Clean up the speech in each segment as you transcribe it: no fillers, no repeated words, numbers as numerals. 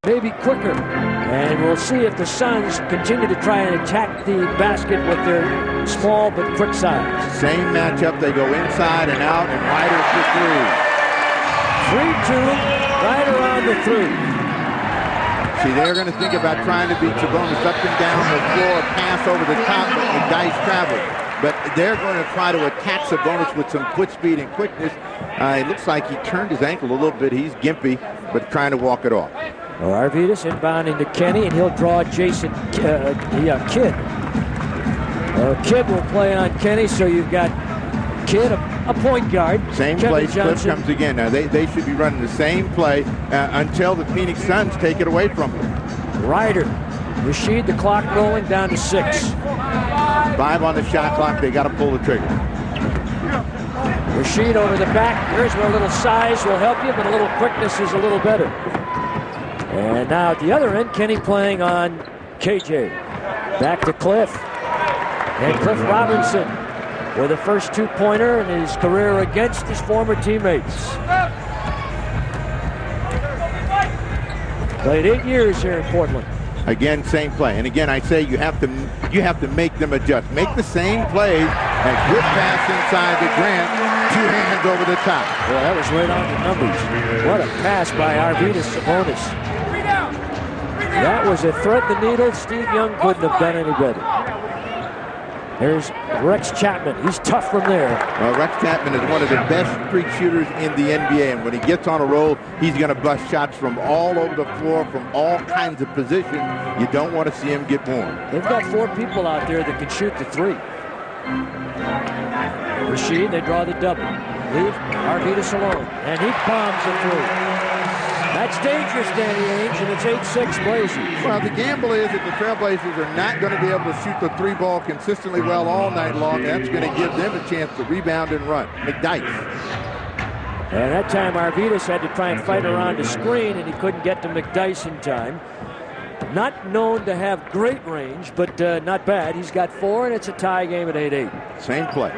maybe quicker. And we'll see if the Suns continue to try and attack the basket with their small but quick size. Same matchup. They go inside and out, and Rider for 3-2, right around the 3. See, they're going to think about trying to beat Sabonis up and down the floor, pass over the top, but the dice travel. But they're going to try to attack Sabonis with some foot speed and quickness. It looks like he turned his ankle a little bit. He's gimpy, but trying to walk it off. Well, Arvydas inbounding to Kenny, and he'll draw Jason Kidd. Kidd will play on Kenny, so you've got Kidd, a point guard. Same Kevin play, Johnson. Cliff comes again. Now, they should be running the same play until the Phoenix Suns take it away from them. Ryder, Rasheed, the clock rolling down to 6. 5 on the shot clock. They got to pull the trigger. Rasheed over the back. Here's where a little size will help you, but a little quickness is a little better. And now at the other end, Kenny playing on KJ. Back to Cliff. And Cliff Robinson with the first 2-pointer in his career against his former teammates. Played 8 years here in Portland. Again, same play. And again, I say you have to make them adjust. Make the same plays. A good pass inside to Grant. 2 hands over the top. Well, that was right on the numbers. What a pass by Arvydas Sabonis. That was a thread the needle. Steve Young couldn't have done any better. There's Rex Chapman. He's tough from there. Rex Chapman is one of the best streak shooters in the NBA, and when he gets on a roll, he's going to bust shots from all over the floor, from all kinds of positions. You don't want to see him get warm. They've got 4 people out there that can shoot the 3. Rasheed, they draw the double. Leave Arvydas alone, and he bombs the 3. That's dangerous, Danny Ainge, and it's 8-6 Blazers. Well, the gamble is that the Trailblazers are not going to be able to shoot the 3 ball consistently well all night long. That's going to give them a chance to rebound and run. McDyess. And that time, Arvydas had to try and fight around the screen, and he couldn't get to McDyess in time. Not known to have great range, but not bad. He's got 4, and it's a tie game at 8-8. Same play.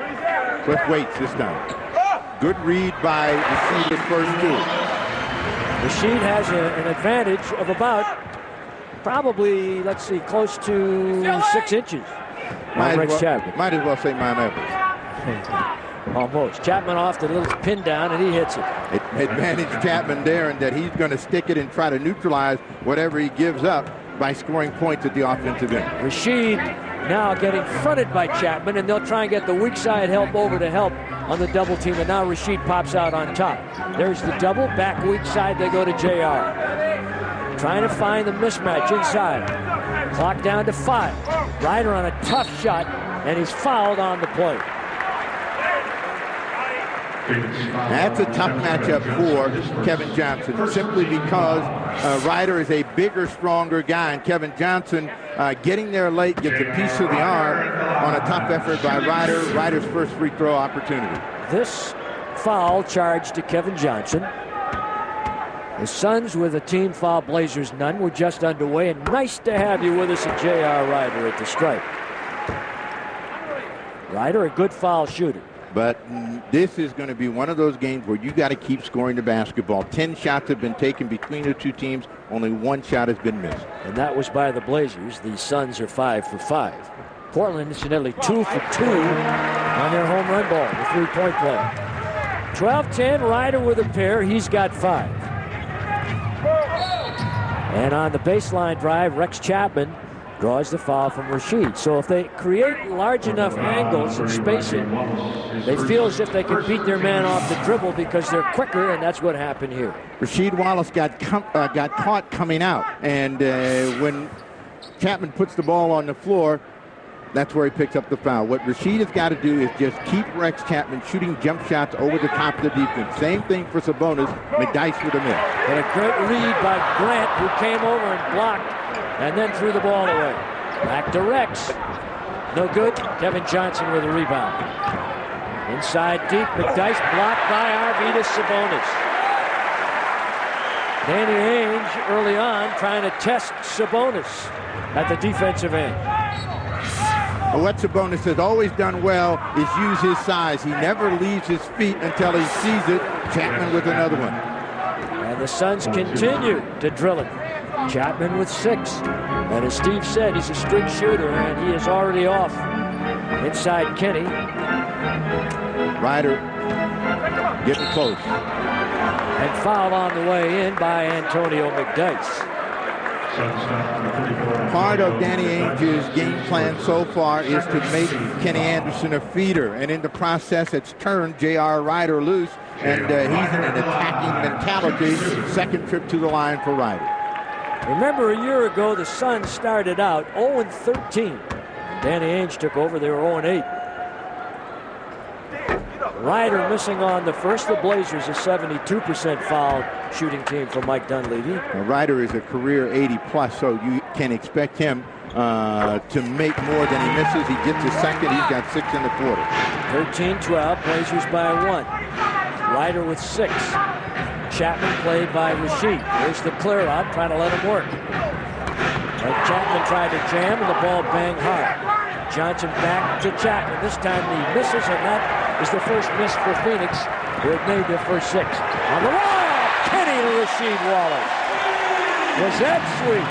Cliff waits this time. Good read by Rasheed's first 2. Rasheed has an advantage of about, probably, let's see, close to 6 inches. Might as well say Mount Everest. Almost. Chapman off the little pin down, and he hits it. Advantage Chapman there, and that he's going to stick it and try to neutralize whatever he gives up by scoring points at the offensive end. Rasheed now getting fronted by Chapman, and they'll try and get the weak side help over to help on the double team, and now Rasheed pops out on top. There's the double, back weak side, they go to JR. Trying to find the mismatch inside. Clock down to 5. Ryder on a tough shot, and he's fouled on the play. That's a tough matchup for Kevin Johnson, simply because Ryder is a bigger, stronger guy, and Kevin Johnson getting there late gets a piece of the arm on a tough effort by Ryder. Ryder's first free throw opportunity. This foul charge to Kevin Johnson. The Suns with a team foul, Blazers none. We're just underway, and nice to have you with us at J.R. Ryder at the stripe. Ryder, a good foul shooter. But this is going to be one of those games where you got to keep scoring the basketball. 10 shots have been taken between the 2 teams. Only 1 shot has been missed. And that was by the Blazers. The Suns are 5 for 5. Portland, incidentally, 2 for 2 on their home run ball, the 3-point play. 12-10, Ryder with a pair. He's got 5. And on the baseline drive, Rex Chapman draws the foul from Rasheed. So if they create large enough angles and spacing, they feel as if they can beat their man off the dribble because they're quicker, and that's what happened here. Rasheed Wallace got caught coming out, and when Chapman puts the ball on the floor, that's where he picks up the foul. What Rasheed has got to do is just keep Rex Chapman shooting jump shots over the top of the defense. Same thing for Sabonis. McDyess with a miss. And a great read by Grant, who came over and blocked and then threw the ball away. Back to Rex. No good. Kevin Johnson with a rebound. Inside deep, McDyess blocked by Arvydas Sabonis. Danny Ainge early on trying to test Sabonis at the defensive end. What Sabonis has always done well is use his size. He never leaves his feet until he sees it. Chapman with another one. And the Suns continue to drill it. Chapman with 6. And as Steve said, he's a streak shooter, and he is already off. Inside Kenny. Ryder getting close. And foul on the way in by Antonio McDyess. Part of Danny Ainge's game plan so far is to make Kenny Anderson a feeder, and in the process it's turned J.R. Ryder loose, and he's in an attacking mentality. Second trip to the line for Ryder. Remember, a year ago the Suns started out 0-13. Danny Ainge took over, they were 0-8. Ryder missing on the first. The Blazers a 72% foul shooting team for Mike Dunleavy. Ryder is a career 80-plus, so you can expect him to make more than he misses. He gets his second. He's got 6 in the quarter. 13-12, Blazers by 1. Ryder with 6. Chapman played by Rasheed. There's the clear out, trying to let him work. And Chapman tried to jam, and the ball banged hard. Johnson back to Chapman. This time he misses, and that is the first miss for Phoenix, who had made their first 6. On the wall, Kenny to Rasheed Wallace. Was that sweet?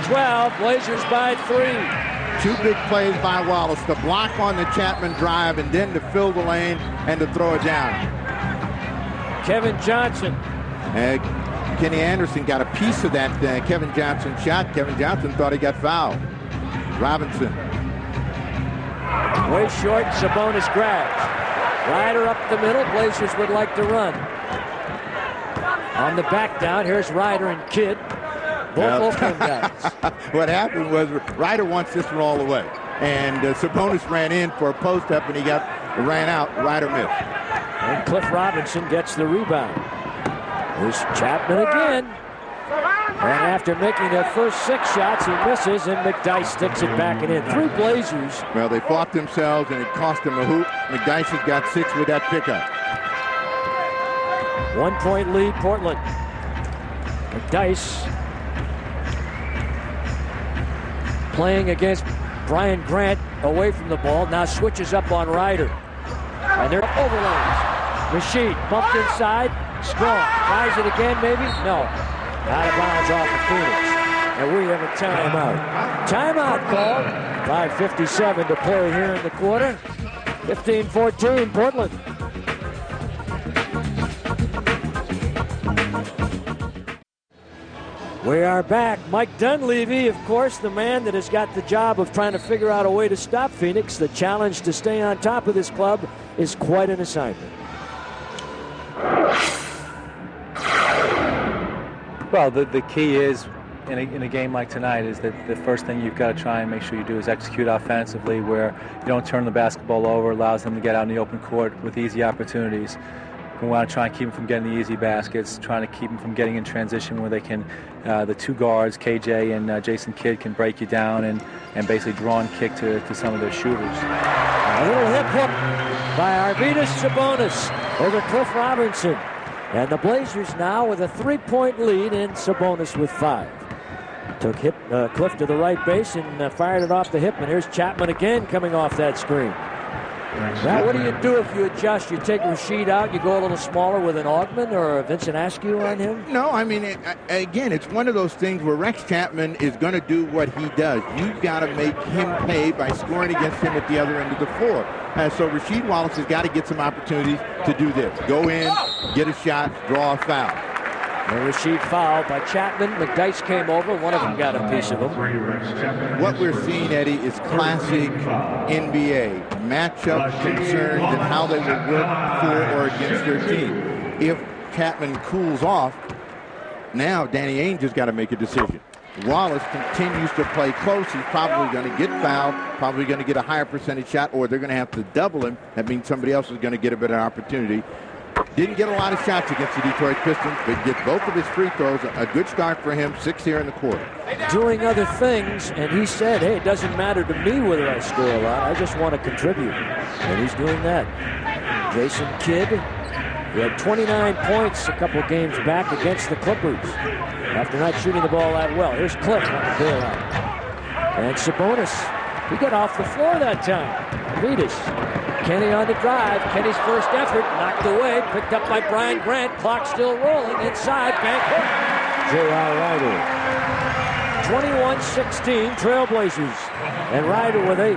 15-12, Blazers by 3. 2 big plays by Wallace. The block on the Chapman drive, and then to fill the lane and to throw it down. Kevin Johnson. Kenny Anderson got a piece of that Kevin Johnson shot. Kevin Johnson thought he got fouled. Robinson. Way short, Sabonis grabs. Ryder up the middle, Blazers would like to run. On the back down, here's Ryder and Kidd. Both open guys. What happened was Ryder wants this one all the way. And Sabonis ran in for a post-up, and he ran out. Ryder missed. And Cliff Robinson gets the rebound. Here's Chapman again. And after making their first 6 shots, he misses, and McDyess sticks it back and in. 3 Blazers. Well, they fought themselves, and it cost them a hoop. McDyess has got 6 with that pickup. 1-point lead, Portland. McDyess playing against Brian Grant away from the ball. Now switches up on Ryder. And they're overlays. Rasheed bumped inside. Strong. Tries it again, maybe? No. Out of bounds off of Phoenix. And we have a timeout. Timeout call. 5:57 to play here in the quarter. 15-14, Portland. We are back. Mike Dunleavy, of course, the man that has got the job of trying to figure out a way to stop Phoenix. The challenge to stay on top of this club is quite an assignment. Well, the key is, in a game like tonight, is that the first thing you've got to try and make sure you do is execute offensively, where you don't turn the basketball over, allows them to get out in the open court with easy opportunities. We want to try and keep them from getting the easy baskets, trying to keep them from getting in transition where they can, the 2 guards, KJ and Jason Kidd, can break you down and basically draw and kick to some of their shooters. A little hip hook by Arvydas Sabonis over Cliff Robinson. And the Blazers now with a 3-point lead, and Sabonis with 5. Took Cliff to the right base and fired it off the hip. And here's Chapman again coming off that screen. Now, what do you do if you adjust? You take Rasheed out, you go a little smaller with an Augman or a Vincent Askew on him? No, I mean, again, it's one of those things where Rex Chapman is going to do what he does. You've got to make him pay by scoring against him at the other end of the floor. So Rasheed Wallace has got to get some opportunities to do this. Go in, get a shot, draw a foul. And Rasheed fouled by Chapman. McDyess came over. One of them got a piece of him. What we're seeing, Eddie, is classic NBA. Matchup concerns and how they will work for or against their team. If Chapman cools off, now Danny Ainge has got to make a decision. Wallace continues to play close. He's probably going to get fouled, probably going to get a higher percentage shot, or they're going to have to double him. That means somebody else is going to get a better opportunity. Didn't get a lot of shots against the Detroit Pistons, but get both of his free throws. A good start for him. 6 here in the quarter. Doing other things, and he said, hey, it doesn't matter to me whether I score a lot. I just want to contribute. And he's doing that. Jason Kidd, he had 29 points a couple games back against the Clippers after not shooting the ball that well. Here's Cliff on the bailout. And Sabonis, he got off the floor that time. Arvydas Kenny on the drive. Kenny's first effort knocked away, picked up by Brian Grant. Clock still rolling inside. Bank hook. J.R. Rider. 21-16 Trailblazers. And Rider with 8.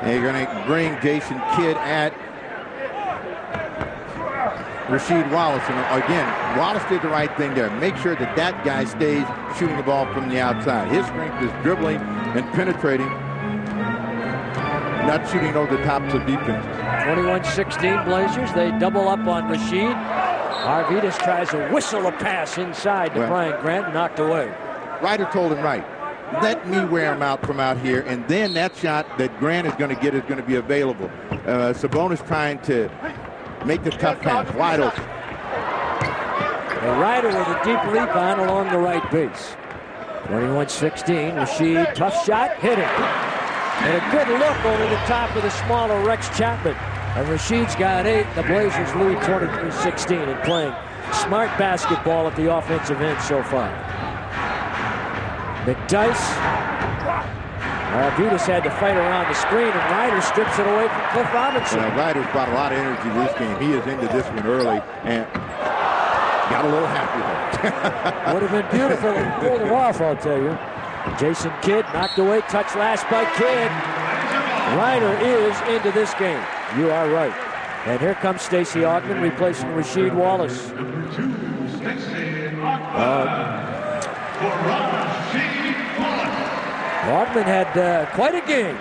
And you're going to bring Jason Kidd at Rasheed Wallace. And again, Wallace did the right thing there. Make sure that that guy stays shooting the ball from the outside. His strength is dribbling and penetrating, not shooting over the tops of defense. 21-16 Blazers. They double up on Rasheed. Arvidas tries to whistle a pass inside to Brian Grant, knocked away. Ryder told him right. Let me wear him out from out here, and then that shot that Grant is going to get is going to be available. Sabonis trying to make the tough pass, wide open. And Ryder with a deep rebound along the right base. 21-16, Rasheed, tough shot, hit it. And a good look over the top of the smaller Rex Chapman. And Rasheed's got 8. The Blazers lead 23-16 and playing smart basketball at the offensive end so far. McDyess. Arvidas had to fight around the screen, and Ryder strips it away from Cliff Robinson. Ryder's brought a lot of energy this game. He is into this one early and got a little happy there. Would have been beautiful if he pulled it off, I'll tell you. Jason Kidd knocked away, touch last by Kidd. Ryder is into this game. You are right. And here comes Stacey Augmon replacing Rasheed Wallace. Augmon had quite a game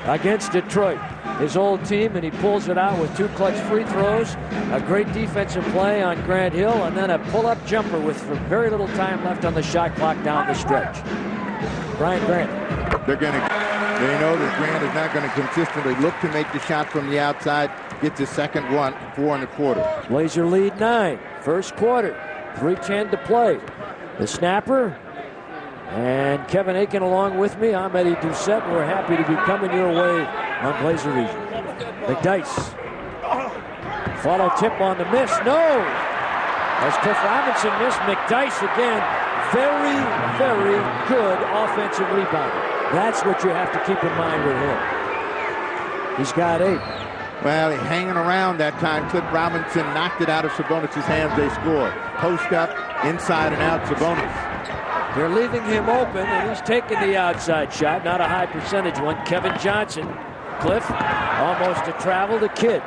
against Detroit, his old team, and he pulls it out with 2 clutch free throws, a great defensive play on Grant Hill, and then a pull-up jumper with very little time left on the shot clock down the stretch. Brian Grant. They know that Grant is not going to consistently look to make the shot from the outside. Gets his second one, 4 1/4. Blazer lead 9, first quarter, 3:10 to play. The snapper. And Kevin Aiken along with me. I'm Eddie Doucette. We're happy to be coming your way on Blazer Region. McDyess. Follow tip on the miss. No! As Cliff Robinson missed, McDyess again. Very, very good offensive rebound. That's what you have to keep in mind with him. He's got 8. Well, hanging around that time. Cliff Robinson knocked it out of Sabonis' hands. They score. Post up, inside and out, Sabonis. They're leaving him open, and he's taking the outside shot. Not a high percentage one. Kevin Johnson. Cliff, almost a travel to Kidd.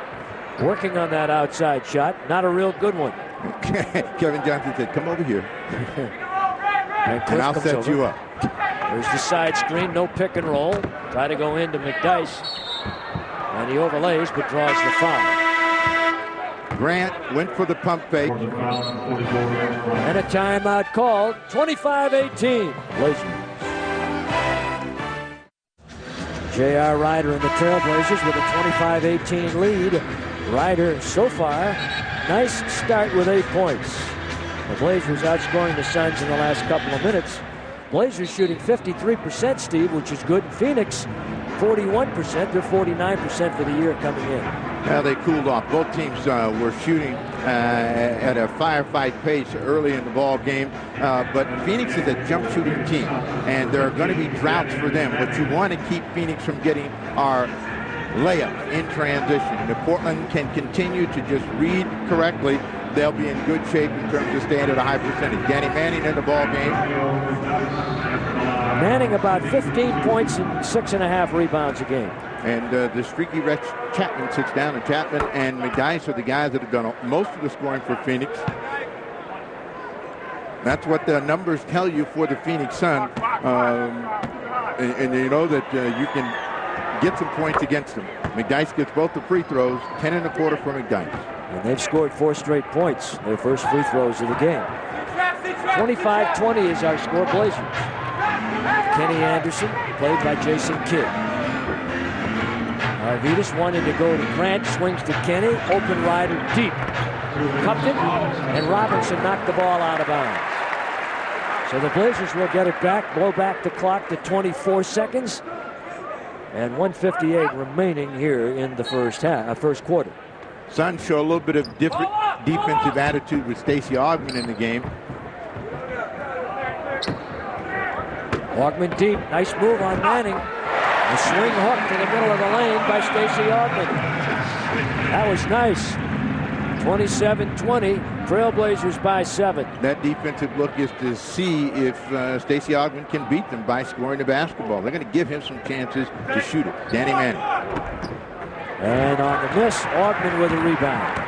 Working on that outside shot. Not a real good one. Kevin Johnson said, come over here. And I'll set you up. There's the side screen. No pick and roll. Try to go into McDyess. And he overlays, but draws the foul. Grant went for the pump fake. And a timeout called. 25-18. Blazers. J.R. Rider and the Trailblazers with a 25-18 lead. Rider so far, nice start with 8 points. The Blazers outscoring the Suns in the last couple of minutes. Blazers shooting 53%, Steve, which is good. Phoenix, 41%. They're 49% for the year coming in. Well, they cooled off. Both teams were shooting at a firefight pace early in the ball game. But Phoenix is a jump shooting team, and there are going to be droughts for them. What you want to keep Phoenix from getting are layups in transition. If Portland can continue to just read correctly, they'll be in good shape in terms of staying at a high percentage. Danny Manning in the ball game. Manning about 15 points and 6.5 rebounds a game. And the streaky Rex Chapman sits down, and Chapman and McDyess are the guys that have done most of the scoring for Phoenix. That's what the numbers tell you for the Phoenix Sun. And you know that you can get some points against them. McDyess gets both the free throws, 10 1/4 for McDyess. And they've scored 4 straight points, their first free throws of the game. 25-20 is our score, Blazers. Kenny Anderson, played by Jason Kidd. Arvidas wanted to go to Grant, swings to Kenny, open Rider deep. Cupped it, and Robinson knocked the ball out of bounds. So the Blazers will get it back, blow back the clock to 24 seconds, and 1:58 remaining here in the first quarter. Suns show a little bit of different defensive attitude with Stacey Augmon in the game. Augmon deep, nice move on Manning. A swing hook to the middle of the lane by Stacey Augmon. That was nice. 27-20, Trailblazers by 7. That defensive look is to see if Stacey Augmon can beat them by scoring the basketball. They're going to give him some chances to shoot it. Danny Manning. And on the miss, Augmon with a rebound.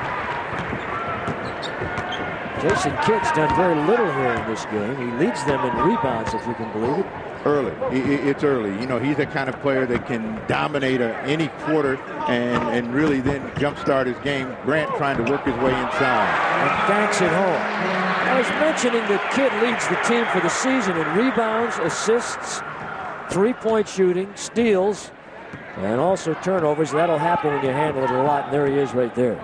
Jason Kidd's done very little here in this game. He leads them in rebounds, if you can believe it. Early. It's early. You know, he's the kind of player that can dominate any quarter and really then jumpstart his game. Grant trying to work his way inside. And banks it home. I was mentioning that Kidd leads the team for the season in rebounds, assists, three-point shooting, steals, and also turnovers. That'll happen when you handle it a lot, and there he is right there.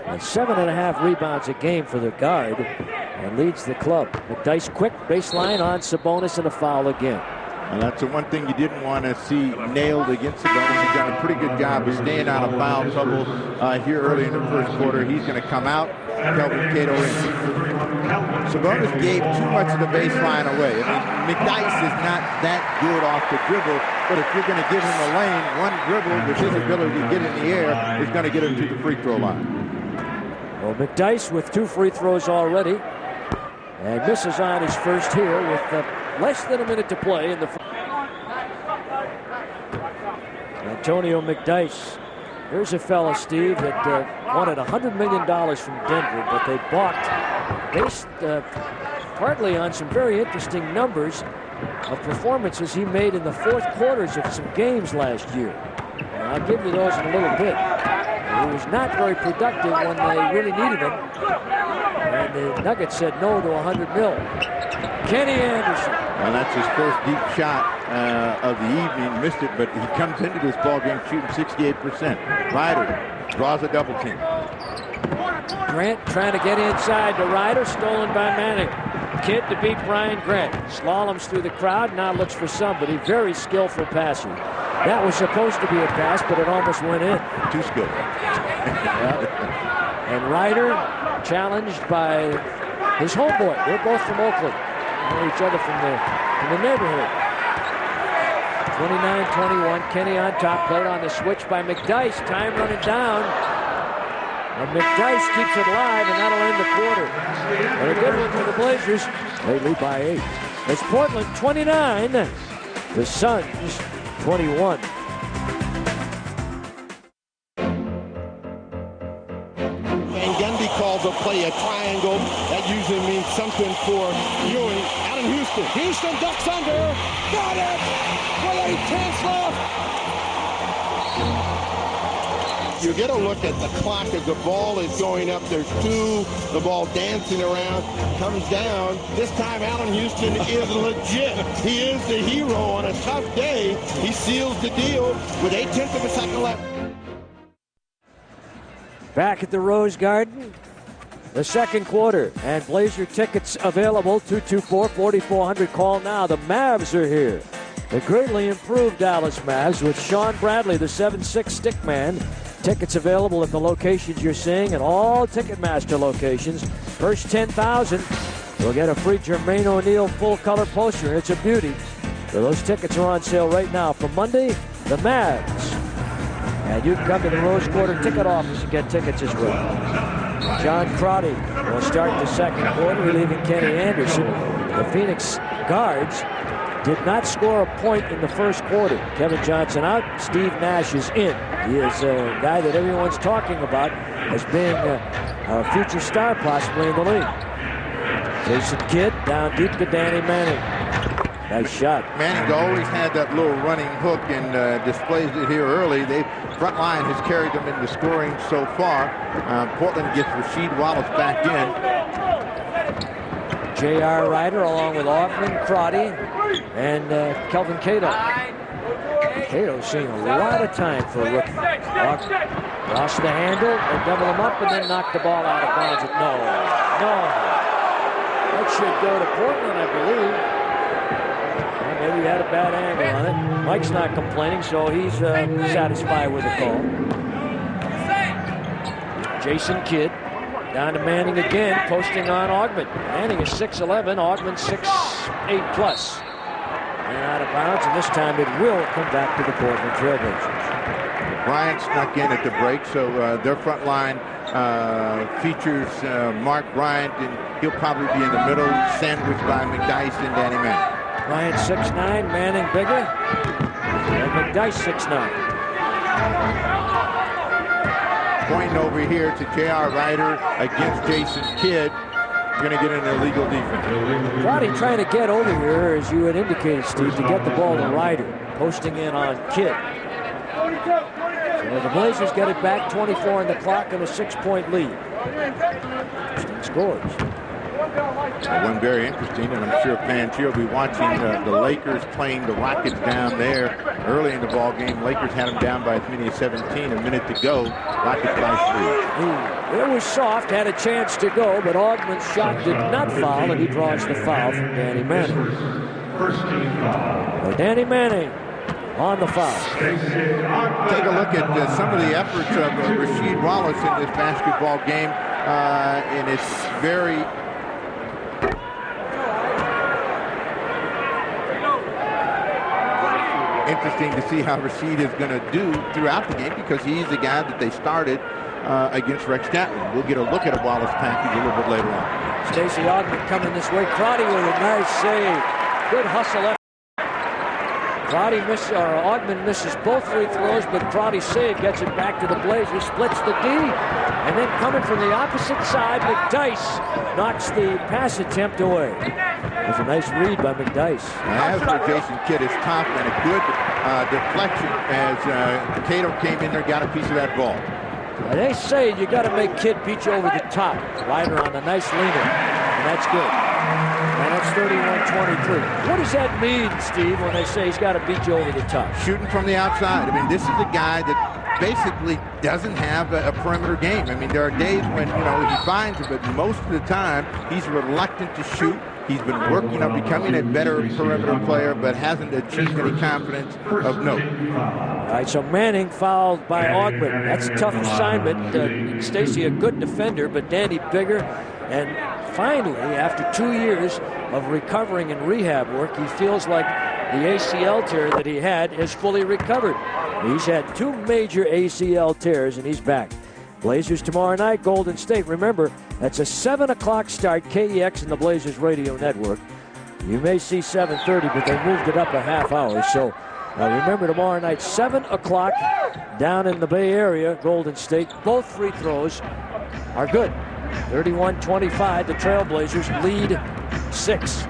And 7.5 rebounds a game for the guard, and leads the club. McDyess quick baseline on Sabonis, and a foul again. And that's the one thing you didn't want to see nailed against Sabonis. He's done a pretty good job of staying out of foul trouble here early in the first quarter. He's going to come out. Kelvin Cato in. Sabonis gave too much of the baseline away. I mean, McDyess is not that good off the dribble, but if you're going to give him a lane, one dribble with his ability to get in the air is going to get him to the free throw line. Well, McDyess with 2 free throws already, and misses on his first here with less than a minute to play in the. Antonio McDyess. Here's a fella, Steve, that wanted $100 million from Denver, but they balked based partly on some very interesting numbers of performances he made in the fourth quarters of some games last year. And I'll give you those in a little bit. He was not very productive when they really needed him. And the Nuggets said no to $100 million. Kenny Anderson. Well, that's his first deep shot of the evening. Missed it, but he comes into this ball game shooting 68%. Ryder draws a double team. Grant trying to get inside to Ryder, stolen by Manning. Kidd to beat Brian Grant. Slaloms through the crowd, now looks for somebody. Very skillful passer. That was supposed to be a pass, but it almost went in. Too skillful. And Ryder challenged by his homeboy. They're both from Oakland. Know each other from the neighborhood. 29-21. Kenny on top. Played on the switch by McDyess. Time running down. And McDyess keeps it alive, and that'll end the quarter. And a good one for the Blazers. They lead by 8. It's Portland 29. The Suns 21. And Gundy calls a play a triangle. That usually means something for Ewing. Allen Houston. Houston ducks under. Got it! With 8 left. You get a look at the clock as the ball is going up. There's 2. The ball dancing around. Comes down. This time Allen Houston is legit. He is the hero on a tough day. He seals the deal with 0.8 of a second left. Back at the Rose Garden, the second quarter, and Blazer tickets available. 224-4400. Call now. The Mavs are here. The greatly improved Dallas Mavs with Sean Bradley, the 7'6" stick man. Tickets available at the locations you're seeing and all Ticketmaster locations. First 10,000 will get a free Jermaine O'Neal full-color poster. It's a beauty. So those tickets are on sale right now. For Monday, the Mavs. And you can come to the Rose Quarter ticket office and get tickets as well. John Crotty will start the second quarter, relieving Kenny Anderson. The Phoenix guards did not score a point in the first quarter. Kevin Johnson out. Steve Nash is in. He is a guy that everyone's talking about as being a future star possibly in the league. Jason Kidd down deep to Danny Manning. Nice shot. Manning's always had that little running hook and displays it here early. The front line has carried them into scoring so far. Portland gets Rasheed Wallace back in. J.R. Ryder along with Augmon, Crotty, and Kelvin Cato. Cato's seeing a lot of time for a rookie. Lost the handle, and double him up, and then knock the ball out of bounds. No. That should go to Portland, I believe. Well, maybe he had a bad angle on it. Mike's not complaining, so he's satisfied with the call. Jason Kidd. Down to Manning again, posting on Augmon. Manning is 6'11", Augmon 6'8 plus. and out of bounds, and this time it will come back to the Portland Trailblazers. Bryant snuck in at the break, so their front line features Mark Bryant, and he'll probably be in the middle, sandwiched by McDyess and Danny Manning. Bryant 6'9", Manning bigger, and McDyess 6'9". Pointing over here to J.R. Ryder against Jason Kidd. Going to get an illegal defense. Roddy trying to get over here, as you had indicated, Steve, to get the ball to Ryder, posting in on Kidd. So the Blazers get it back, 24 on the clock, and a 6-point lead. Interesting scores. One very interesting, and I'm sure fans here will be watching the Lakers playing the Rockets down there early in the ball game. Lakers had them down by as many as 17, a minute to go. Rockets by 3. It was soft, had a chance to go, but Augman's shot did not foul, and he draws the foul from Danny Manning. So Danny Manning on the foul. Take a look at some of the efforts of Rasheed Wallace in this basketball game, and it's very interesting to see how Rasheed is going to do throughout the game, because he's the guy that they started against Rex Chapman. We'll get a look at a Wallace package a little bit later on. Stacey Augman coming this way. Crotty with a nice save. Good hustle effort. Augman misses both free throws, but Crotty's save gets it back to the Blazers. Splits the D, and then coming from the opposite side, McDyess knocks the pass attempt away. It was a nice read by McDyess. As for Jason Kidd, is tough and a good deflection as Cato came in there, got a piece of that ball. They say you got to make Kidd beat you over the top. Ryder on a nice leaner, and that's good. And that's 31-23. What does that mean, Steve, when they say he's got to beat you over the top? Shooting from the outside. I mean, this is a guy that basically doesn't have a perimeter game. I mean, there are days when, he finds it, but most of the time he's reluctant to shoot. He's been working on becoming a better perimeter player, but hasn't achieved any confidence of note. All right, so Manning fouled by Augman. That's a tough assignment. Stacey, a good defender, but Danny bigger. And finally, after 2 years of recovering and rehab work, he feels like the ACL tear that he had is fully recovered. He's had 2 major ACL tears, and he's back. Blazers tomorrow night, Golden State. Remember, that's a 7 o'clock start, KEX and the Blazers Radio Network. You may see 7:30, but they moved it up a half hour. So remember, tomorrow night, 7 o'clock down in the Bay Area, Golden State. Both free throws are good. 31-25, the Trailblazers lead 6.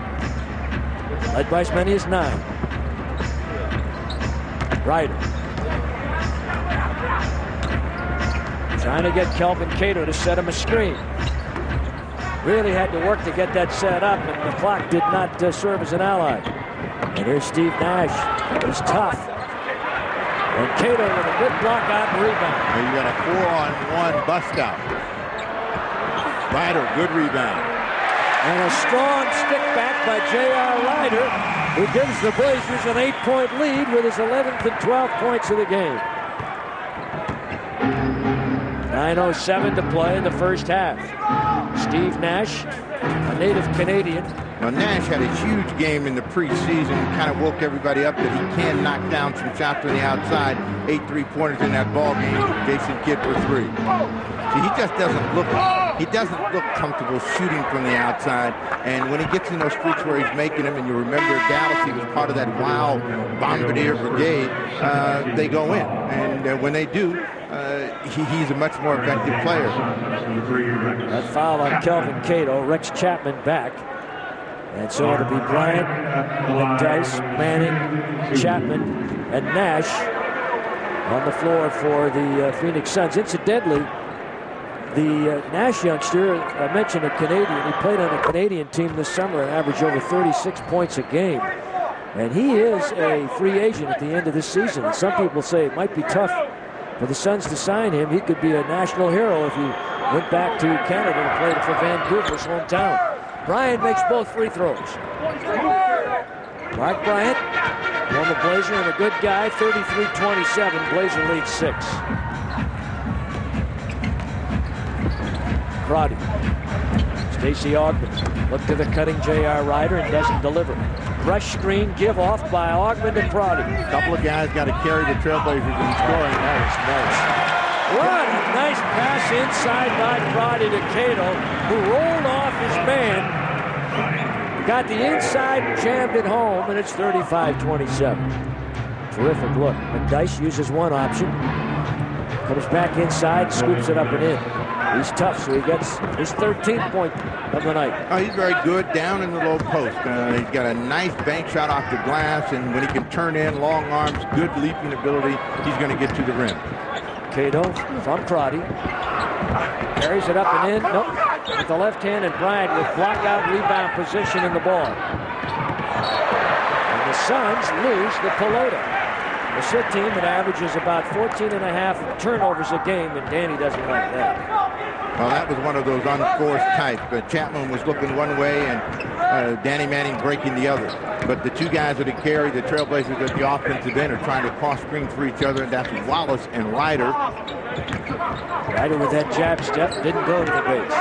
Led by as many as 9. Ryder. Trying to get Kelvin Cato to set him a screen. Really had to work to get that set up, and the clock did not serve as an ally. And here's Steve Nash. He's tough. And Cato with a good block out and rebound. And you got a 4-on-1 bust out. Ryder, good rebound. And a strong stick back by J.R. Ryder, who gives the Blazers an 8-point lead with his 11th and 12th points of the game. 9:07 to play in the first half. Steve Nash, a native Canadian. Now, Nash had a huge game in the preseason, kind of woke everybody up that he can knock down some shots from the outside. 8 3-pointers in that ball game. Jason Kidd for 3. See, he just doesn't look comfortable shooting from the outside. And when he gets in those streaks where he's making them, and you remember Dallas, he was part of that wild Bombardier brigade, they go in. And when they do, he's a much more effective player. That foul on Kelvin Cato, Rex Chapman back. And so it'll be Bryant, McDyess, Manning, Chapman, and Nash on the floor for the Phoenix Suns. Incidentally, the Nash youngster, I mentioned a Canadian. He played on a Canadian team this summer and averaged over 36 points a game. And he is a free agent at the end of this season. And some people say it might be tough for the Suns to sign him. He could be a national hero if he went back to Canada and played for Vancouver, his hometown. Bryant makes both free throws. Mark Bryant, former Blazer and a good guy, 33-27. Blazer leads 6. Crotty. Stacey Augman look to the cutting J.R. Ryder and doesn't deliver. Brush screen, give off by Augmon to Proddy. A couple of guys got to carry the Trailblazers in scoring. That was nice. What a nice pass inside by Proddy to Cato, who rolled off his man. Got the inside, jammed it home, and it's 35-27. Terrific look. McDyess uses one option. Comes back inside, scoops it up and in. He's tough, so he gets his 13th point of the night. Oh, he's very good down in the low post. He's got a nice bank shot off the glass, and when he can turn in, long arms, good leaping ability, he's going to get to the rim. Cato from Proddy. Carries it up and in. Nope. With the left hand, and Bryant with block-out rebound position in the ball. And the Suns lose the Pelota. A shit team that averages about 14.5 turnovers a game, and Danny doesn't like that. Well, that was one of those unforced types. Chapman was looking one way, and Danny Manning breaking the other. But the two guys that carry the Trailblazers at the offensive end are trying to cross screen for each other, and that's Wallace and Ryder. Ryder with that jab step didn't go to the base.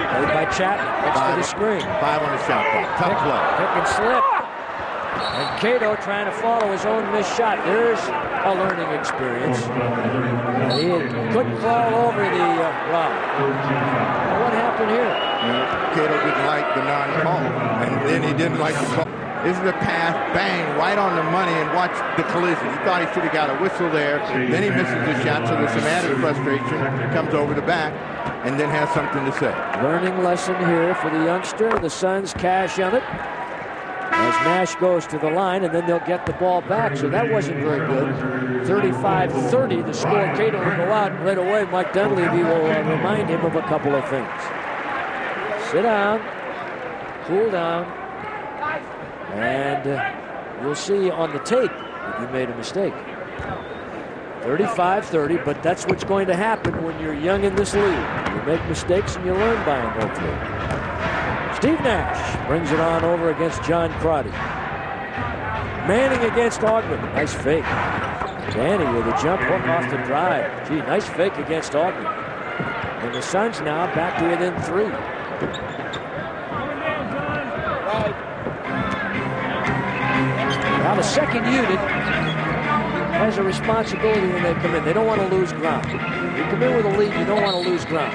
Played by Chapman next to the screen. 5 on the shot clock. Tough play. Pick and slip. And Cato trying to follow his own missed shot. There's a learning experience. He couldn't fall over the rock. What happened here? Cato didn't like the non-call, and then he didn't like the call. This is a pass, bang, right on the money, and watch the collision. He thought he should have got a whistle there. Then he misses the shot, so there's some added frustration. Comes over the back, and then has something to say. Learning lesson here for the youngster. The Suns cash on it as Nash goes to the line, and then they'll get the ball back. So that wasn't very good. 35-30, the score. Cato will go out, and right away Mike Dunleavy will remind him of a couple of things. Sit down, cool down, and you'll see on the tape that you made a mistake. 35-30, but that's what's going to happen when you're young in this league. You make mistakes and you learn by them, hopefully. Steve Nash brings it on over against John Crotty. Manning against Augmon. Nice fake. Danny with a jump hook off the drive. Gee, nice fake against Augmon. And the Suns now back to within 3. Now the second unit has a responsibility when they come in. They don't want to lose ground. You come in with a lead, you don't want to lose ground.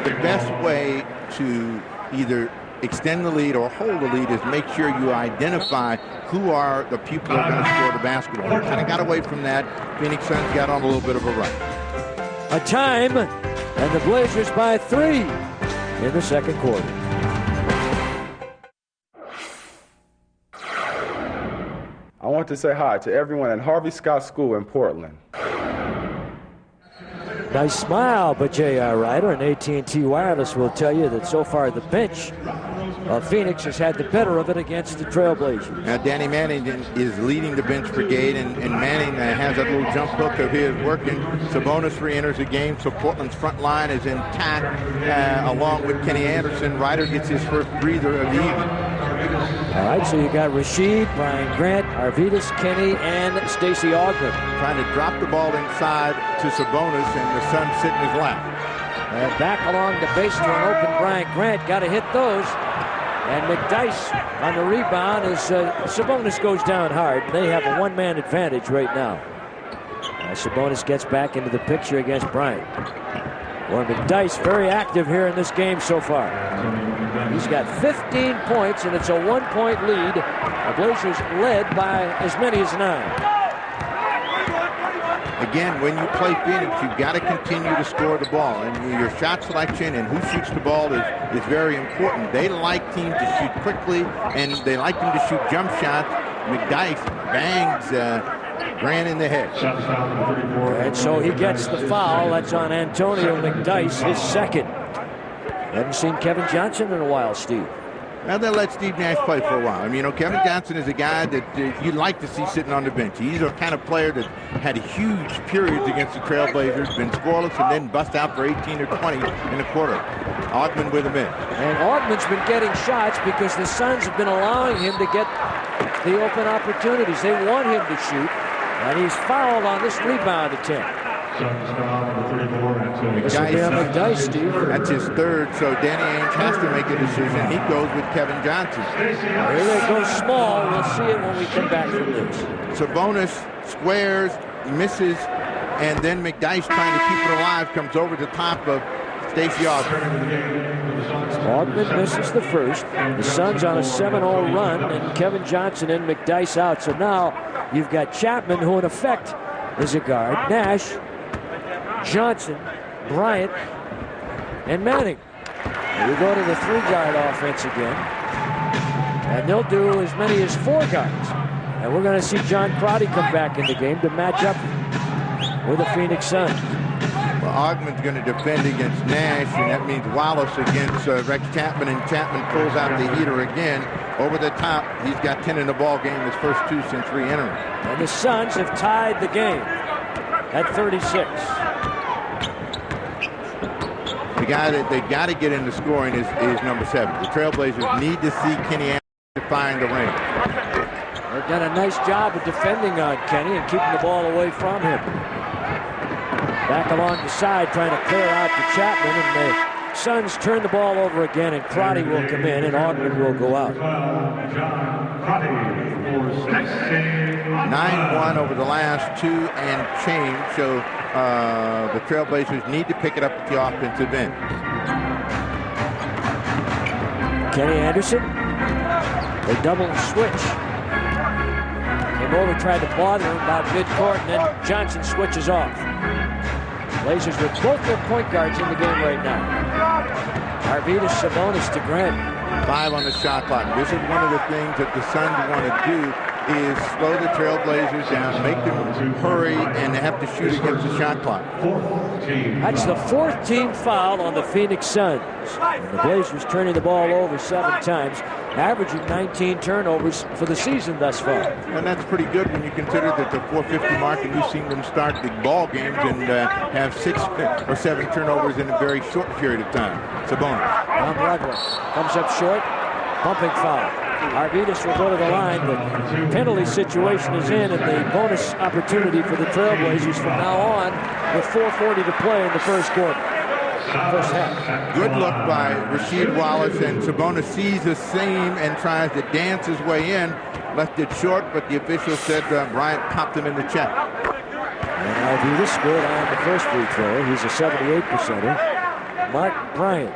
The best way to either extend the lead or hold the lead is make sure you identify who are the people who are going to score the basketball. Kind of got away from that. Phoenix Suns got on a little bit of a run. A time, and the Blazers by 3 in the second quarter. I want to say hi to everyone at Harvey Scott School in Portland. Nice smile, but J.R. Ryder and AT&T Wireless will tell you that so far the bench of Phoenix has had the better of it against the Trailblazers. Now Danny Manning is leading the bench brigade, and Manning has that little jump hook of his working. Sabonis re-enters the game, so Portland's front line is intact along with Kenny Anderson. Ryder gets his first breather of the evening. All right, so you got Rasheed, Brian Grant, Arvydas, Kenny, and Stacey Augmon. Trying to drop the ball inside to Sabonis, and the Suns sit in his lap. And back along the base to an open Brian Grant. Got to hit those. And McDyess on the rebound as Sabonis goes down hard. They have a one-man advantage right now. Sabonis gets back into the picture against Bryant. Well, McDyess very active here in this game so far. He's got 15 points, and it's a 1-point lead. The Blazers led by as many as 9. Again, when you play Phoenix, you've got to continue to score the ball. And your shot selection and who shoots the ball is very important. They like teams to shoot quickly, and they like them to shoot jump shots. McDyess bangs Grant in the head. And so he gets the foul. That's on Antonio McDyess, his second. Haven't seen Kevin Johnson in a while, Steve. Now they'll let Steve Nash play for a while. I mean, Kevin Johnson is a guy that you'd like to see sitting on the bench. He's a kind of player that had huge periods against the Trailblazers, been scoreless, and then bust out for 18 or 20 in the quarter. Augmon with him in. And Augman's been getting shots because the Suns have been allowing him to get the open opportunities. They want him to shoot, and he's fouled on this rebound attempt. This will be on McDyess, Steve. That's his third, so Danny Ainge has to make a decision. He goes with Kevin Johnson. Here they go small. We'll see it when we come back from this. Sabonis squares, misses, and then McDyess, trying to keep it alive, comes over the top of Stacey Augmon. Augmon misses the first. The Suns on a 7-0 run, and Kevin Johnson and McDyess out. So now you've got Chapman, who in effect is a guard, Nash, Johnson, Bryant, and Manning. And we go to the 3-guard offense again. And they'll do as many as 4 guards. And we're going to see John Crotty come back in the game to match up with the Phoenix Suns. Well, Augman's going to defend against Nash, and that means Wallace against Rex Chapman, and Chapman pulls out the heater again. Over the top, he's got 10 in the ball game, his first 2 since re-entering. And the Suns have tied the game at 36. The guy that they got to get into scoring is number 7. The Trailblazers need to see Kenny Anderson find the ring. They've done a nice job of defending on Kenny and keeping the ball away from him. Back along the side, trying to clear out to Chapman, and the Suns turn the ball over again, and Crotty will come in, and Augmon will go out. 9-1 over the last 2 and change, so the Trailblazers need to pick it up at the offensive end. Kenny Anderson, they double switch. Came over, tried to bother him about midcourt, and then Johnson switches off. Blazers with both their point guards in the game right now. Arvydas, Sabonis to Grant. 5 on the shot clock. This is one of the things that the Suns want to do, is slow the Trailblazers down, make them hurry, and have to shoot against the shot clock. That's the 4th team foul on the Phoenix Suns. And the Blazers turning the ball over 7 times, averaging 19 turnovers for the season thus far. And that's pretty good when you consider that the 450 mark, and we've seen them start the ball games and have 6 or 7 turnovers in a very short period of time. Sabonis. Tom Broadway comes up short, bumping foul. Arvydas will go to the line. The penalty situation is in, and the bonus opportunity for the Trailblazers from now on with 4:40 to play in the first quarter. First half. Good look by Rasheed Wallace, and Sabonis sees the seam and tries to dance his way in. Left it short, but the official said Bryant popped him in the check. And Arvydas scored on the first free throw. He's a 78%er. Mark Bryant,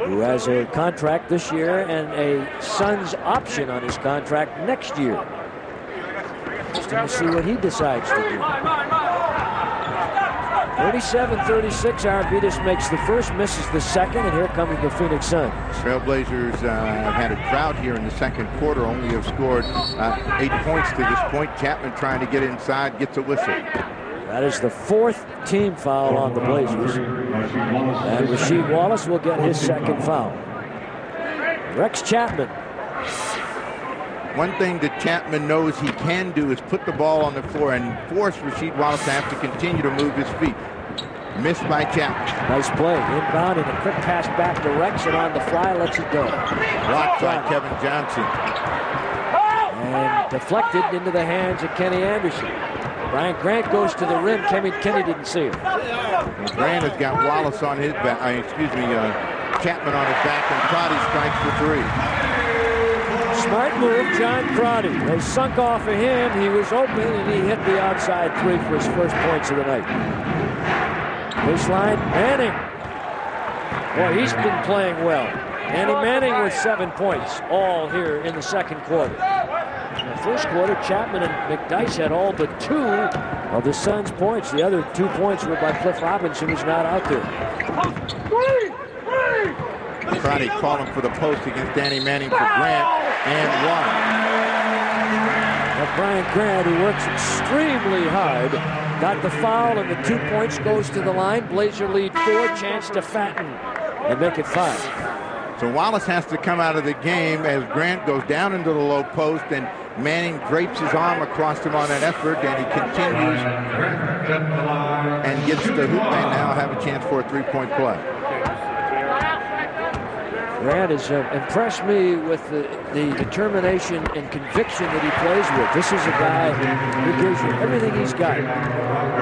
who has a contract this year and a Suns option on his contract next year. Just to see what he decides to do. 37-36, Arvydas makes the first, misses the second, and here comes the Phoenix Suns. Trailblazers have had a drought here in the second quarter, only have scored 8 points to this point. Chapman trying to get inside, gets a whistle. That is the 4th team foul on the Blazers. And Rasheed Wallace will get his second foul. Rex Chapman. One thing that Chapman knows he can do is put the ball on the floor and force Rasheed Wallace to have to continue to move his feet. Missed by Chapman. Nice play. Inbound and a quick pass back to Rex, and on the fly lets it go. Blocked by Kevin Johnson. And deflected into the hands of Kenny Anderson. Brian Grant goes to the rim. Kenny didn't see it. And Grant has got Wallace on his back. Chapman on his back, and Crotty strikes for 3. Smart move, John Crotty. They sunk off of him. He was open, and he hit the outside 3 for his first points of the night. Baseline, Manning. Boy, he's been playing well. Andy Manning with 7 points, all here in the second quarter. In the first quarter, Chapman and McDyess had all but 2 of the Suns' points. The other 2 points were by Cliff Robinson, who's not out there. Crotty calling for the post against Danny Manning for Grant, and 1. Now Brian Grant, who works extremely hard, got the foul, and the 2 points goes to the line. Blazer lead 4, chance to fatten and make it 5. So Wallace has to come out of the game as Grant goes down into the low post, and Manning drapes his arm across him on that effort, and he continues and gets the hoop, and now have a chance for a 3-point play. Grant has impressed me with the determination and conviction that he plays with. This is a guy who gives you everything he's got.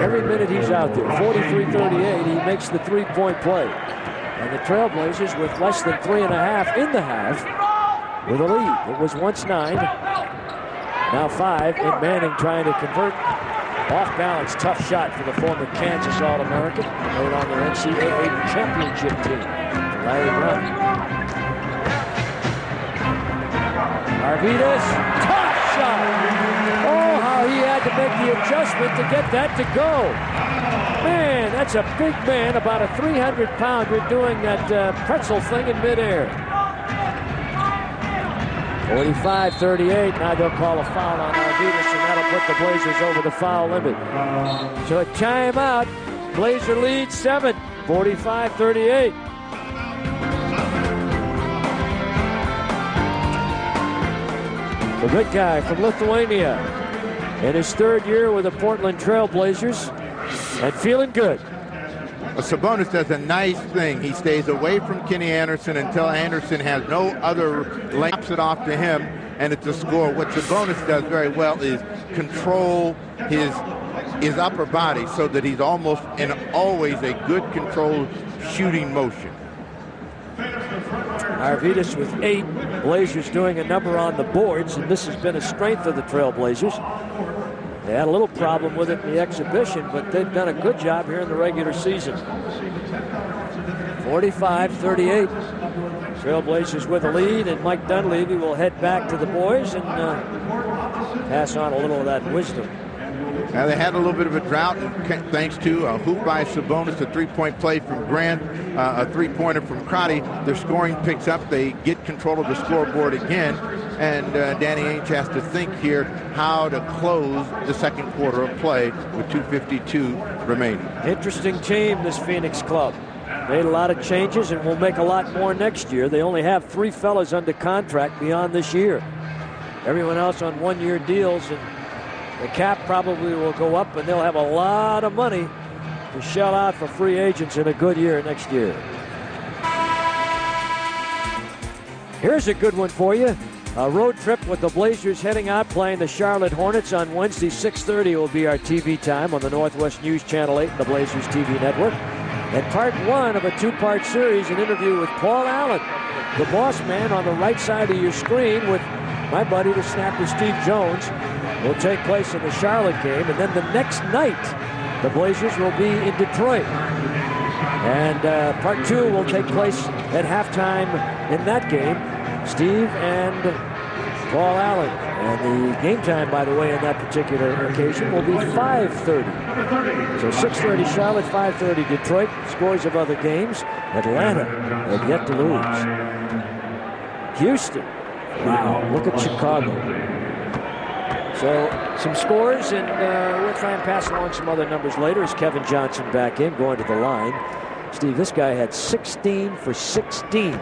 Every minute he's out there. 43-38, he makes the three-point play. And the Trailblazers, with less than 3.5 in the half, with a lead. It was once 9, now 5, and Manning trying to convert. Off balance, tough shot for the former Kansas All-American, made on their NCAA championship team, Larry Brown. Arvidas, tough shot. Oh, how he had to make the adjustment to get that to go. Man, that's a big man, about a 300-pounder doing that pretzel thing in midair. 45-38, now they'll call a foul on Arvidas, and that'll put the Blazers over the foul limit. So a timeout, Blazer lead 7, 45-38. The big guy from Lithuania in his 3rd year with the Portland Trailblazers and feeling good. Sabonis does a nice thing. He stays away from Kenny Anderson until Anderson has no other laps it off to him, and it's a score. What Sabonis does very well is control his upper body so that he's almost and always a good controlled shooting motion. Arvidas with 8. Blazers doing a number on the boards, and this has been a strength of the Trailblazers. They had a little problem with it in the exhibition, but they've done a good job here in the regular season. 45-38. Trailblazers with a lead, and Mike Dunleavy will head back to the boys and pass on a little of that wisdom. Now they had a little bit of a drought thanks to a hoop by Sabonis, a three-point play from Grant, a three-pointer from Crotty. Their scoring picks up. They get control of the scoreboard again. And Danny Ainge has to think here how to close the second quarter of play with 2:52 remaining. Interesting team, this Phoenix club. Made a lot of changes and will make a lot more next year. They only have 3 fellas under contract beyond this year. Everyone else on one-year deals, and the cap probably will go up, and they'll have a lot of money to shell out for free agents in a good year next year. Here's a good one for you. A road trip with the Blazers heading out playing the Charlotte Hornets on Wednesday, 6:30 will be our TV time on the Northwest News Channel 8 and the Blazers TV network. And part 1 of a 2-part series, an interview with Paul Allen, the boss man on the right side of your screen with my buddy, the snapper Steve Jones, will take place in the Charlotte game. And then the next night, the Blazers will be in Detroit. And part 2 will take place at halftime in that game. Steve and Paul Allen. And the game time, by the way, in that particular occasion will be 5:30. So 6:30 Charlotte, 5:30 Detroit. Scores of other games. Atlanta have yet to lose. Houston. Wow, look at Chicago. So some scores, and we'll try and pass along some other numbers later as Kevin Johnson back in, going to the line. Steve, this guy had 16 for 16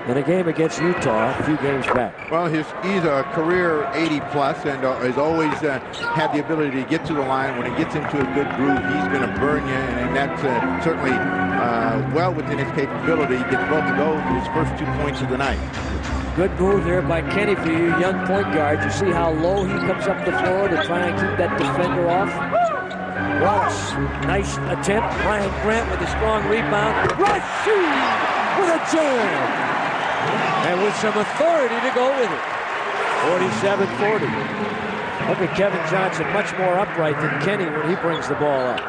in a game against Utah a few games back. Well, he's a career 80-plus and has always had the ability to get to the line. When he gets into a good groove, he's going to burn you, and that's certainly well within his capability. He gets both of those, his first 2 points of the night. Good move there by Kenny for you young point guard. You see how low he comes up the floor to try and keep that defender off? Wallace, nice attempt. Brian Grant with a strong rebound. Rashid with a jam. And with some authority to go with it. 47-40. Look at Kevin Johnson, much more upright than Kenny when he brings the ball up.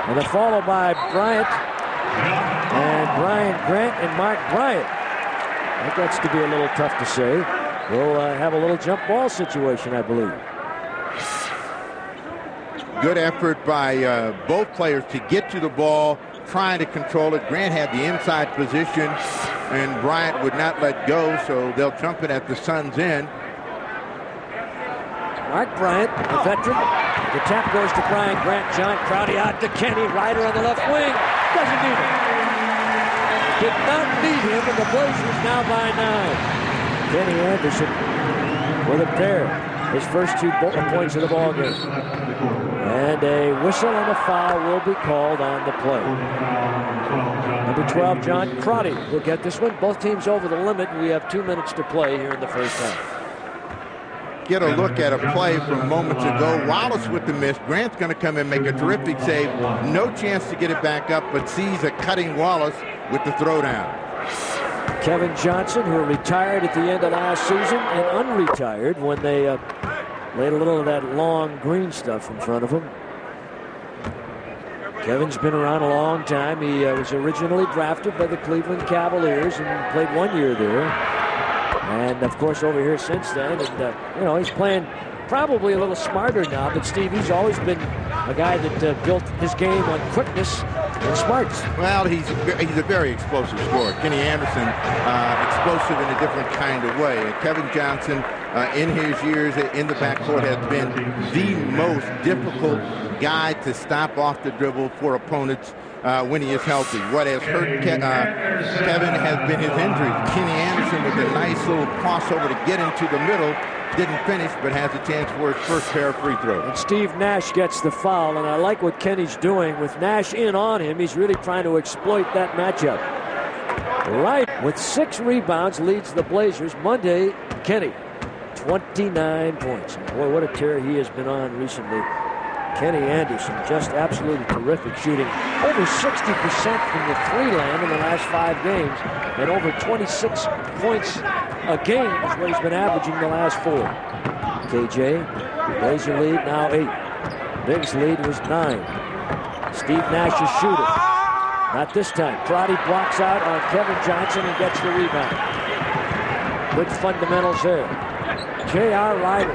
And a follow by Bryant. And Brian Grant and Mark Bryant. That gets to be a little tough to say. We'll have a little jump ball situation, I believe. Good effort by both players to get to the ball, trying to control it. Grant had the inside position, and Bryant would not let go, so they'll jump it at the Suns' end. Mark Bryant, the veteran. The tap goes to Brian Grant. John Crowdy out to Kenny. Ryder on the left wing. Doesn't need it. Did not need him, and the Blazers now by 9. Kenny Anderson with a pair. His first 2 points of the ball game. And a whistle and a foul will be called on the play. Number 12, John Crotty will get this one. Both teams over the limit. We have 2 minutes to play here in the first half. Get a look at a play from moments ago. Wallace with the miss. Grant's going to come and make a terrific save. No chance to get it back up, but sees a cutting Wallace with the throwdown. Kevin Johnson, who retired at the end of last season and unretired when they laid a little of that long green stuff in front of him. Kevin's been around a long time. He was originally drafted by the Cleveland Cavaliers and played 1 year there. And, of course, over here since then. And, you know, he's playing probably a little smarter now. But, Steve, he's always been a guy that built his game on quickness and smarts. Well, he's a very explosive scorer. Kenny Anderson, explosive in a different kind of way. And Kevin Johnson, in his years in the backcourt, has been the most difficult guy to stop off the dribble for opponents when he is healthy. What has hurt Kevin has been his injuries. Kenny Anderson with a nice little crossover to get into the middle. Didn't finish, but has a chance for his first pair of free throws. And Steve Nash gets the foul, and I like what Kenny's doing. With Nash in on him, he's really trying to exploit that matchup. Right, with 6 rebounds, leads the Blazers. Monday, Kenny, 29 points. Boy, what a tear he has been on recently. Kenny Anderson, just absolutely terrific shooting. Over 60% from the 3-land in the last 5 games, and over 26 points a game is what he's been averaging the last 4. KJ, Blazer lead now 8. Biggs lead was 9. Steve Nash is shooter. Not this time. Crotty blocks out on Kevin Johnson and gets the rebound. Good fundamentals there. J.R. Ryder.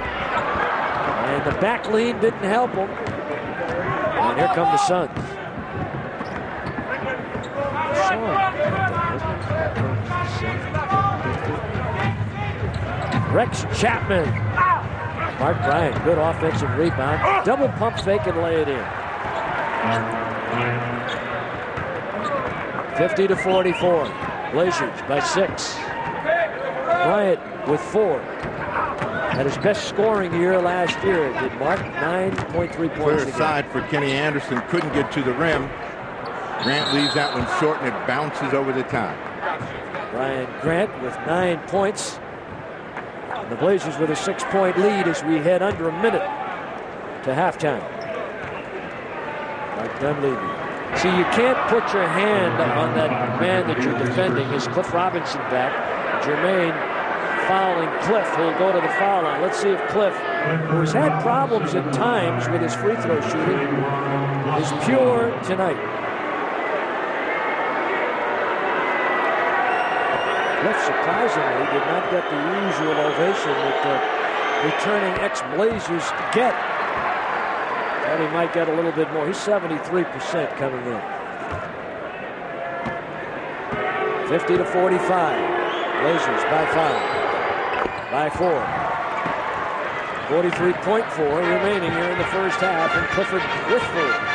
And the back lean didn't help him. And here come the Suns. Rex Chapman. Mark Bryant, good offensive rebound. Double pump fake and lay it in. 50-44. Blazers by 6. Bryant with 4. Had his best scoring year last year, did Mark. 9.3 points. Clear side for Kenny Anderson. Couldn't get to the rim. Grant leaves that one short, and it bounces over the top. Brian Grant with 9 points. The Blazers with a 6-point lead as we head under a minute to halftime. Mike Dunleavy. See, you can't put your hand on that man that you're defending. Is Cliff Robinson back? Jermaine fouling Cliff, who'll go to the foul line. Let's see if Cliff, who has had problems at times with his free throw shooting, is pure tonight. Cliff surprisingly did not get the usual ovation that the returning ex-Blazers get. Thought he might get a little bit more. He's 73% coming in. 50-45. Blazers by 5. By 4. 43.4 remaining here in the first half, and Clifford with 4.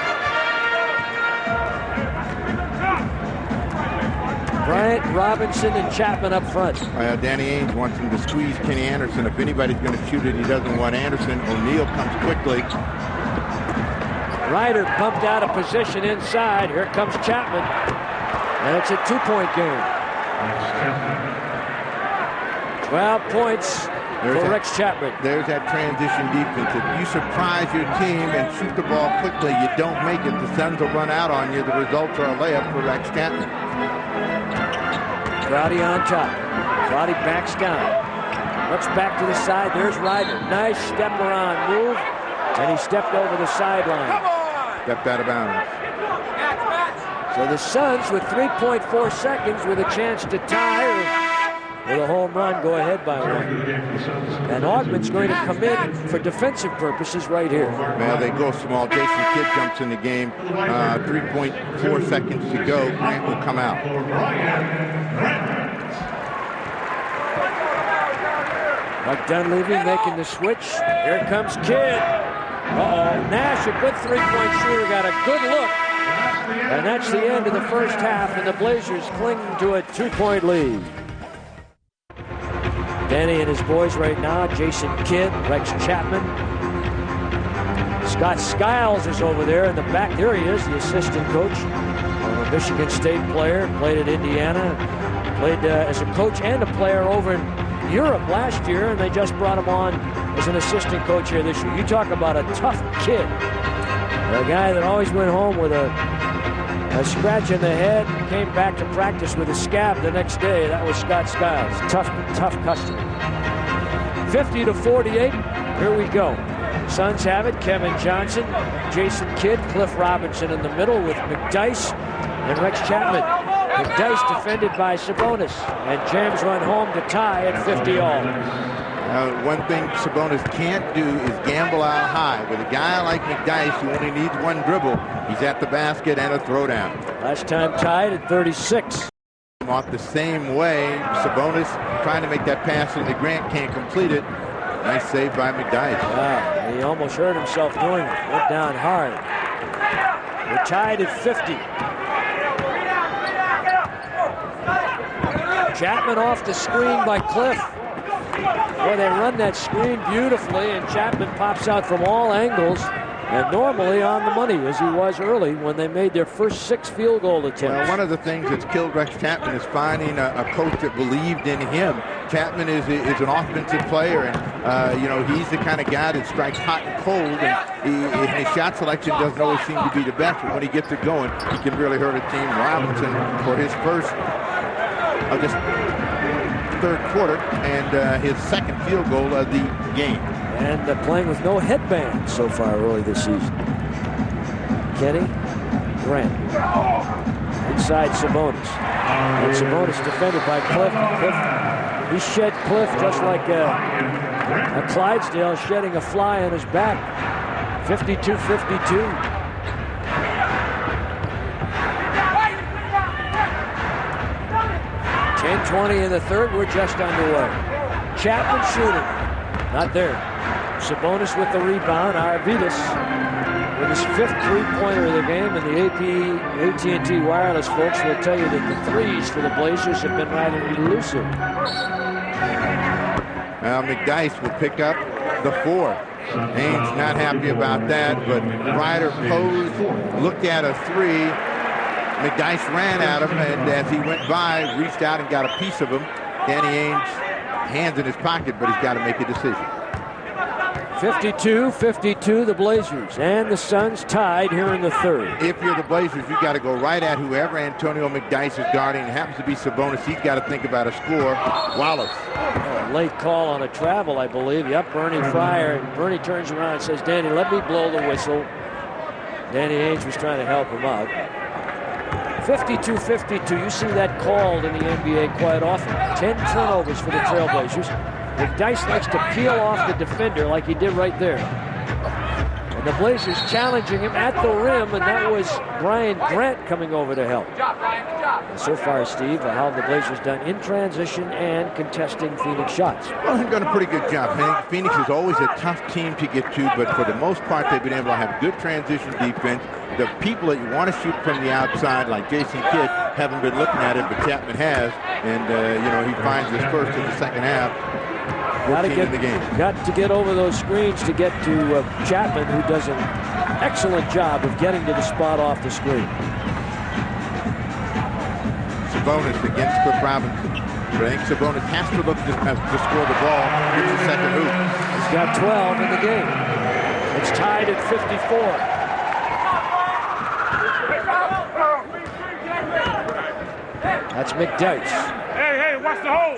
Bryant, Robinson, and Chapman up front. Danny Ainge wants him to squeeze Kenny Anderson. If anybody's going to shoot it, he doesn't want Anderson. O'Neal comes quickly. Ryder bumped out of position inside. Here comes Chapman. And it's a 2-point game. 12 points for Rex Chapman. There's that transition defense. If you surprise your team and shoot the ball quickly, you don't make it. The Suns will run out on you. The results are a layup for Rex Chapman. Crowdy on top. Crowdy backs down. Looks back to the side. There's Ryder. Nice step around move. And he stepped over the sideline. Stepped out of bounds. So the Suns with 3.4 seconds with a chance to tie or with a home run go ahead by 1. And Augman's going to come in for defensive purposes right here. Well, they go small. Jason Kidd jumps in the game. 3.4 seconds to go. Grant will come out. Mike Dunleavy making the switch. Here comes Kidd. Nash, a good 3-point shooter, got a good look. And that's the end of the first half, and the Blazers cling to a 2-point lead. Danny and his boys right now, Jason Kidd, Rex Chapman. Scott Skiles is over there in the back. There he is, the assistant coach. Michigan State player, played at Indiana, played as a coach and a player over in Europe last year, and they just brought him on as an assistant coach here this year. You talk about a tough kid. A guy that always went home with a scratch in the head, came back to practice with a scab the next day. That was Scott Skiles. Tough customer. 50-48. Here we go. Suns have it. Kevin Johnson, Jason Kidd, Cliff Robinson in the middle with McDyess and Rex Chapman. McDyess defended by Sabonis, and James run home to tie at 50-all. One thing Sabonis can't do is gamble out high. With a guy like McDyess who only needs one dribble, he's at the basket and a throwdown. Last time tied at 36. Off the same way, Sabonis trying to make that pass into Grant, can't complete it. Nice save by McDyess. Wow, he almost hurt himself doing it. Went down hard. We're tied at 50. Chapman off the screen by Cliff. Boy, they run that screen beautifully, and Chapman pops out from all angles, and normally on the money, as he was early when they made their first 6 field goal attempts. Well, one of the things that's killed Rex Chapman is finding a coach that believed in him. Chapman is an offensive player, and he's the kind of guy that strikes hot and cold, and his shot selection doesn't always seem to be the best, but when he gets it going, he can really hurt a team. Robinson, for his first of this third quarter, and his second field goal of the game. And playing with no headband so far early this season. Kenny Grant inside Sabonis. And Sabonis defended by Cliff. He shed Cliff just like a Clydesdale shedding a fly on his back. 52-52. .20 in the third. We're just underway. Chapman shooting. Not there. Sabonis with the rebound. Arvidas with his 5th three-pointer of the game, and the AT&T Wireless folks will tell you that the threes for the Blazers have been rather elusive. Now McDyess will pick up the 4. Ainge not happy about that, but Ryder posed, looked at a 3. McDyess ran at him, and as he went by, reached out and got a piece of him. Danny Ainge, hands in his pocket, but he's got to make a decision. 52-52, the Blazers, and the Suns tied here in the third. If you're the Blazers, you got to go right at whoever Antonio McDyess is guarding. It happens to be Sabonis. He's got to think about a score. Wallace. Late call on a travel, I believe. Yep, Bernie Fryer. Bernie turns around and says, Danny, let me blow the whistle. Danny Ainge was trying to help him out. 52-52. You see that called in the NBA quite often. 10 turnovers for the Trailblazers. McDyess likes to peel off the defender like he did right there. And the Blazers challenging him at the rim, and that was Brian Grant coming over to help. And so far, Steve, how have the Blazers done in transition and contesting Phoenix shots? Well, they've done a pretty good job. Phoenix is always a tough team to get to, but for the most part, they've been able to have good transition defense. The people that you want to shoot from the outside, like Jason Kidd, haven't been looking at it, but Chapman has. And, he finds his first in the second half. Got to get over those screens to get to Chapman, who does an excellent job of getting to the spot off the screen. Sabonis against Cliff Robinson. But I think Sabonis has to look to score the ball in the second hoop. He's got 12 in the game. It's tied at 54. That's McDyess. Hey, watch the hole.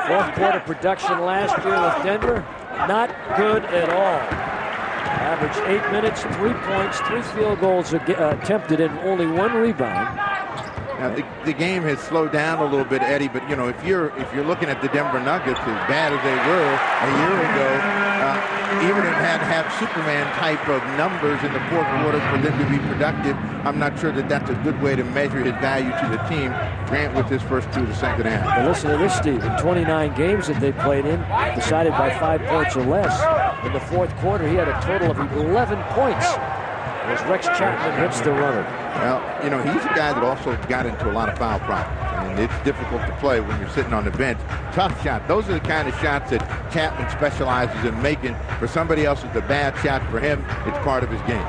Fourth quarter production last year with Denver, not good at all. Averaged 8 minutes, 3 points, 3 field goals attempted, and only 1 rebound. Now, the game has slowed down a little bit, Eddie. But if you're looking at the Denver Nuggets, as bad as they were a year ago, even if had to have Superman type of numbers in the fourth quarter for them to be productive, I'm not sure that that's a good way to measure his value to the team. Grant with his first 2 of the second half. Well, listen to this, Steve. In 29 games that they played in, decided by 5 points or less. In the fourth quarter, he had a total of 11 points. As Rex Chapman hits the runner. Well, he's a guy that also got into a lot of foul problems. And it's difficult to play when you're sitting on the bench. Tough shot. Those are the kind of shots that Chapman specializes in making. For somebody else, it's a bad shot. For him, it's part of his game.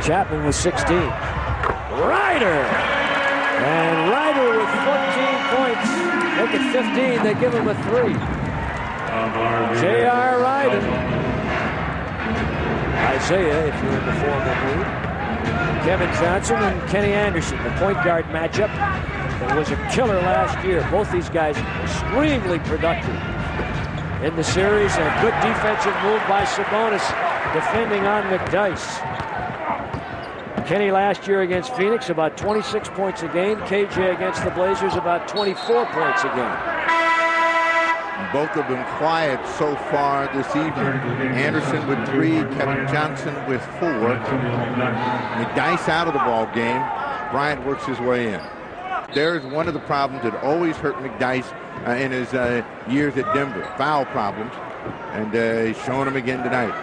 Chapman was 16. Ryder make it 15. They give him a 3. J.R. Ryder. Isaiah, if you're in the formal mood. Kevin Johnson and Kenny Anderson, the point guard matchup that was a killer last year. Both these guys extremely productive in the series, and a good defensive move by Sabonis defending on McDyess. Kenny last year against Phoenix, about 26 points a game. KJ against the Blazers, about 24 points a game. Both have been quiet so far this evening. Anderson with 3, Kevin Johnson with 4. McDyess out of the ball game. Bryant works his way in. There's one of the problems that always hurt McDyess in his years at Denver. Foul problems. And he's showing them again tonight.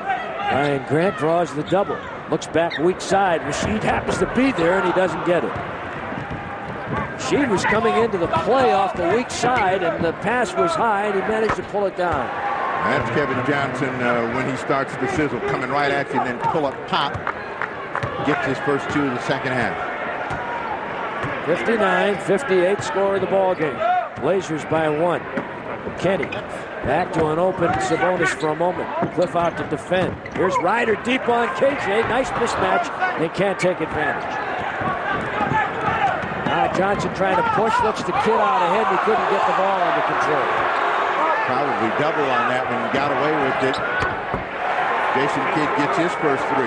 Ryan Grant draws the double. Looks back weak side. Rasheed happens to be there, and he doesn't get it. Rasheed was coming into the play off the weak side, and the pass was high, and he managed to pull it down. That's Kevin Johnson when he starts the sizzle. Coming right at you, and then pull up pop. Gets his first 2 of the second half. 59-58 score of the ball game. Blazers by 1. Kenny back to an open Sabonis for a moment. Cliff out to defend. Here's Ryder deep on KJ. Nice mismatch. They can't take advantage. Johnson trying to push. Looks the kid out ahead. He couldn't get the ball under control. Probably double on that one. He got away with it. Jason Kidd gets his first 3.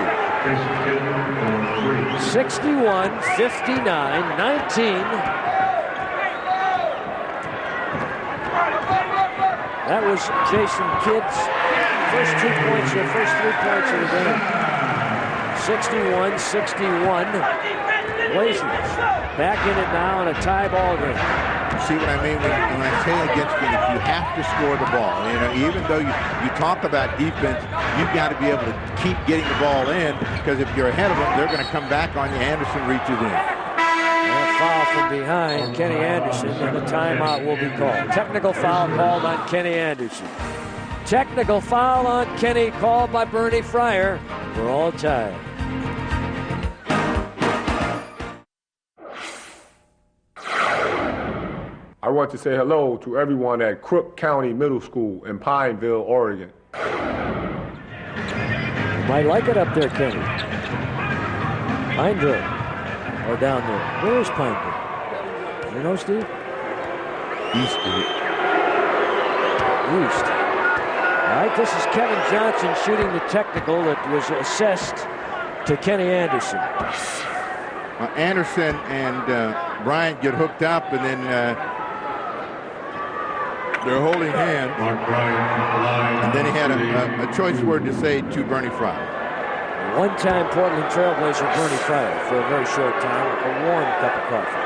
61-59-19. That was Jason Kidd's first 2 points, or first 3 points of the game. 61-61. Blazers back in it now in a tie ball game. See what I mean when I say against Phoenix, you have to score the ball. You know, even though you talk about defense, you've got to be able to keep getting the ball in, because if you're ahead of them, they're going to come back on you. Anderson reaches in. And a foul from behind Kenny Anderson, and a timeout will be called. Technical foul called on Kenny Anderson. Technical foul on Kenny called by Bernie Fryer. We're all tied. I want to say hello to everyone at Crook County Middle School in Pineville, Oregon. You might like it up there, Kenny. Pineville. Or down there. Where is Pineville? You know, Steve? East of it. East. All right, this is Kevin Johnson shooting the technical that was assessed to Kenny Anderson. Anderson and Bryant get hooked up, and then they're holding hands. And then he had a choice word to say to Bernie Fryer. One-time Portland Trailblazer Bernie Fryer for a very short time, a warm cup of coffee.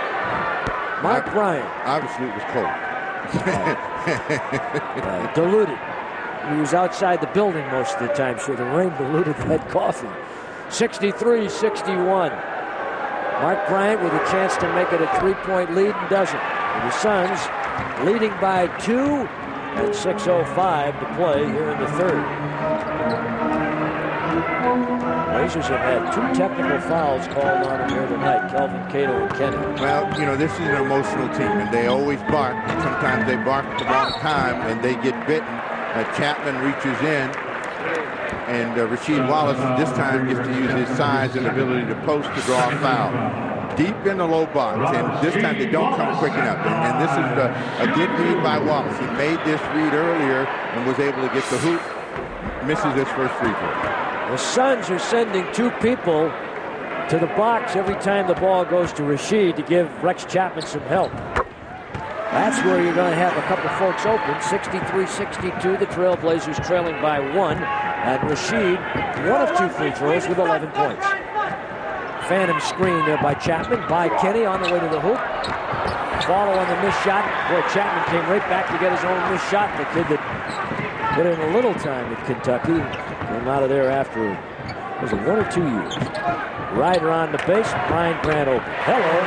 Mark Bryant. Obviously, it was cold. Diluted. He was outside the building most of the time, so the rain diluted that coffee. 63-61. Mark Bryant with a chance to make it a 3-point lead and doesn't. And the Suns leading by 2 and 6:05 to play here in the third. Blazers have had 2 technical fouls called on them here tonight, Kelvin Cato and Kenny. Well, you know, this is an emotional team, and they always bark. Sometimes they bark at the wrong time, and they get bitten. Chapman reaches in, and Rasheed Wallace this time gets to use his size and ability to post to draw a foul. Deep in the low box, and this time they don't come quick enough. And this is a good read by Wallace. He made this read earlier and was able to get the hoop. Misses his first free throw. The Suns are sending 2 people to the box every time the ball goes to Rasheed to give Rex Chapman some help. That's where you're going to have a couple folks open. 63-62, the Trailblazers trailing by 1. And Rasheed, 1 of 2 free throws with 11 points. Phantom screen there by Chapman, by Kenny on the way to the hoop. Follow on the missed shot. Boy, Chapman came right back to get his own missed shot. The kid that put in a little time at Kentucky came out of there after, was it 1 or 2 years? Ryder on the base, Ryan Grant open. Hello.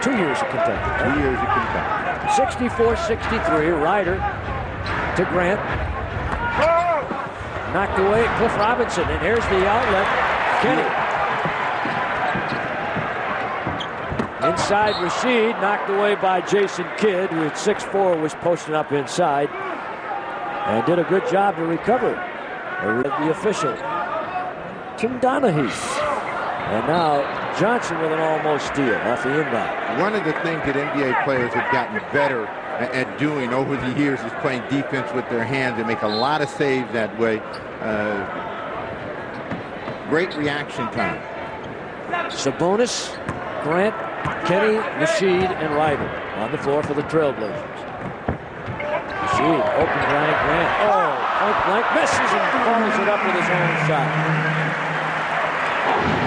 Two years at Kentucky. 2 years at Kentucky. 64-63, Ryder to Grant. Knocked away at Cliff Robinson, and here's the outlet. Kenny Inside Rasheed, knocked away by Jason Kidd, who at 6'4" was posting up inside and did a good job to recover. The official, Tim Donahue. And now Johnson with an almost steal off the inbound. One of the things that NBA players have gotten better at doing over the years is playing defense with their hands. They make a lot of saves that way. Great reaction time. Sabonis, Grant, Kenny, Rasheed, and Ryder on the floor for the Trailblazers. Rasheed, open Brian Grant. Oh, point blank, misses and follows it up with his own shot.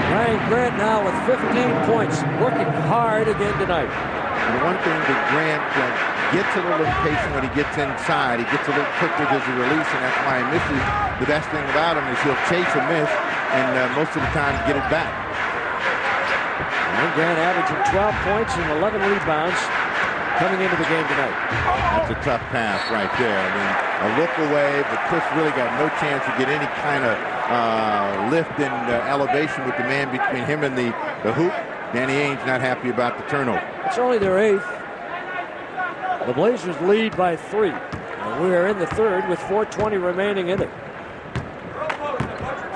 Brian Grant now with 15 points, working hard again tonight. And the one thing that Grant gets a little impatient when he gets inside. He gets a little quick with his release, and that's why he misses. The best thing about him is he'll chase a miss, and most of the time get it back. And Grant averaging 12 points and 11 rebounds coming into the game tonight. That's a tough pass right there. I mean, a look away, but Chris really got no chance to get any kind of lift and elevation with the man between him and the hoop. Danny Ainge not happy about the turnover. It's only their 8th. The Blazers lead by 3. And we are in the 3rd with 4:20 remaining in it.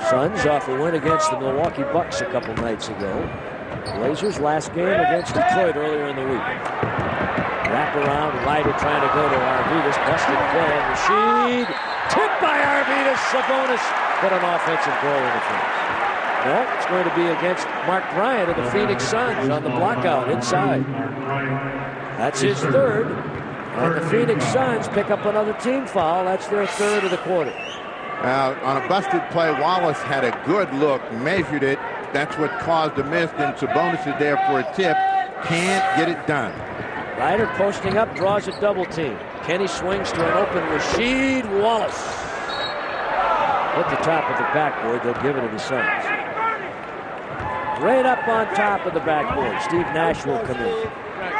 Suns off a win against the Milwaukee Bucks a couple nights ago. Blazers last game against Detroit earlier in the week. Wrap around, Ryder trying to go to Arvydas. Busted play. Rasheed tipped by Arvydas. Sabonis put an offensive goal in the front. No, it's going to be against Mark Bryant of the Phoenix Suns on the blockout inside. That's his 3rd. And the Phoenix Suns pick up another team foul. That's their 3rd of the quarter. On a busted play, Wallace had a good look, measured it. That's what caused the miss. Then Sabonis is there for a tip. Can't get it done. Ryder posting up, draws a double team. Kenny swings to an open Rasheed Wallace. At the top of the backboard, they'll give it to the Suns. Right up on top of the backboard, Steve Nash will come in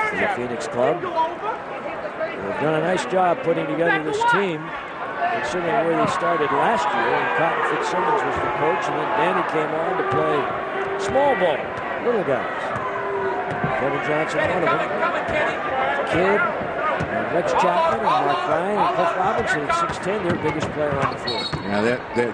for the Phoenix club. They've done a nice job putting together this team, considering where they started last year. And Cotton Fitzsimmons was the coach, and then Danny came on to play small ball, little guys. Kevin Johnson, one of them. Kidd, Rex Chapman, and Mark Bryant, and Cliff Robinson at 6'10", their biggest player on the floor. Now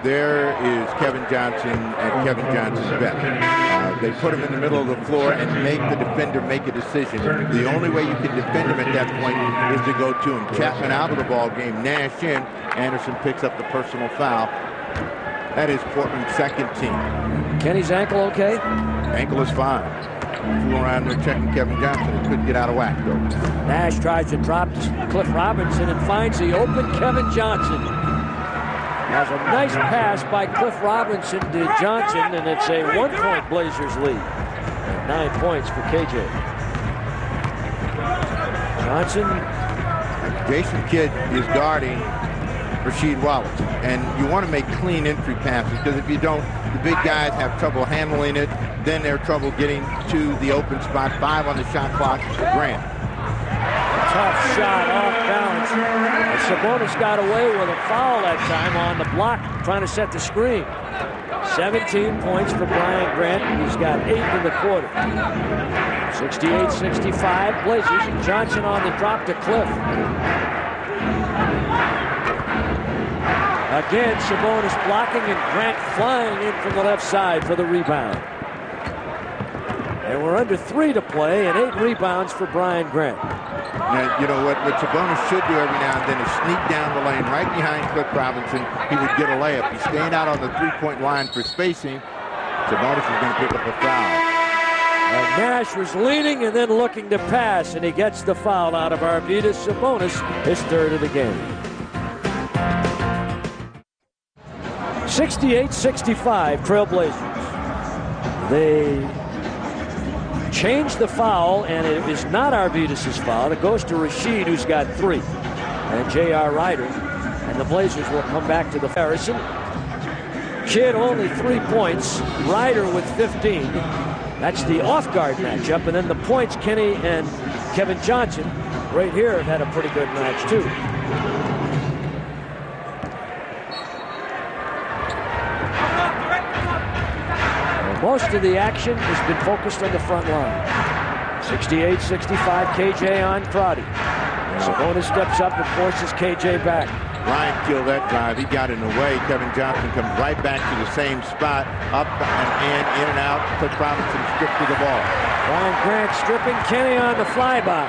there is Kevin Johnson and Kevin Johnson's best. They put him in the middle of the floor and make the defender make a decision. The only way you can defend him at that point is to go to him. Chapman out of the ball game, Nash in. Anderson picks up the personal foul. That is Portland's 2nd team. Kenny's ankle okay? Ankle is fine. Flew around there checking Kevin Johnson. He couldn't get out of whack, though. Nash tries to drop Cliff Robinson and finds the open Kevin Johnson. Has a nice pass by Cliff Robinson to Johnson, and it's a 1-point Blazers lead. And 9 points for KJ. Johnson. Jason Kidd is guarding Rasheed Wallace. And you want to make clean entry passes, because if you don't, the big guys have trouble handling it. Then they're trouble getting to the open spot. 5 on the shot clock for Grant. Tough shot off balance. And Sabonis got away with a foul that time on the block, trying to set the screen. 17 points for Brian Grant. He's got 8 in the quarter. 68-65 Blazers. Johnson on the drop to Cliff. Again, Sabonis blocking and Grant flying in from the left side for the rebound. And we're under 3 to play and 8 rebounds for Brian Grant. Now, you know what Sabonis should do every now and then is sneak down the lane right behind Cliff Robinson. He would get a layup. He's staying out on the 3-point line for spacing. Sabonis is going to pick up a foul. And Nash was leaning and then looking to pass, and he gets the foul out of Arvydas Sabonis, his 3rd of the game. 68-65 Trailblazers. They changed the foul, and it is not Arvydas' foul. It goes to Rasheed, who's got 3, and J.R. Ryder. And the Blazers will come back to the Harrison. Kidd only 3 points. Ryder with 15. That's the off-guard matchup. And then the points, Kenny and Kevin Johnson right here have had a pretty good match, too. Most of the action has been focused on the front line. 68-65, KJ on Crotty. Sabonis steps up and forces KJ back. Bryant killed that drive. He got in the way. Kevin Johnson comes right back to the same spot. Up and in and out. Cliff Robinson stripped to the ball. Brian Grant stripping Kenny on the flyby.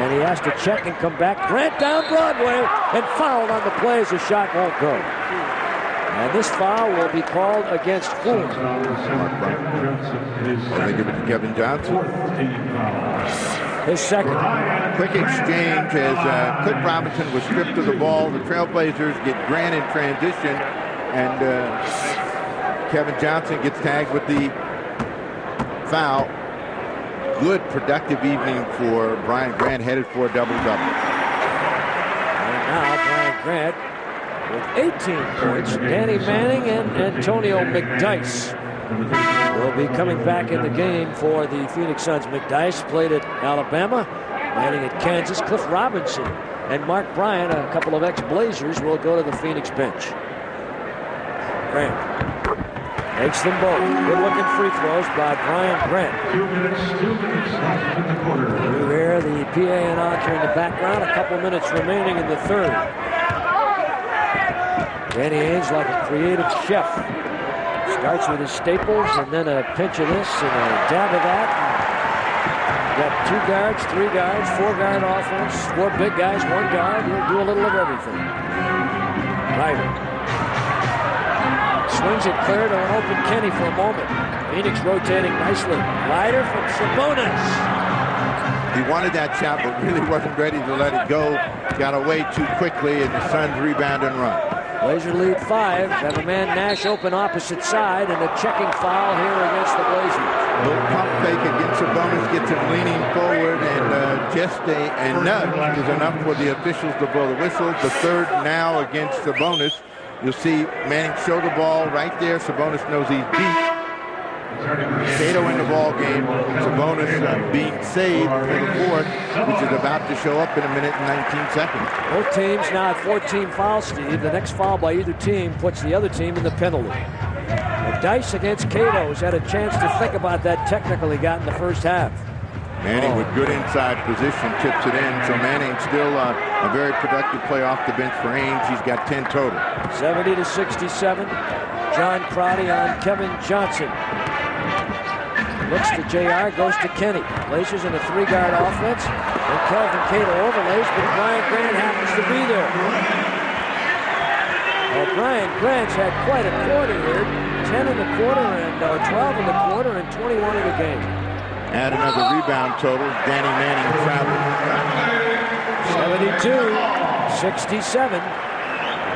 And he has to check and come back. Grant down Broadway and fouled on the play as the shot won't go. And this foul will be called against whom? I think it was Kevin Johnson. His second. Quick exchange as Cliff Robinson was stripped of the ball. The Trailblazers get Grant in transition, and Kevin Johnson gets tagged with the foul. Good, productive evening for Brian Grant, headed for a double-double. And now Brian Grant with 18 points. Danny Manning and Antonio McDyess will be coming back in the game for the Phoenix Suns. McDyess played at Alabama, Manning at Kansas. Cliff Robinson and Mark Bryant, a couple of ex-Blazers, will go to the Phoenix bench. Grant makes them both. Good-looking free throws by Brian Grant. 2 minutes left in the quarter. You hear the PA announcer in the background. A couple minutes remaining in the third. Danny Ainge like a creative chef. Starts with his staples and then a pinch of this and a dab of that. Got 2 guards, 3 guards, 4-guard offense, 4 big guys, 1 guard. He'll do a little of everything. Ryder swings it clear to an open Kenny for a moment. Phoenix rotating nicely. Ryder from Sabonis. He wanted that shot, but really wasn't ready to let it go. Got away too quickly, and the Suns rebound and run. Blazer lead 5. Have a man Nash open opposite side, and a checking foul here against the Blazers. A little pump fake against Sabonis, gets him leaning forward, and just a nudge is enough for the officials to blow the whistle. The third now against Sabonis. You'll see Manning show the ball right there. Sabonis knows he's beat. Cato in the ball game. Sabonis being saved for the fourth, which is about to show up in a minute and 19 seconds. Both teams now at 14 fouls, Steve. The next foul by either team puts the other team in the penalty. McDyess against Cato has had a chance to think about that technical he got in the first half. Manning with good inside position tips it in. So Manning still a very productive play off the bench for Ainge. He's got 10 total. 70-67. John Crotty on Kevin Johnson. Looks to JR, goes to Kenny. Blazers in a 3-guard offense. And Kelvin Cato overlays, but Brian Grant happens to be there. Well, Brian Grant's had quite a quarter here. 10 in the quarter, and 12 in the quarter, and 21 in the game. Add another rebound total. Danny Manning traveling. 72-67.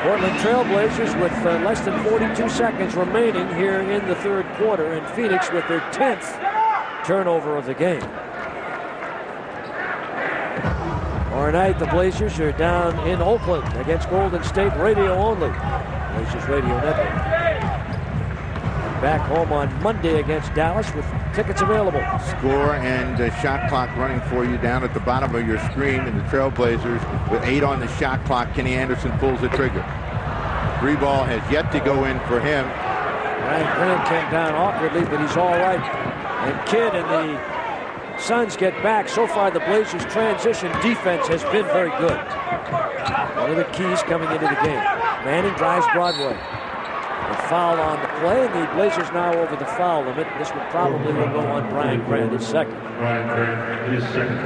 Portland Trailblazers with less than 42 seconds remaining here in the third quarter, and Phoenix with their 10th turnover of the game. Tomorrow night, the Blazers are down in Oakland against Golden State, radio only. Blazers Radio Network. Back home on Monday against Dallas with tickets available. Score and shot clock running for you down at the bottom of your screen. And the Trailblazers with 8 on the shot clock. Kenny Anderson pulls the trigger. 3 ball has yet to go in for him. Brian Grant came down awkwardly, but he's all right. And Kidd and the Suns get back. So far, the Blazers' transition defense has been very good. One of the keys coming into the game. Manning drives Broadway. A foul on the play, and the Blazers now over the foul limit. This one probably will go on Brian Grant, his second. Brian Grant, his second.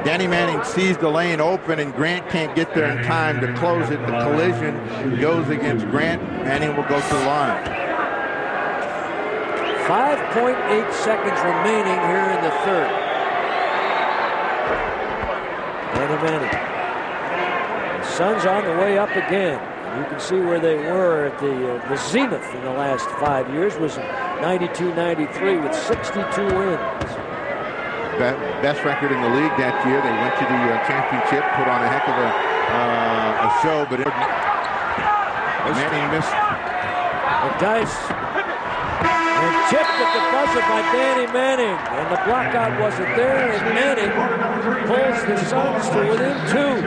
Danny Manning sees the lane open, and Grant can't get there in time to close it. The collision goes against Grant. Manning will go to the line. 5.8 seconds remaining here in the third. Danny Manning. The Suns on the way up again. You can see where they were at the zenith in the last 5 years was 92-93 with 62 wins. Best record in the league that year. They went to the championship, put on a heck of a show, but Manning missed. McDyess and tipped at the buzzer by Danny Manning, and the blockout wasn't there, and Manning pulls the Suns to within 2.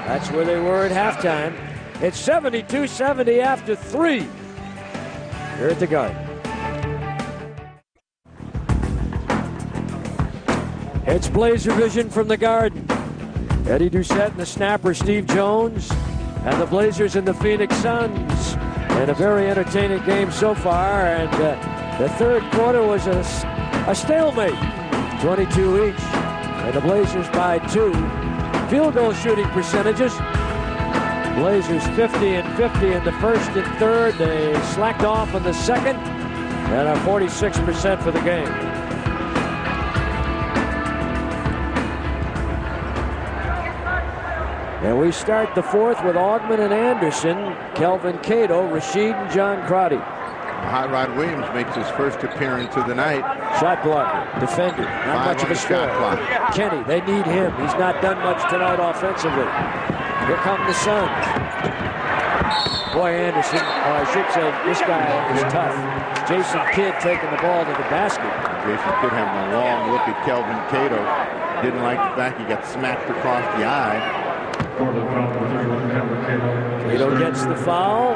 That's where they were at halftime. It's 72-70 after 3 here at the Garden. It's Blazer Vision from the Garden. Eddie Doucette and the snapper Steve Jones, and the Blazers and the Phoenix Suns. And a very entertaining game so far. And the third quarter was a stalemate, 22 each, and the Blazers by 2. Field goal shooting percentages. Blazers 50 and 50 in the first and third. They slacked off in the second and are 46% for the game. And we start the fourth with Augmon and Anderson, Kelvin Cato, Rasheed, and John Crotty. Hot Rod Williams makes his first appearance of the night. Shot blocker, defender, not much of a scorer. Kenny, they need him. He's not done much tonight offensively. Here come the Suns. Boy, Anderson, or I should say, this guy is tough. Jason Kidd taking the ball to the basket. Jason Kidd having a long look at Kelvin Cato. Didn't like the fact he got smacked across the eye. Cato gets the foul.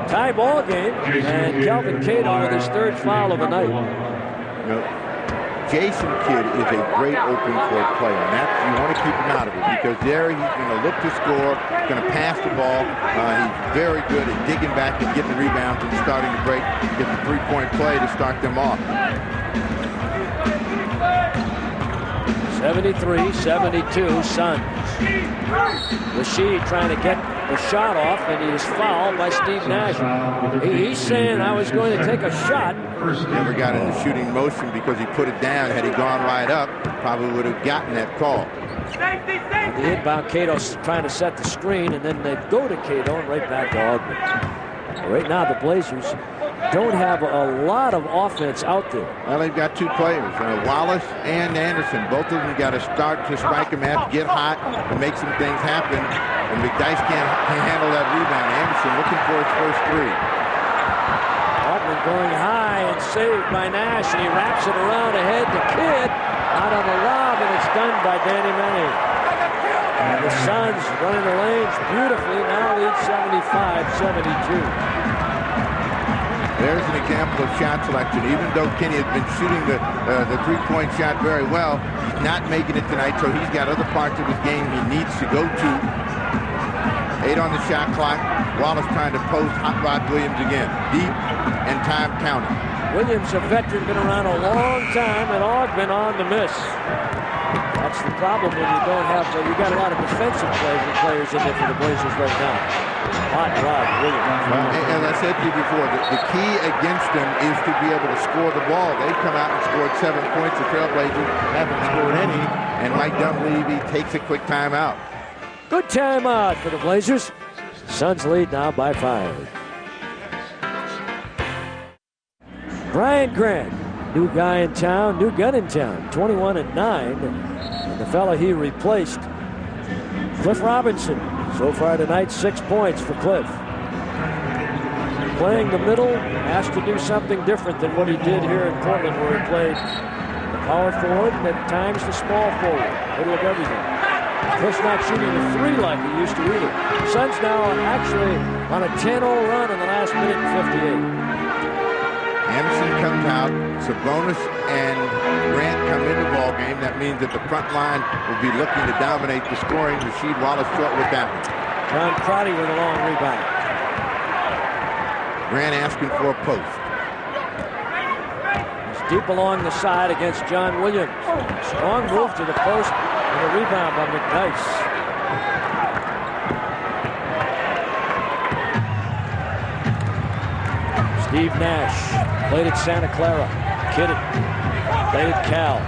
Tie ball game, and Kelvin Cato with his third foul of the night. Jason Kidd is a great open court player, and that you want to keep him out of it because there he's going to look to score, going to pass the ball. He's very good at digging back and getting the rebounds and starting to break, get the three-point play to start them off. 73-72 Suns. Rasheed trying to get the shot off, and he is fouled by Steve Nash. He's saying I was going to take a shot. Never got into shooting motion because he put it down. Had he gone right up, probably would have gotten that call. And the inbound, Cato's trying to set the screen, and then they go to Cato and right back to Augmon. Right now, the Blazers don't have a lot of offense out there. Well, they've got two players, Wallace and Anderson. Both of them got to start to strike a match, get hot, and make some things happen. And McDyess can't handle that rebound. Anderson looking for his first three. Augmon going high and saved by Nash, and he wraps it around ahead to Kidd. Out on the lob, and it's done by Danny Manning. And the Suns running the lanes beautifully, now lead 75-72. There's an example of shot selection. Even though Kenny has been shooting the three-point shot very well, he's not making it tonight, so he's got other parts of his game he needs to go to. 8 on the shot clock. Wallace trying to post Hot Rod Williams again. Deep and time counting. Williams, a veteran, been around a long time, and Augmon on the miss. That's the problem when you don't have, you got a lot of defensive players in there for the Blazers right now. Hot Rod Williams. Well, as I said to you before, the key against them is to be able to score the ball. They've come out and scored 7 points. The Trailblazers haven't scored any, and Mike Dunleavy takes a quick timeout. Good timeout for the Blazers. Suns lead now by 5. Brian Grant, new guy in town, new gun in town, 21 and 9. And the fella he replaced, Cliff Robinson. So far tonight, 6 points for Cliff. Playing the middle, asked to do something different than what he did here in Portland, where he played the power forward and at times the small forward, middle of everything. Cliff's not shooting the three like he used to either. Suns now are actually on a 10-0 run in the last minute and 58. Anderson comes out, Sabonis and Grant come into the ball game. That means that the front line will be looking to dominate the scoring. Rasheed Wallace short with that one. John Crotty with a long rebound. Grant asking for a post. He's deep along the side against John Williams. Strong move to the post and a rebound by McDyess. Steve Nash played at Santa Clara. Kidd it. Played at Cal.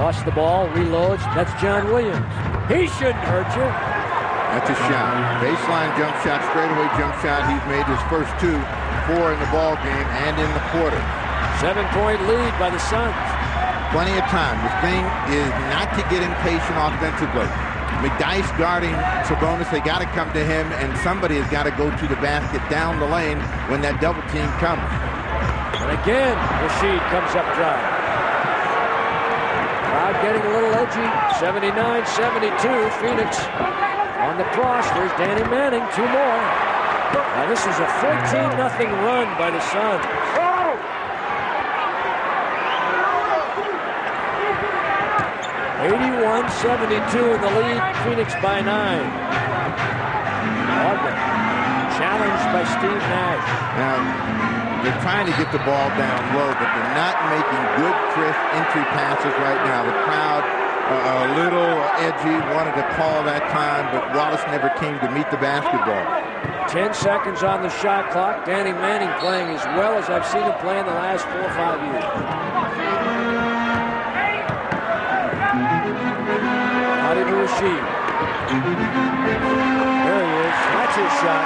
Lost the ball, reloads. That's John Williams. He shouldn't hurt you. That's a shot. Baseline jump shot, straightaway jump shot. He's made his first 2, 4 in the ball game and in the quarter. 7-point lead by the Suns. Plenty of time. The thing is not to get impatient offensively. McDyess guarding Sabonis. They got to come to him, and somebody has got to go to the basket down the lane when that double team comes. And again, Rasheed comes up dry. Crowd getting a little edgy. 79-72, Phoenix on the cross. There's Danny Manning, 2 more. Now this is a 14-0 run by the Suns. 81-72 in the lead, Phoenix by 9. Ogden challenged by Steve Nash. Now, they're trying to get the ball down low, but they're not making good, crisp entry passes right now. The crowd a little edgy, wanted to call that time, but Wallace never came to meet the basketball. 10 seconds on the shot clock. Danny Manning playing as well as I've seen him play in the last 4 or 5 years. Out into Rasheed. There he is. That's his shot.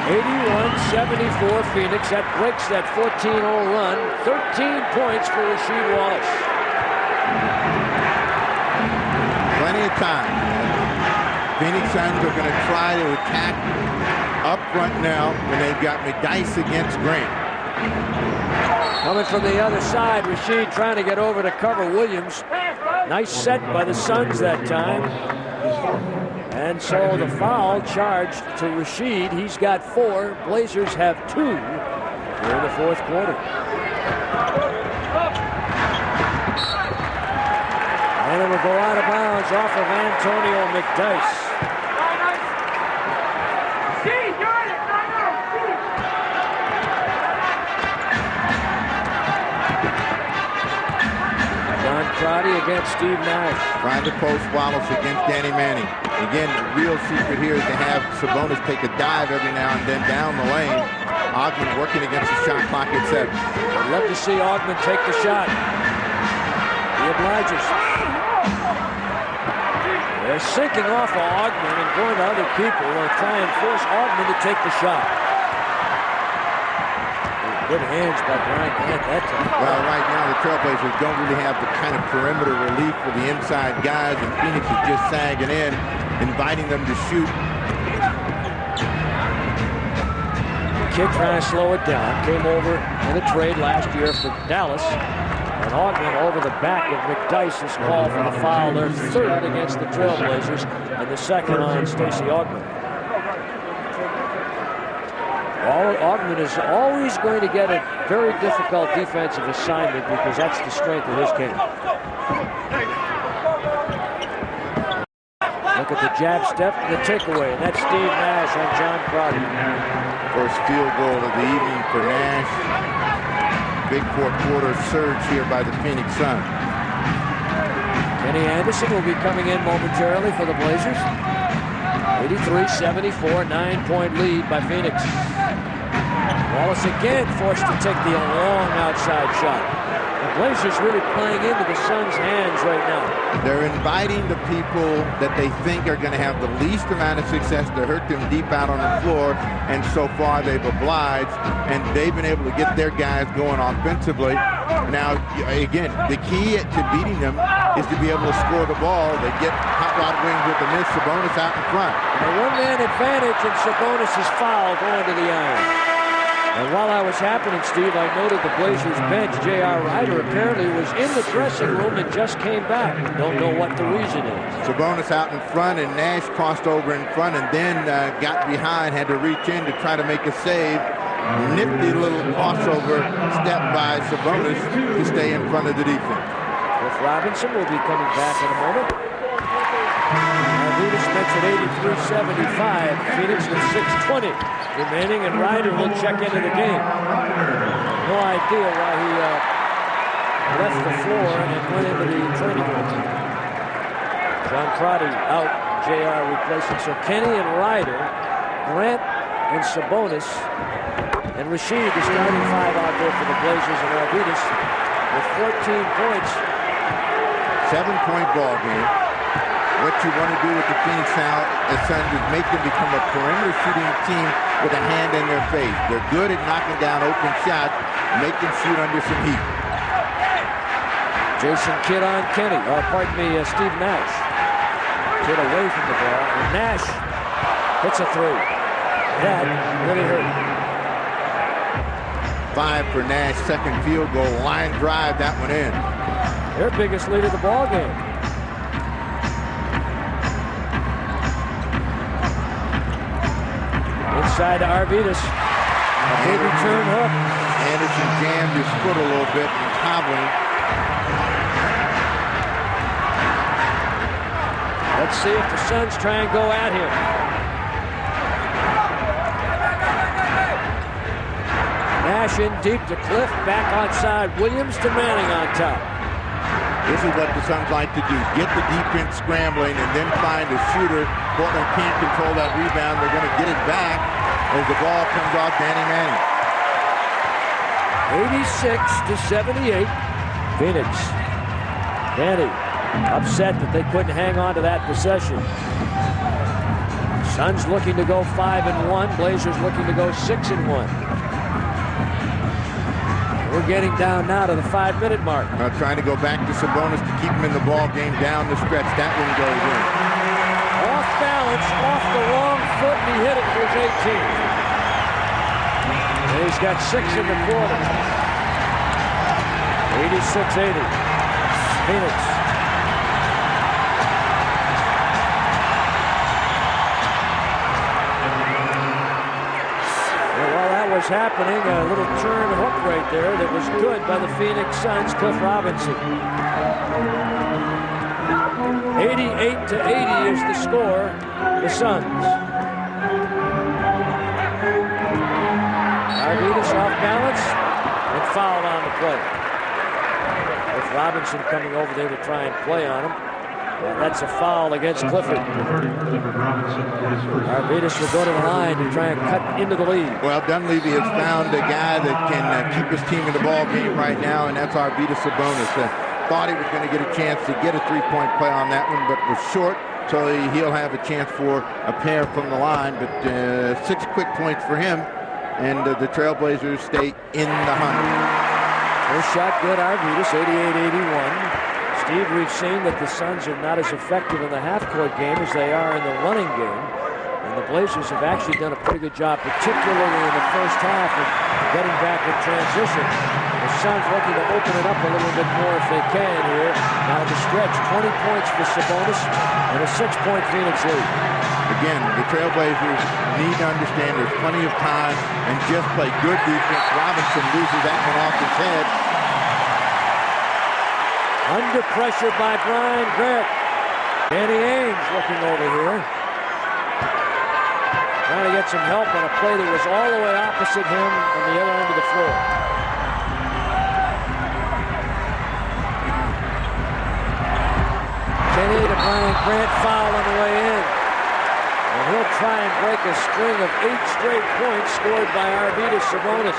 81-74 Phoenix. That breaks that 14-0 run. 13 points for Rasheed Wallace. Plenty of time. Phoenix Suns are going to try to attack up front now when they've got McDyess against Grant. Coming from the other side, Rasheed trying to get over to cover Williams. Nice set by the Suns that time. And so the foul charged to Rasheed. He's got 4. Blazers have 2 here in the fourth quarter. And it'll go out of bounds off of Antonio McDyess. John Crotty against Steve Nash. Trying to post Wallace against Danny Manning. Again, the real secret here is to have Sabonis take a dive every now and then down the lane. Ogden working against the shot clock at 7. I'd love to see Ogden take the shot. He obliges. They're sinking off of Ogden and going to other people and try and force Ogden to take the shot. Good hands by Brian Grant that time. Well, right now the Trailblazers don't really have the kind of perimeter relief for the inside guys, and Phoenix is just sagging in, inviting them to shoot. Kid trying to slow it down. Came over in a trade last year for Dallas. And Ogden over the back of McDyess is called for the foul. Their 3rd against the Trailblazers and the 2nd on Stacey Ogden. Ogden is always going to get a very difficult defensive assignment because that's the strength of his game. Look at the jab step and the takeaway. And that's Steve Nash on John Crotty. First field goal of the evening for Nash. Big fourth quarter surge here by the Phoenix Suns. Kenny Anderson will be coming in momentarily for the Blazers. 83-74, 9-point lead by Phoenix. Wallace again forced to take the long outside shot. The Blazers really playing into the Suns' hands right now. They're inviting the people that they think are going to have the least amount of success to hurt them deep out on the floor, and so far they've obliged, and they've been able to get their guys going offensively. Now, again, the key to beating them is to be able to score the ball. They get hot rod wings with the miss, Sabonis out in front. And a one-man advantage, and Sabonis is fouled going to the iron. And while that was happening, Steve, I noted the Blazers bench, J.R. Rider, apparently was in the dressing room and just came back. Don't know what the reason is. Sabonis out in front, and Nash crossed over in front and then got behind, had to reach in to try to make a save. Nifty little crossover step by Sabonis to stay in front of the defense. Cliff Robinson will be coming back in a moment. Arvidas makes it 83-75. Phoenix with 6:20 remaining, and Ryder will check into the game. No idea why he left the floor and went into the training room. John Crotty out, JR replacing. So Kenny and Ryder, Grant and Sabonis, and Rasheed, the starting 5 out there for the Blazers, and Arvidas with 14 points. 7-point ball game. What you want to do with the Phoenix Suns is make them become a perimeter shooting team with a hand in their face. They're good at knocking down open shots, make them shoot under some heat. Jason Kidd on Kenny, Steve Nash. Kidd away from the ball, and Nash hits a 3. That really hurt. 5 for Nash, second field goal, line drive, that one in. Their biggest lead of the ball game. Inside to Arvidas. A big return hook. Anderson jammed his foot a little bit and hobbling. Let's see if the Suns try and go at him. Nash in deep to Cliff, back outside. Williams to Manning on top. This is what the Suns like to do. Get the defense scrambling and then find a shooter. Portland can't control that rebound. They're going to get it back as the ball comes off Danny Manning. 86-78. Phoenix. Danny upset that they couldn't hang on to that possession. Suns looking to go 5-1. Blazers looking to go 6-1. We're getting down now to the 5-minute mark. Trying to go back to Sabonis to keep him in the ball game down the stretch. That one goes in. Off balance, off the wrong foot, and he hit it for his 18th. And he's got 6 in the quarter. 86-80. Phoenix. Was happening, a little turn hook right there that was good by the Phoenix Suns, Cliff Robinson. 88-80 is the score, the Suns. Arvidas off balance and fouled on the play. Cliff Robinson coming over there to try and play on him. That's a foul against Clifford. Arvidas will go to the line to try and cut into the lead. Well, Dunleavy has found a guy that can keep his team in the ball game right now, and that's Arvidas Sabonis. Thought he was going to get a chance to get a three-point play on that one, but was short, so he'll have a chance for a pair from the line. But 6 quick points for him, and the Trailblazers stay in the hunt. First shot good, Arvidas, 88-81. Steve, we've seen that the Suns are not as effective in the half-court game as they are in the running game. And the Blazers have actually done a pretty good job, particularly in the first half, of getting back in transition. The Suns looking to open it up a little bit more if they can here. Now the stretch, 20 points for Sabonis and a 6-point Phoenix lead. Again, the Trailblazers need to understand there's plenty of time and just play good defense. Robinson loses that one off his head. Under pressure by Brian Grant. Danny Ainge looking over here. Trying to get some help on a play that was all the way opposite him on the other end of the floor. Kenny to Brian Grant, foul on the way in. And he'll try and break a string of 8 straight points scored by Arvidas Sabonis.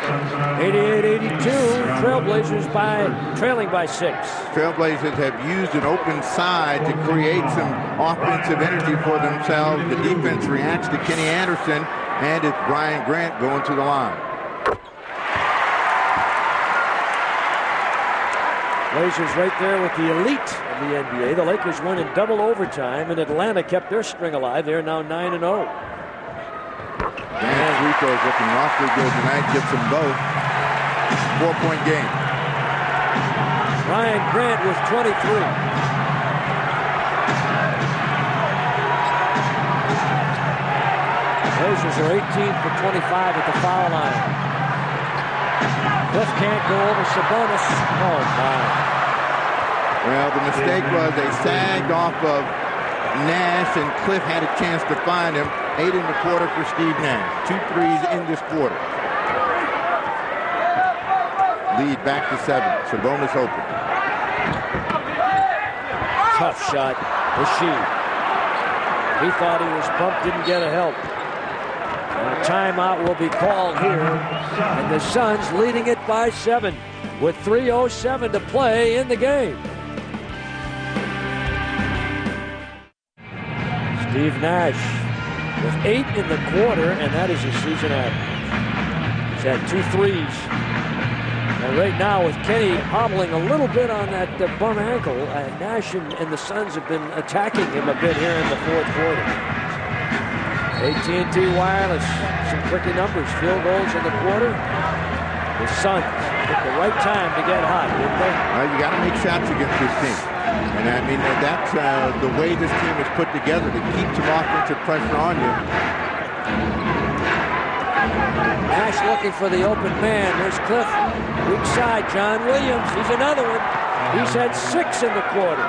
88-82, Trailblazers trailing by 6. Trailblazers have used an open side to create some offensive energy for themselves. The defense reacts to Kenny Anderson, and it's Brian Grant going to the line. Blazers right there with the elite of the NBA. The Lakers won in double overtime, and Atlanta kept their string alive. They're now 9-0. And Rico's looking awfully good tonight. Gets them both. 4-point game. Brian Grant with 23. Blazers are 18 for 25 at the foul line. Cliff can't go over Sabonis. Oh, my. Well, the mistake was they sagged off of Nash, and Cliff had a chance to find him. 8 in the quarter for Steve Nash. 2 threes in this quarter. Lead back to 7. Sabonis open. Tough shot. Rasheed. He thought he was bumped, didn't get a help. And a timeout will be called here. And the Suns leading it by 7 with 3:07 to play in the game. Steve Nash with 8 in the quarter, and that is his season average. He's had 2 threes. And right now with Kenny hobbling a little bit on that bum ankle, Nash and the Suns have been attacking him a bit here in the fourth quarter. AT&T Wireless, some quickie numbers, field goals in the quarter. The Suns at the right time to get hot, didn't they? Well, you got to make shots against this team. And I mean, that's the way this team is put together to keep some offensive pressure on you. Nash looking for the open man. There's Cliff. Weak side, John Williams. He's another one. He's had 6 in the quarter.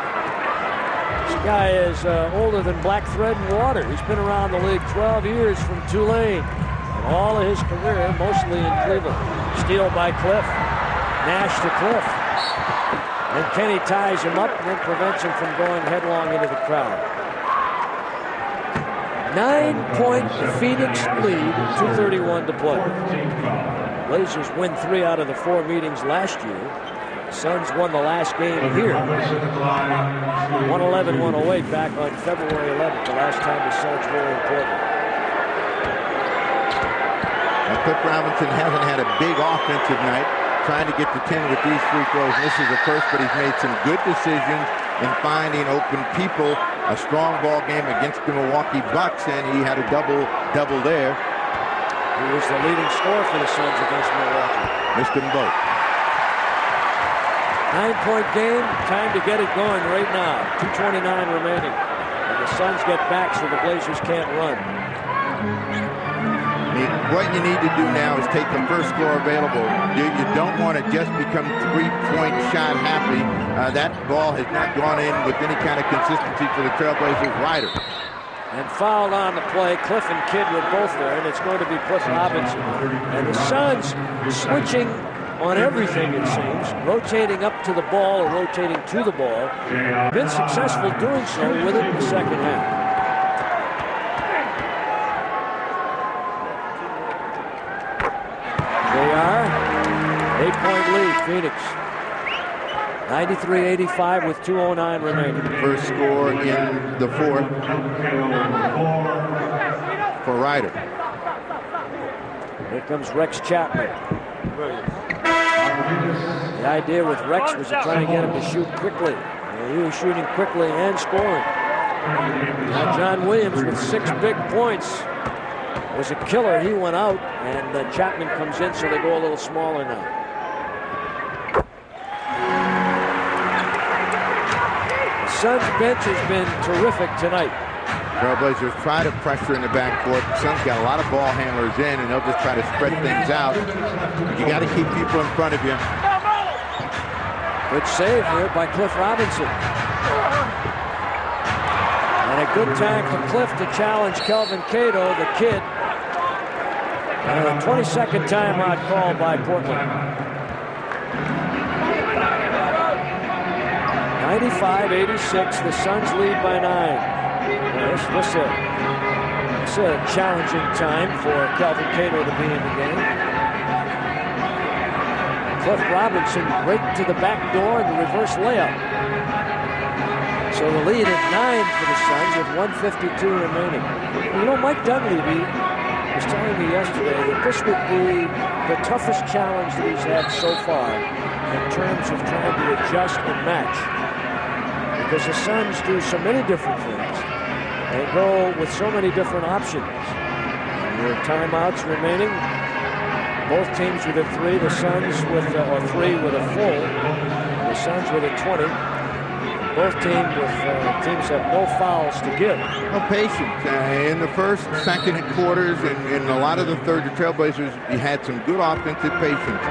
Guy is older than black thread and water. He's been around the league 12 years from Tulane. And all of his career, mostly in Cleveland. Steal by Cliff. Nash to Cliff. And Kenny ties him up and then prevents him from going headlong into the crowd. 9-point Phoenix lead, 2:31 to play. Blazers win 3 out of the 4 meetings last year. Suns won the last game here. 111-108 back on February 11th, the last time the Suns were in Portland. Now, Cliff Robinson hasn't had a big offensive night, trying to get to 10 with these free throws. This is the first, but he's made some good decisions in finding open people. A strong ball game against the Milwaukee Bucks, and he had a double there. He was the leading scorer for the Suns against Milwaukee. Missed them both. 9-point game, time to get it going right now. 2:29 remaining. And the Suns get back so the Blazers can't run. What you need to do now is take the first score available. You don't want to just become 3-point shot happy. That ball has not gone in with any kind of consistency for the Trailblazers. Ryder. And fouled on the play. Cliff and Kidd were both there, and it's going to be Cliff Robinson. And the Suns switching on everything, it seems, rotating up to the ball or rotating to the ball. Been successful doing so with it in the second half. They are 8-point lead, Phoenix. 93-85 with 2:09 remaining. First score in the fourth for Ryder. Here comes Rex Chapman. The idea with Rex was to try and get him to shoot quickly. And he was shooting quickly and scoring. Now John Williams with 6 big points was a killer. He went out, and Chapman comes in, so they go a little smaller now. The Suns bench has been terrific tonight. Trailblazers try to pressure in the backcourt. The Suns got a lot of ball handlers in, and they'll just try to spread things out. You got to keep people in front of you. Good save here by Cliff Robinson. And a good time for Cliff to challenge Kelvin Cato, the kid. And a 22nd timeout call by Portland. 95-86, the Suns lead by 9. This is a challenging time for Kelvin Cato to be in the game. Cliff Robinson break to the back door and the reverse layup. So the lead at 9 for the Suns with 1:52 remaining. You know, Mike Dunleavy was telling me yesterday that this would be the toughest challenge that he's had so far in terms of trying to adjust and match. Because the Suns do so many different things. They go with so many different options. Your timeouts remaining. Both teams with a 3. The Suns with or 3 with a full. The Suns with a 20. Both teams have no fouls to give. Well, patience. In the first, second, and quarters, and in a lot of the third, the Trailblazers had some good offensive patience.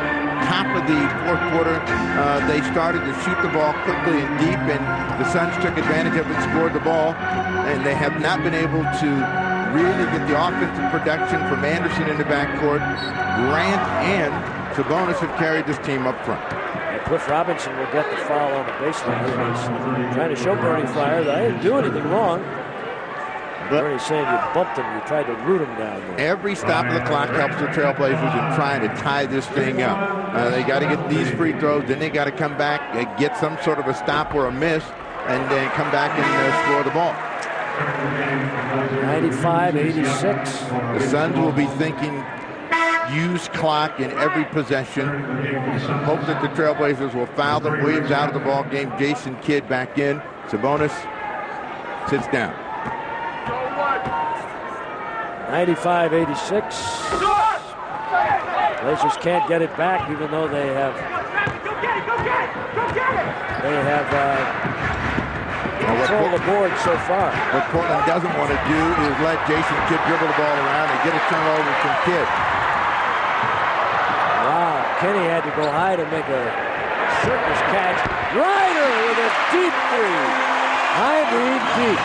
Top of the fourth quarter, they started to shoot the ball quickly and deep, and the Suns took advantage of it, scored the ball, and they have not been able to really get the offensive production from Anderson in the backcourt. Grant and Sabonis have carried this team up front. Cliff Robinson will get the foul on the baseline. He's trying to show Bernie Fryer that I didn't do anything wrong. Bernie's saying you bumped him, you tried to root him down there. Every stop of the clock helps the Trailblazers in trying to tie this thing up. They got to get these free throws, then they got to come back and get some sort of a stop or a miss, and then come back and score the ball. 95-86. The Suns will be thinking use clock in every possession. Hope that the Trailblazers will foul them. Williams out of the ball game. Jason Kidd back in. Sabonis sits down. 95-86. Blazers can't get it back, even though they have control the board so far. What Portland doesn't want to do is let Jason Kidd dribble the ball around and get a turnover from Kidd. Wow, Kenny had to go high to make a circus catch. Ryder with a deep 3. Ivy deep.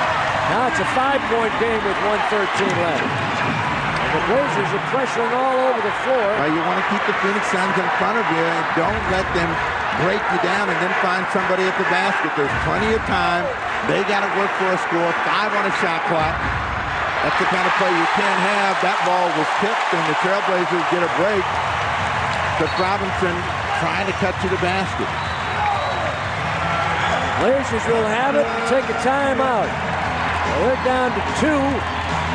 Now it's a 5-point game with 1:13 left. And the Blazers are pressuring all over the floor. Well, you want to keep the Phoenix Suns in front of you and don't let them break you down and then find somebody at the basket. There's plenty of time. They got to work for a score. 5 on a shot clock. That's the kind of play you can't have. That ball was tipped, and the Trailblazers get a break. But Robinson trying to cut to the basket. Blazers will have it and take a timeout. Well, they're down to 2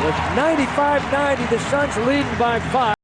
with 95-90. The Suns leading by 5.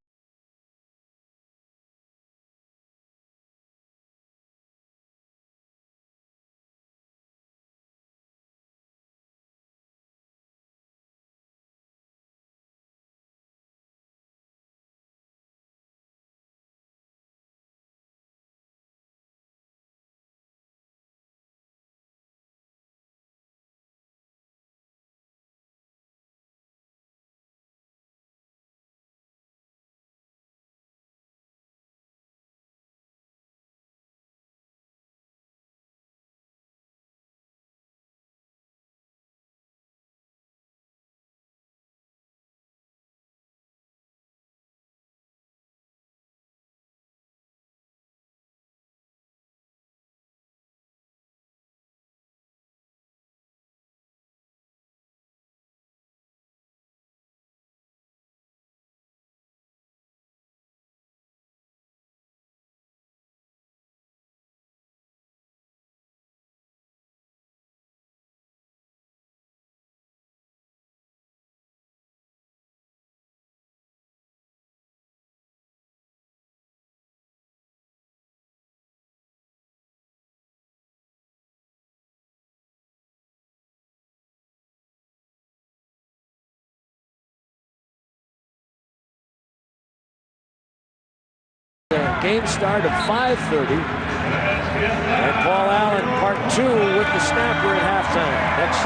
Game start of 5:30. And Paul Allen, part 2 with the snapper at halftime. Next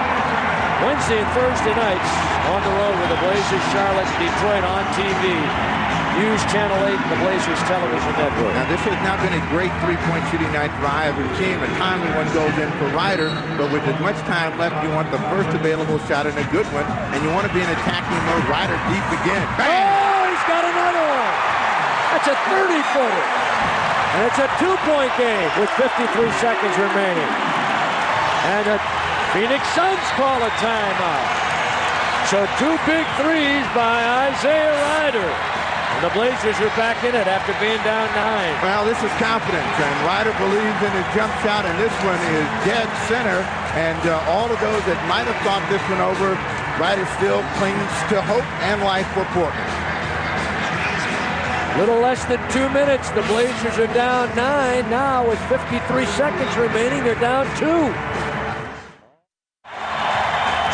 Wednesday and Thursday nights on the road with the Blazers, Charlotte, Detroit on TV. Use Channel 8 and the Blazers Television Network. Now, this has not been a great three-point shooting night for either team. A timely one goes in for Ryder, but with as much time left, you want the first available shot and a good one, and you want to be in attacking mode. Ryder deep again. Bang! Oh, he's got another one. That's a 30-footer. And it's a 2-point game with 53 seconds remaining. And the Phoenix Suns call a timeout. So 2 big threes by Isaiah Ryder. And the Blazers are back in it after being down 9. Well, this is confidence, and Ryder believes in his jump shot, and this one is dead center. And all of those that might have thought this one over, Ryder still clings to hope and life for Portland. Little less than 2 minutes. The Blazers are down 9. Now with 53 seconds remaining, they're down 2.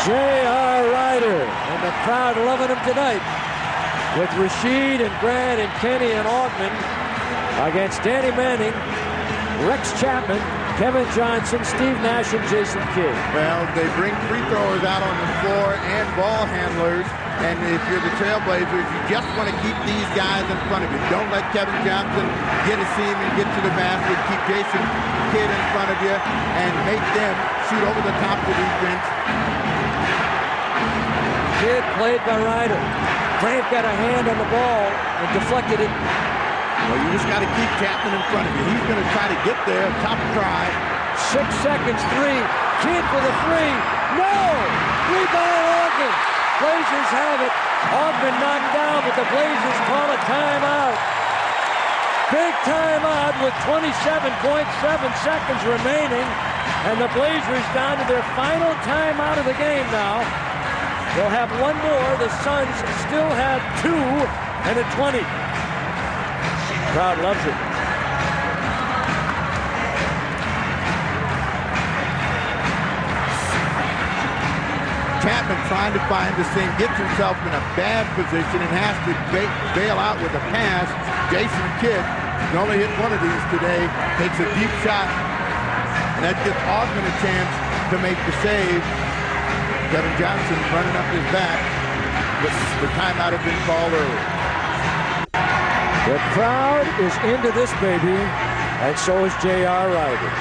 J.R. Ryder and the crowd loving him tonight. With Rasheed and Grant and Kenny and Augman against Danny Manning, Rex Chapman, Kevin Johnson, Steve Nash, and Jason Kidd. Well, they bring free throwers out on the floor and ball handlers. And if you're the Trailblazers, you just want to keep these guys in front of you. Don't let Kevin Johnson get a seam and get to the basket. Keep Jason Kidd in front of you and make them shoot over the top of the defense. Kidd played by Ryder. Grant got a hand on the ball and deflected it. Well, you just got to keep Chapman in front of you. He's going to try to get there. Top try. 6 seconds, 3. Kidd for the 3. No! Rebound Augman. Blazers have it. Augman knocked down, but the Blazers call a timeout. Big timeout with 27.7 seconds remaining. And the Blazers down to their final timeout of the game now. They'll have one more. The Suns still have 2 and a 20. Crowd loves it. Chapman trying to find the seam, gets himself in a bad position and has to bail out with a pass. Jason Kidd, who only hit one of these today, takes a deep shot, and that gives Augman a chance to make the save. Kevin Johnson running up his back, but the timeout had been called early. The crowd is into this baby, and so is J.R. Ryder.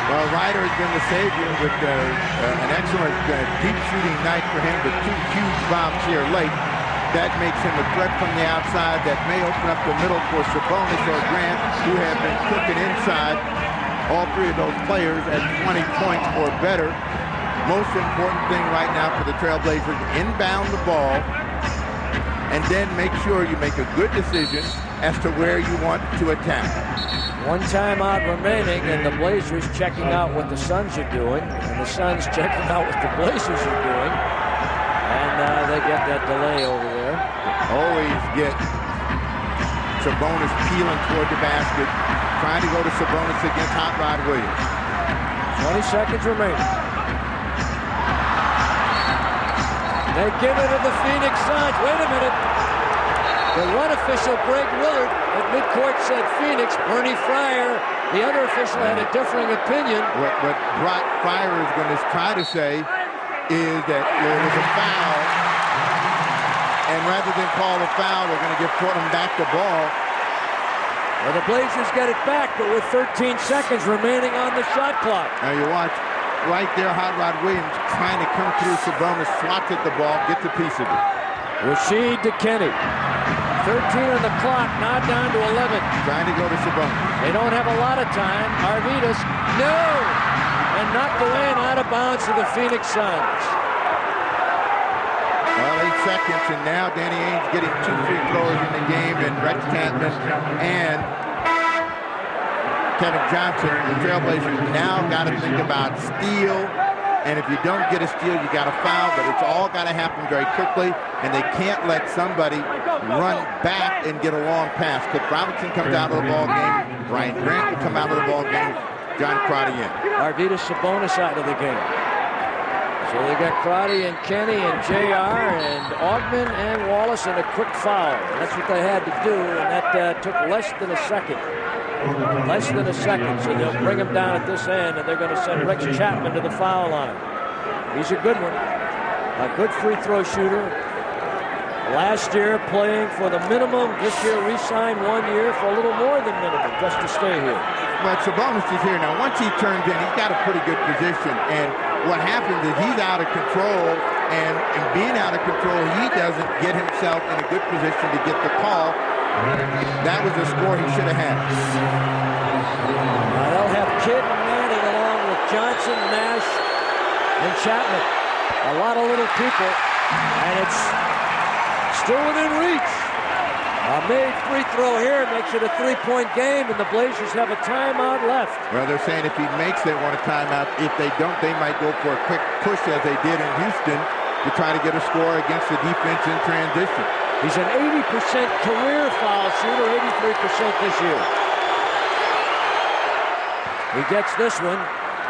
Well, Ryder has been the savior with an excellent deep shooting night for him, but 2 huge bombs here late. That makes him a threat from the outside that may open up the middle for Sabonis or Grant, who have been cooking inside. All 3 of those players at 20 points or better. Most important thing right now for the Trailblazers, inbound the ball, and then make sure you make a good decision as to where you want to attack. 1 timeout remaining, and the Blazers checking out what the Suns are doing, and the Suns checking out what the Blazers are doing. And they get that delay over there. Always get Sabonis peeling toward the basket, trying to go to Sabonis against Hot Rod Williams. 20 seconds remaining. They give it to the Phoenix Suns. Wait a minute. The one official, Greg Willard, at midcourt said Phoenix. Bernie Fryer, the other official, had a differing opinion. What Brock Fryer is going to try to say is that there was a foul, and rather than call a foul, they're going to give Portland back the ball. Well, the Blazers get it back, but with 13 seconds remaining on the shot clock. Now you watch right there, Hot Rod Williams trying to come through. Sabonis swats at the ball, gets a piece of it. Rashid to Kenny. 13 on the clock, now down to 11. Trying to go to Sabonis. They don't have a lot of time. Arvidas, no! And knocked away and out of bounds to the Phoenix Suns. Well, 8 seconds, and now Danny Ainge getting 2 free throws in the game, and Rex Chapman and Kevin Johnson, the Trailblazers, now got to think about steal. And if you don't get a steal, you got to foul, but it's all got to happen very quickly, and they can't let somebody run back and get a long pass. Cliff Robinson comes out of the ball game. Brian Grant will come out of the ball game. John Crotty in. Arvidas Sabonis out of the game. So they got Crotty and Kenny and JR and Augman and Wallace and a quick foul. That's what they had to do, and that took less than a second. Less than a second, so they'll bring him down at this end, and they're going to send Rex Chapman to the foul line. He's a good one. A good free throw shooter. Last year playing for the minimum. This year re-signed 1 year for a little more than minimum just to stay here. But Sabonis is here now. Once he turns in, he's got a pretty good position. And what happens is he's out of control, and being out of control, he doesn't get himself in a good position to get the call. That was the score he should have had. Now they'll have Kidd and Manning along with Johnson, Nash, and Chapman. A lot of little people, and it's still within reach. A made free throw here makes it a 3-point game, and the Blazers have a timeout left. Well, they're saying if he makes, they want a timeout. If they don't, they might go for a quick push as they did in Houston to try to get a score against the defense in transition. He's an 80% career foul shooter, 83% this year. He gets this one.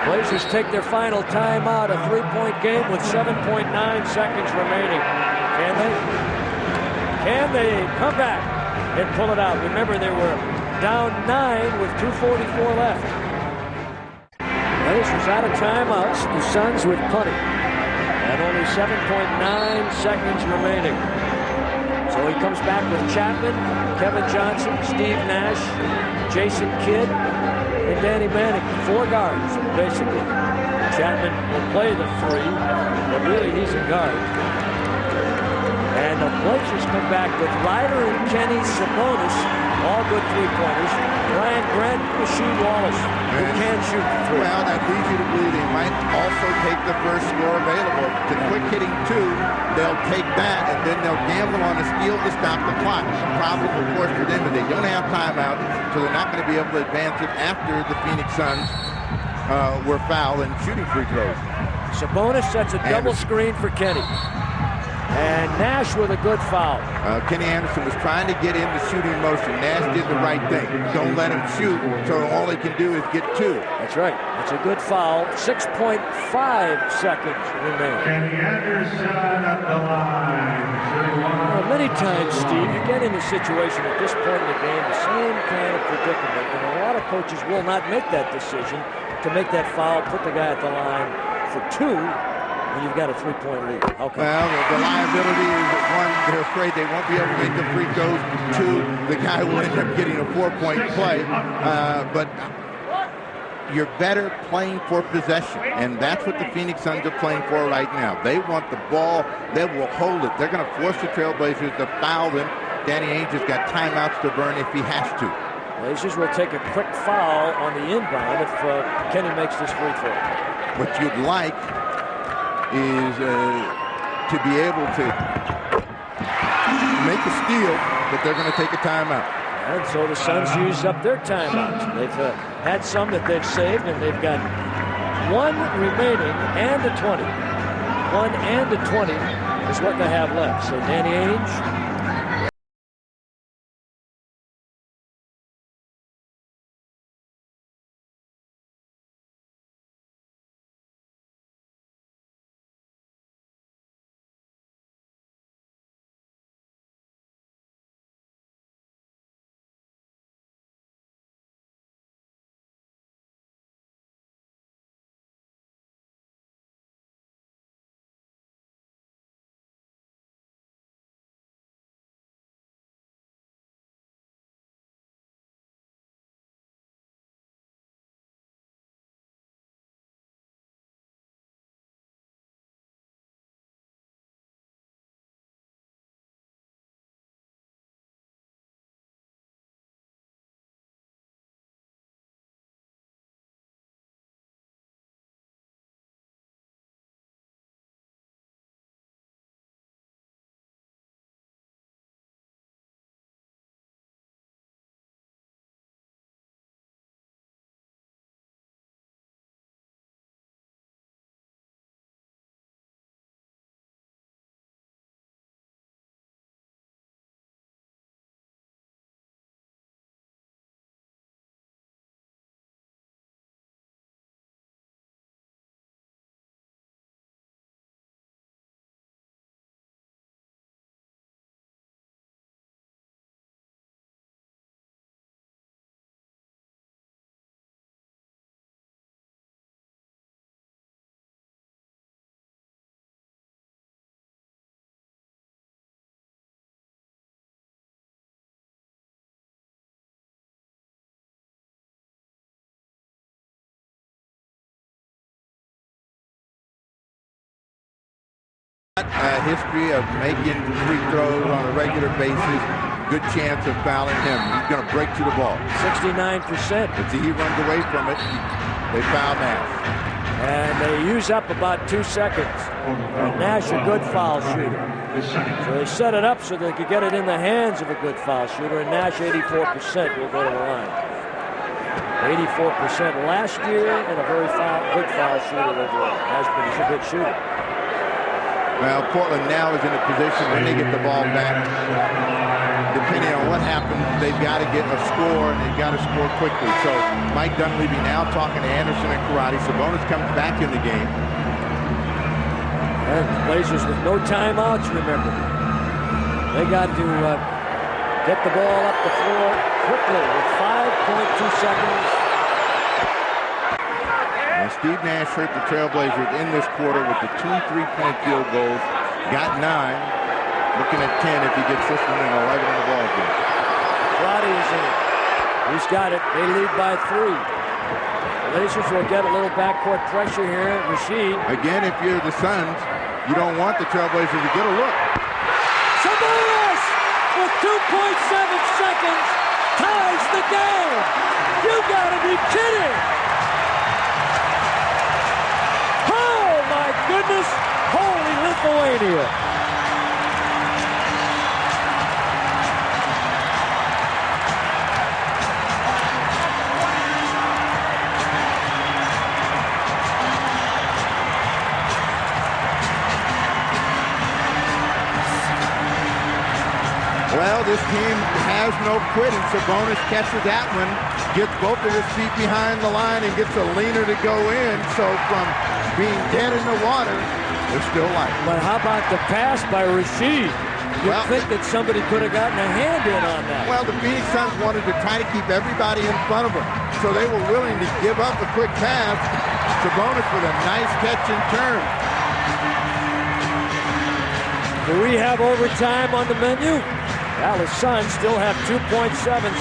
Blazers take their final timeout, a 3-point game with 7.9 seconds remaining. Can they come back and pull it out? Remember, they were down 9 with 2:44 left. Blazers out of timeouts. The Suns with plenty. And only 7.9 seconds remaining. So he comes back with Chapman, Kevin Johnson, Steve Nash, Jason Kidd, and Danny Manning. 4 guards, basically. Chapman will play the 3, but really he's a guard. And the Blazers come back with Ryder and Kenny Sabonis, all good 3-pointers. Brian Grant, Rasheed Wallace, who can shoot the 3. Well, that leads you to believe they might also take the first score available. The quick hitting 2, they'll take that, and then they'll gamble on a steal to stop the clock. The problem, of course, for them is they don't have timeout, so they're not going to be able to advance it after the Phoenix Suns were fouled and shooting free throws. Sabonis sets a double screen for Kenny. And Nash with a good foul. Kenny Anderson was trying to get into shooting motion. Nash did the right thing. Don't let him shoot, so all he can do is get 2. That's right. It's a good foul. 6.5 seconds remaining. Kenny Anderson at the line. Many times, Steve, you get in a situation at this point in the game, the same kind of predicament, and a lot of coaches will not make that decision to make that foul, put the guy at the line for 2. When you've got a 3-point lead. Okay. Well, the liability is that 1, they're afraid they won't be able to make the free throws. 2, the guy will end up getting a 4-point play. But you're better playing for possession, and that's what the Phoenix Suns are playing for right now. They want the ball. They will hold it. They're going to force the Trailblazers to foul them. Danny Ainge has got timeouts to burn if he has to. Blazers will take a quick foul on the inbound if Kenny makes this free throw. What you'd like is to be able to make a steal, but they're going to take a timeout. And so the Suns used up their timeouts. They've had some that they've saved, and they've got one remaining and a 20. 1 and a 20 is what they have left. So Danny Ainge. A history of making free throws on a regular basis. Good chance of fouling him. He's going to break to the ball. 69%. If he runs away from it, they foul Nash. And they use up about 2 seconds. And Nash, a good foul shooter. So they set it up so they could get it in the hands of a good foul shooter. And Nash, 84%, will go to the line. 84% last year, and a very good foul shooter overall. He's a good shooter. Well, Portland now is in a position when they get the ball back, depending on what happens, they've got to get a score, and they've got to score quickly. So Mike Dunleavy now talking to Anderson and Karate. Sabonis comes back in the game. And the Blazers with no timeouts, remember. They got to get the ball up the floor quickly with 5.2 seconds. And Steve Nash hurt the Trailblazers in this quarter with the 2 3-point field goals. Got 9. Looking at 10 if he gets this one and 11 in the ball game. Roddy is in it. He's got it. They lead by 3. The Blazers will get a little backcourt pressure here. Rasheed. Again, if you're the Suns, you don't want the Trailblazers to get a look. Sabonis with 2.7 seconds ties the game. You gotta be kidding. Goodness, holy Lithuania. Well, this team has no quitting. Sabonis catches that one, gets both of his feet behind the line and gets a leaner to go in. So from being dead in the water, they're still alive. But how about the pass by Rasheed? You'd think that somebody could have gotten a hand in on that. Well, the Phoenix Suns wanted to try to keep everybody in front of them, so they were willing to give up a quick pass. Sabonis with a nice catch and turn. Do we have overtime on the menu? Well, the Suns still have 2.7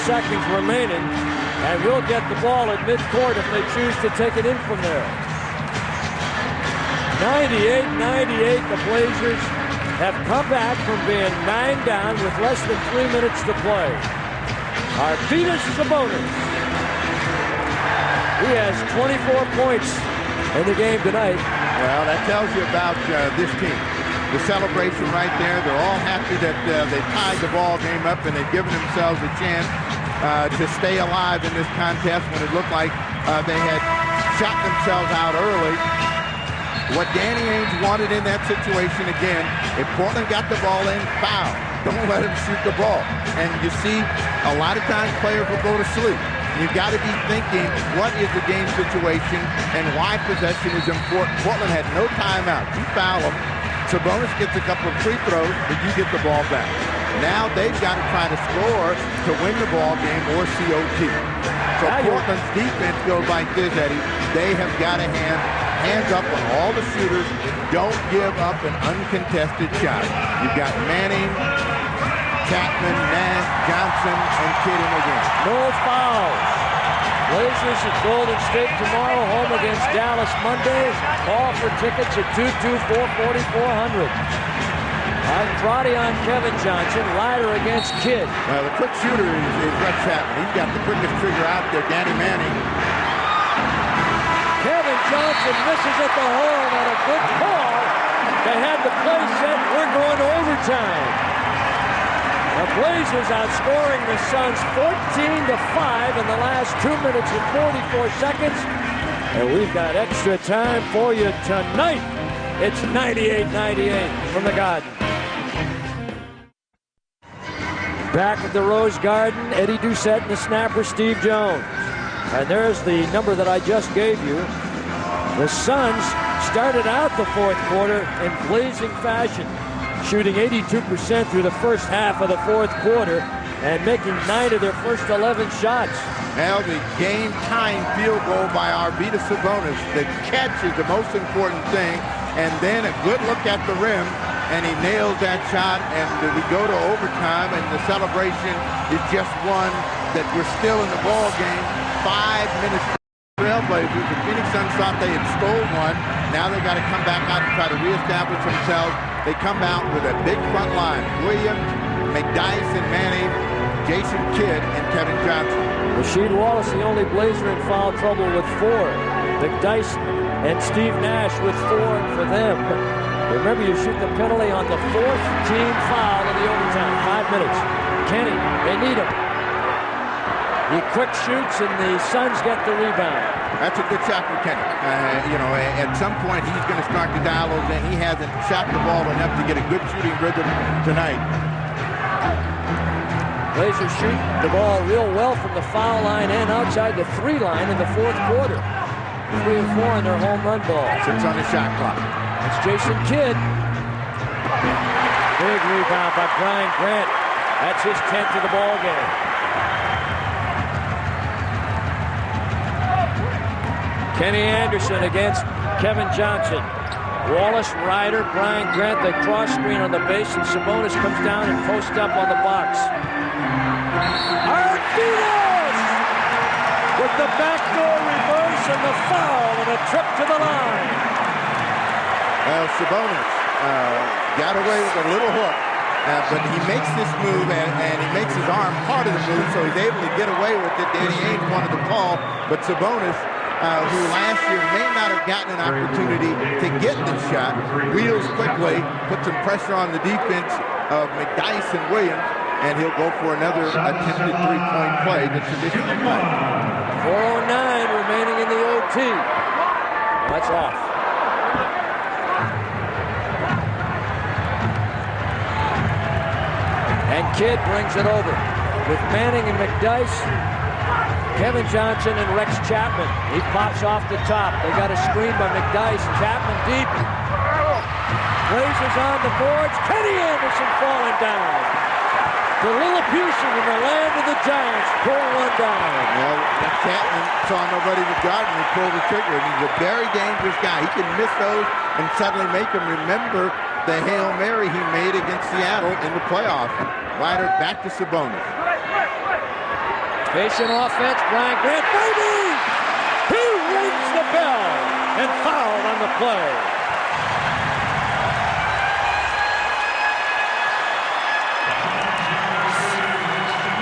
seconds remaining. and will get the ball at midcourt if they choose to take it in from there. 98-98, the Blazers have come back from being 9 down with less than 3 minutes to play. Arvydas Sabonis. He has 24 points in the game tonight. Well, that tells you about this team. The celebration right there. They're all happy that they tied the ball game up and they've given themselves a chance to stay alive in this contest when it looked like they had shot themselves out early. What Danny Ainge wanted in that situation, again, if Portland got the ball in, foul. Don't let him shoot the ball. And you see, a lot of times players will go to sleep. You've got to be thinking, what is the game situation and why possession is important. Portland had no timeout. You foul them. Sabonis gets a couple of free throws, but you get the ball back. Now they've got to try to score to win the ball game or COT. So Portland's defense goes like this, Eddie. They have got to hands up on all the shooters. Don't give up an uncontested shot. You've got Manning, Chapman, Nash, Johnson, and Kidd again. No fouls. Blazers at Golden State tomorrow, home against Dallas Monday. Call for tickets at 224-4400. Andrade on Kevin Johnson. Ryder against Kidd. Well, the quick shooter is Rex Chapman. He's got the quickest trigger out there, Danny Manning. Kevin Johnson misses at the horn on a good call. They had the play set. We're going to overtime. The Blazers outscoring the Suns 14-5 in the last 2 minutes and 44 seconds. And we've got extra time for you tonight. It's 98-98 from the Garden. Back at the Rose Garden, Eddie Doucette and the snapper Steve Jones. And there's the number that I just gave you. The Suns started out the fourth quarter in blazing fashion, shooting 82% through the first half of the fourth quarter and making 9 of their first 11 shots. Now the game-tying field goal by Arvydas Sabonis. The catch is the most important thing, and then a good look at the rim, and he nails that shot, and we go to overtime, and the celebration is just one that we're still in the ball game. 5 minutes for the Trailblazers. The Phoenix Suns thought they had stole one. Now they've got to come back out and try to reestablish themselves. They come out with a big front line. Williams, McDyess and Manning, Jason Kidd, and Kevin Johnson. Rasheed Wallace, the only Blazer in foul trouble with 4. McDyess and Steve Nash with 4 for them. Remember, you shoot the penalty on the 4th team foul in the overtime. 5 minutes. Kenny, they need him. He quick shoots, and the Suns get the rebound. That's a good shot for Kenny. At some point, he's going to start to dial those in. He hasn't shot the ball enough to get a good shooting rhythm tonight. Blazers shoot the ball real well from the foul line and outside the 3 line in the fourth quarter. 3 and 4 on their home run ball. 6 on the shot clock. It's Jason Kidd. Big rebound by Brian Grant. That's his 10th of the ball game. Kenny Anderson against Kevin Johnson. Wallace, Ryder, Brian Grant, they cross screen on the base, and Sabonis comes down and posts up on the box. Arvydas with the backdoor reverse and the foul and a trip to the line. Well, Sabonis got away with a little hook, but he makes this move, and he makes his arm part of the move, so he's able to get away with it. Danny Ainge wanted the call, but Sabonis, who last year may not have gotten an opportunity to get the shot, wheels quickly, puts some pressure on the defense of McDyess and Williams, and he'll go for another attempted three-point play, the traditional play. 4:09 remaining in the OT. That's off. And Kidd brings it over with Manning and McDyess. Kevin Johnson and Rex Chapman. He pops off the top. They got a screen by McDyess. Chapman deep. Blazers on the boards. Kenny Anderson falling down. The Lilliputian in the land of the Giants pull one down. Well, Chapman saw nobody was guarding. He pulled the trigger. And he's a very dangerous guy. He can miss those and suddenly make them remember the Hail Mary he made against Seattle in the playoffs. Ryder back to Sabonis. Patient offense, Brian Grant, baby! He rings the bell and fouled on the play.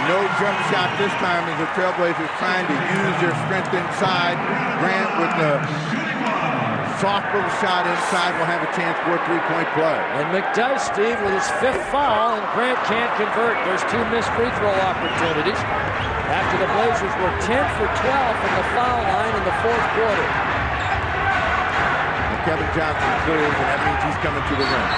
No jump shot this time as the Trailblazers trying to use their strength inside. Grant with the soft little shot inside will have a chance for a three-point play. And McDyess, Steve, with his 5th foul, and Grant can't convert. There's 2 missed free throw opportunities after the Blazers were 10 for 12 from the foul line in the 4th quarter. And Kevin Johnson clears, and that means he's coming to the rim.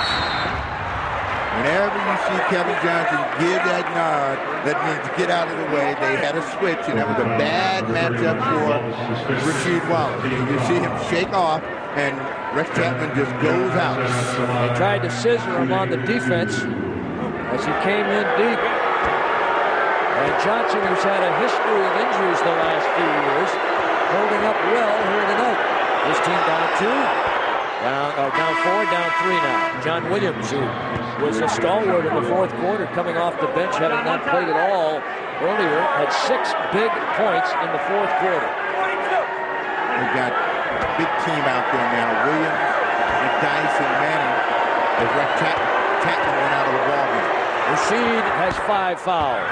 Whenever you see Kevin Johnson give that nod, that means get out of the way. They had a switch, and that was a bad matchup for Rasheed Wallace. You see him shake off, and Rex Chapman just goes out. They tried to scissor him on the defense as he came in deep. And Johnson, who's had a history of injuries the last few years, holding up well here tonight. His team down 2. Down 4, down 3 now. John Williams, who was a stalwart in the 4th quarter, coming off the bench, having not played at all earlier, had 6 big points in the 4th quarter. We've got a big team out there now. Williams, McDyess, and Manning as Rex Chapman went out of the ballgame. Rasheed has 5 fouls.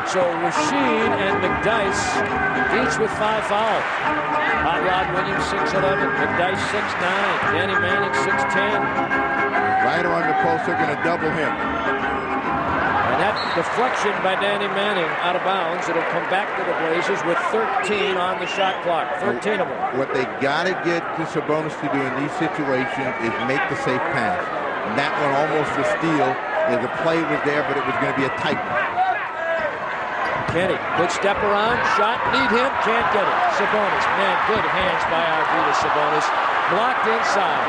So Rasheed and McDyess each with 5 fouls. Hot Rod Williams 6'11", McDyess 6'9", Danny Manning 6'10". Right on the post, they're going to double him. And that deflection by Danny Manning out of bounds. It'll come back to the Blazers with 13 on the shot clock. 13 of them. What they got to get to Sabonis to do in these situations is make the safe pass. And that one almost a steal. The play was there, but it was going to be a tight one. Kenny, good step around, shot, need him, can't get it. Sabonis, man, good hands by Arvydas Sabonis. Blocked inside.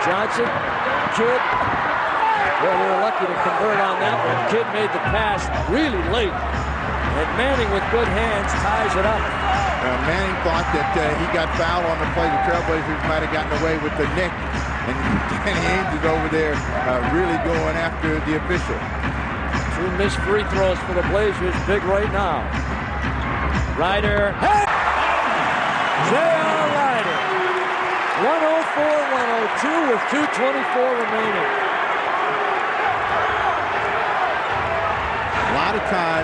Johnson, Kidd. Well, they were lucky to convert on that one. Kidd made the pass really late. And Manning with good hands ties it up. Manning thought that he got fouled on the play. The Trailblazers might have gotten away with the nick. And Danny Ainge is over there really going after the official. 2 missed free throws for the Blazers, big right now. Ryder, hey! J.R. Ryder, 104-102 with 2:24 remaining. A lot of time,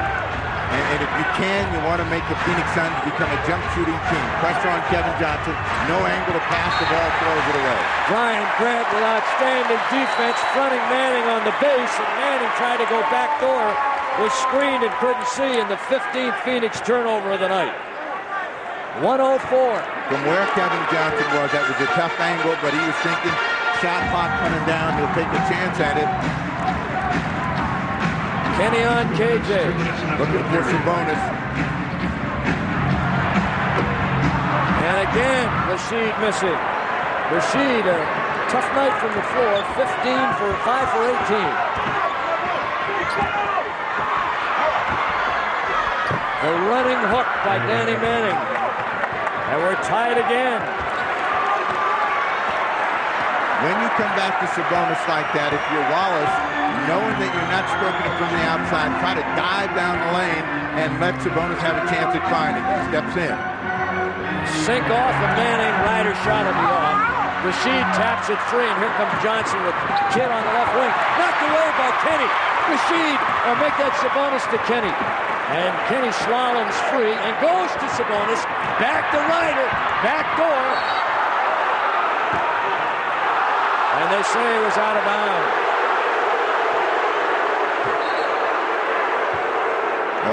and if you can, you want to make the Phoenix Suns become a jump shooting team. Pressure on Kevin Johnson, no angle to pass the ball, throws it away. Brian Grant with outstanding defense, fronting Manning on the base, and Manning tried to go backdoor, was screened and couldn't see in the 15th Phoenix turnover of the night. 104. From where Kevin Johnson was, that was a tough angle, but he was thinking shot clock coming down, he'll take a chance at it. Kenny on KJ. Looking for Sabonis. And again, Rasheed missing. Rasheed, a tough night from the floor, 5 for 18. The running hook by Danny Manning. And we're tied again. When you come back to Sabonis like that, if you're Wallace, knowing that you're not stroking it from the outside, try to dive down the lane and let Sabonis have a chance at finding. He steps in. Sink off of Manning. Ryder shot will be off. Rasheed taps it free, and here comes Johnson with Kidd on the left wing. Knocked away by Kenny. Rasheed will make that Sabonis to Kenny. And Kenny slaloms free and goes to Sabonis. Back to Ryder. Back door. And they say it was out of bounds.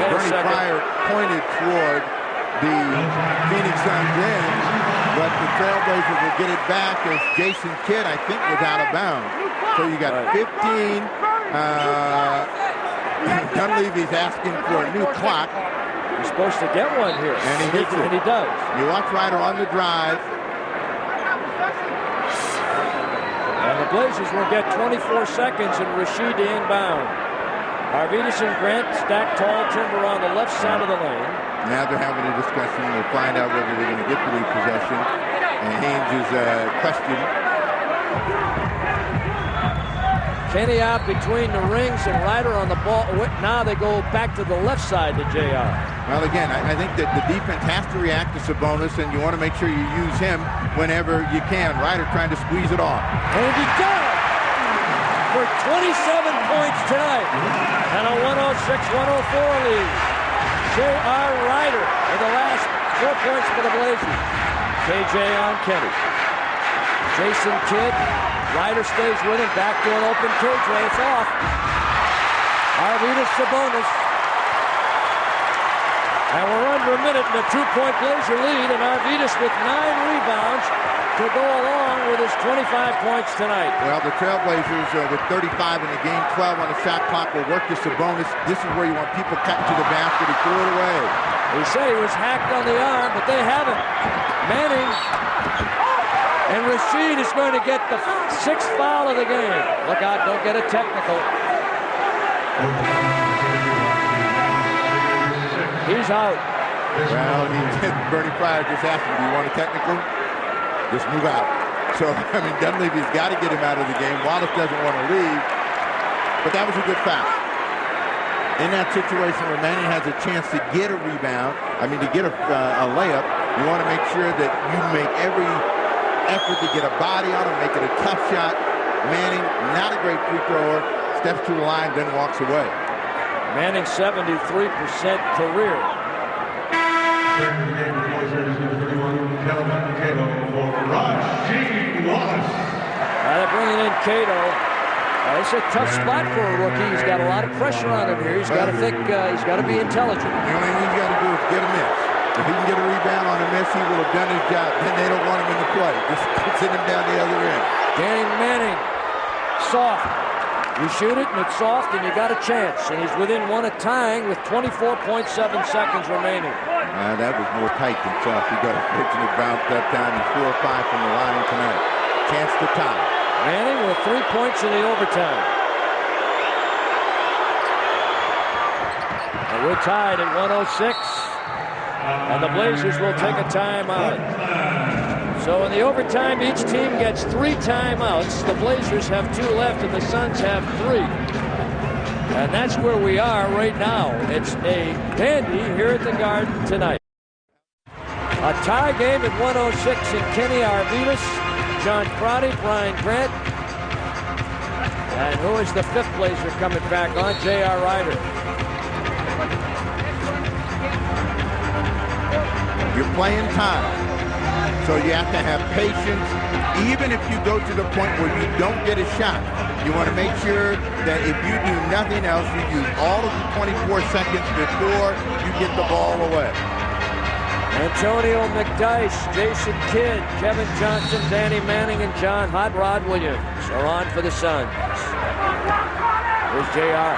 Bernie Pryor pointed toward the Phoenix Suns end, but the Trailblazers will get it back as Jason Kidd, I think, was out of bounds. So you got 15. Dunleavy's asking for a new clock. He's supposed to get one here. And he gets it. And he does. You watch Ryder on the drive. And the Blazers will get 24 seconds and Rasheed to inbound. Arvydas and Grant stacked tall timber on the left side of the lane. Now they're having a discussion to find out whether they're going to get the repossession. And Haynes' question. Kenny out between the rings and Ryder on the ball. Now they go back to the left side to JR. Well, again, I think that the defense has to react to Sabonis, and you want to make sure you use him whenever you can. Ryder trying to squeeze it off. And he does for 27 points tonight. And a 106-104 lead. J.R. Ryder with the last 4 points for the Blazers. KJ on Kenny. Jason Kidd. Ryder stays with him. Back to an open KJ. It's off. Arvydas Sabonis. And we're under a minute in a 2-point Blazer lead. And Arvydas with 9 rebounds to go along with his 25 points tonight. Well, the Trailblazers with 35 in the game, 12 on the shot clock will work to Sabonis. This is where you want people cutting to the basket. He threw it away. He said he was hacked on the arm, but they haven't. Manning and Rasheed is going to get the 6th foul of the game. Look out, don't get a technical. He's out. Well, Bernie Pryor just asked him, do you want a technical? Just move out. So, I mean, Dunleavy's got to get him out of the game. Wallace doesn't want to leave. But that was a good foul. In that situation where Manning has a chance to get a rebound, to get a layup, you want to make sure that you make every effort to get a body on him, make it a tough shot. Manning, not a great free thrower, steps to the line, then walks away. Manning 73% career. They're bringing in Cato. It's a tough spot for a rookie. He's got a lot of pressure on him here. He's got to think. He's got to be intelligent. The only thing he's got to do is get a miss. If he can get a rebound on a miss, he will have done his job. Then they don't want him in the play. Just send him down the other end. Danny Manning, soft. You shoot it and it's soft and you got a chance. And he's within one of tying with 24.7 seconds remaining. That was more tight than soft. He got a pitching it bounced that time. He's 4 or 5 from the line tonight. Chance to tie. Manning with 3 points in the overtime. And we're tied at 106. And the Blazers will take a timeout. So in the overtime, each team gets 3 timeouts. The Blazers have 2 left and the Suns have 3. And that's where we are right now. It's a dandy here at the Garden tonight. A tie game at 106 in Kenny Arvydas, John Crotty, Brian Grant. And who is the 5th Blazer coming back on? J.R. Ryder. You're playing time. So you have to have patience. Even if you go to the point where you don't get a shot, you want to make sure that if you do nothing else, you use all of the 24 seconds before you get the ball away. Antonio McDyess, Jason Kidd, Kevin Johnson, Danny Manning, and John Hot Rod Williams are on for the Suns. Here's JR.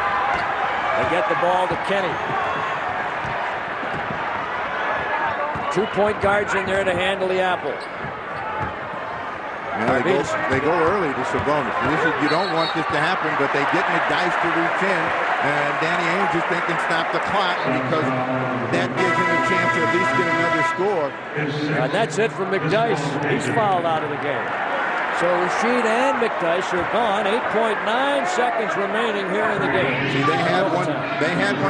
They get the ball to Kenny. 2 point guards in there to handle the apple. They go early to Sabonis. You don't want this to happen, but they get McDyess to reach in, and Danny Ainge is thinking stop the clock because that gives him a chance to at least get another score. And that's it for McDyess. He's fouled out of the game. So Rasheed and McDyess are gone. 8.9 seconds remaining here in the game. See, they had one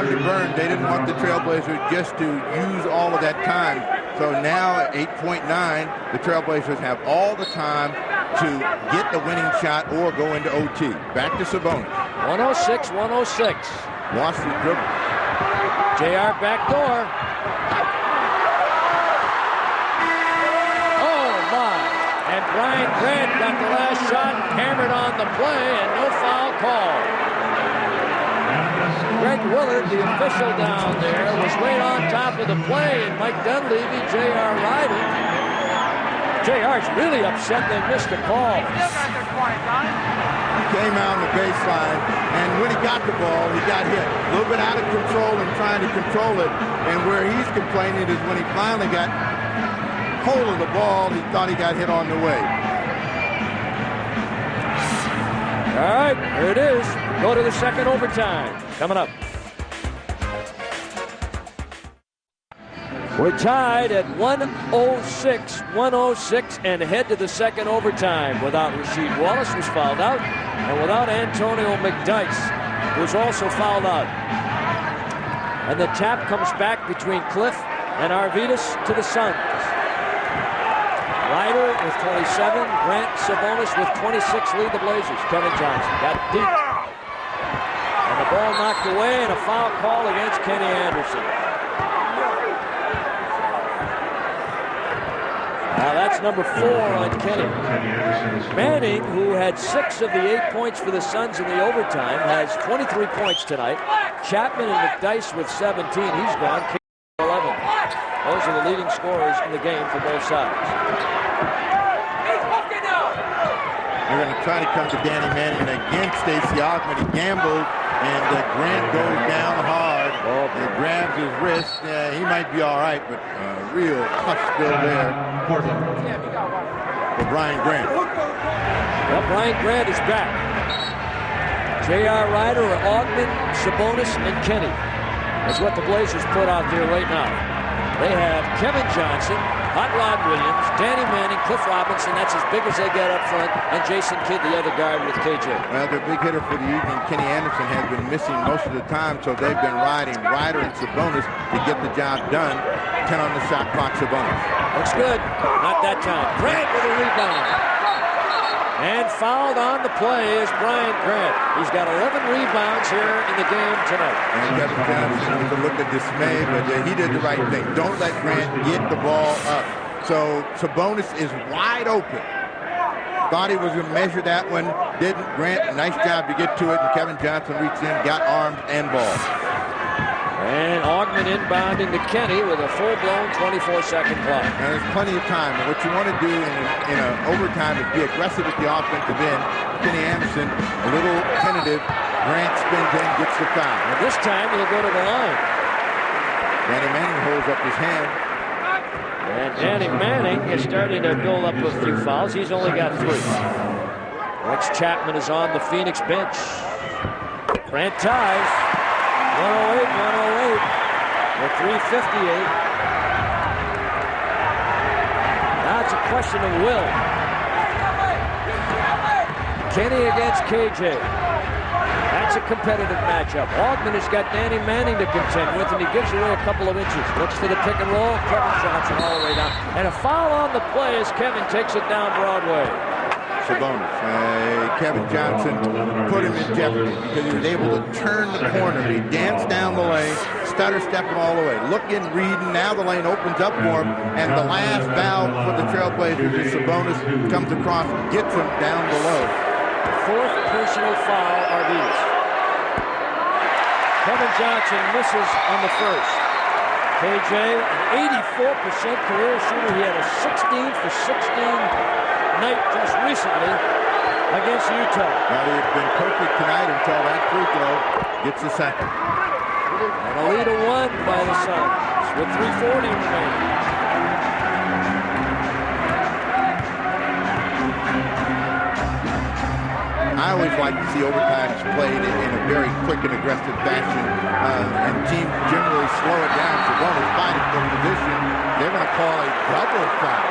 to burn. They didn't want the Trailblazers just to use all of that time. So now at 8.9, the Trailblazers have all the time to get the winning shot or go into OT. Back to Sabonis. 106-106. Watch the dribble. JR back door. Oh, my. And Brian Grant got the last shot, hammered on the play, and no foul call. Greg Willard, the official down there, was right on top of the play, and Mike Dunleavy, J.R. Ryder. J.R.'s really upset they missed the call. Came out on the baseline, and when he got the ball, he got hit. A little bit out of control and trying to control it, and where he's complaining is when he finally got hold of the ball, he thought he got hit on the way. All right, here it is. Go to the second overtime. Coming up. We're tied at 106, and head to the second overtime without Rasheed Wallace, who's fouled out, and without Antonio McDyess, who's also fouled out. And the tap comes back between Cliff and Arvidas to the Suns. Ryder with 27, Grant Sabonis with 26 lead the Blazers. Kevin Johnson got deep. And the ball knocked away and a foul call against Kenny Anderson. Now that's number 4 on Kenny. Manning, who had 6 of the 8 points for the Suns in the overtime, has 23 points tonight. Chapman and McDyess with 17. He's gone. 11. Those are the leading scorers in the game for both sides. They're going to try to come to Danny Manning against Stacey Augmon. He gambled, and Grant goes down hard and grabs his wrist. He might be all right, but real tough still there for Brian Grant. Well, Brian Grant is back. J.R. Ryder, Augmon, Sabonis, and Kenny is what the Blazers put out there right now. They have Kevin Johnson, Hot Rod Williams, Danny Manning, Cliff Robinson, that's as big as they get up front, and Jason Kidd, the other guard with KJ. Well, their big hitter for the evening, Kenny Anderson, has been missing most of the time, so they've been riding Ryder and Sabonis to get the job done. 10 on the shot clock, Sabonis. Looks good. Not that time. Grant with a rebound. And fouled on the play is Brian Grant. He's got 11 rebounds here in the game tonight. And Kevin Johnson with a look of dismay, but he did the right thing. Don't let Grant get the ball up. So Sabonis is wide open. Thought he was going to measure that one. Didn't. Grant, nice job to get to it. And Kevin Johnson reached in, got arms and ball. And Augmon inbounding to Kenny with a full-blown 24-second clock. Now, there's plenty of time. And what you want to do in an overtime is be aggressive at the offensive end. Kenny Anderson, a little tentative. Grant spins in, gets the foul. And this time, he'll go to the line. Danny Manning holds up his hand. And Danny Manning is starting to build up a few fouls. He's only got 3. Rex Chapman is on the Phoenix bench. Grant ties. 108, 108, or 3:58. Now it's a question of will. Kenny against KJ. That's a competitive matchup. Augmon has got Danny Manning to contend with, and he gives away a couple of inches. Looks for the pick and roll. Kevin Johnson all the way down. And a foul on the play as Kevin takes it down Broadway. Sabonis. Kevin Johnson put him in jeopardy because he was able to turn the corner. He danced down the lane, stutter stepping all the way. Looking, reading, now the lane opens up for him, and the last valve for the Trailblazers is Sabonis comes across, gets him down below. 4th personal foul, Arvidas. Kevin Johnson misses on the first. KJ, an 84% career shooter. He had a 16 for 16 night just recently against Utah. Well, he had been perfect tonight until that free throw gets the second. And a lead of 1 by the Suns with 3:40 remaining. I always like to see overtimes played in a very quick and aggressive fashion, and teams generally slow it down. So one is fighting for position. They're going to call a double foul.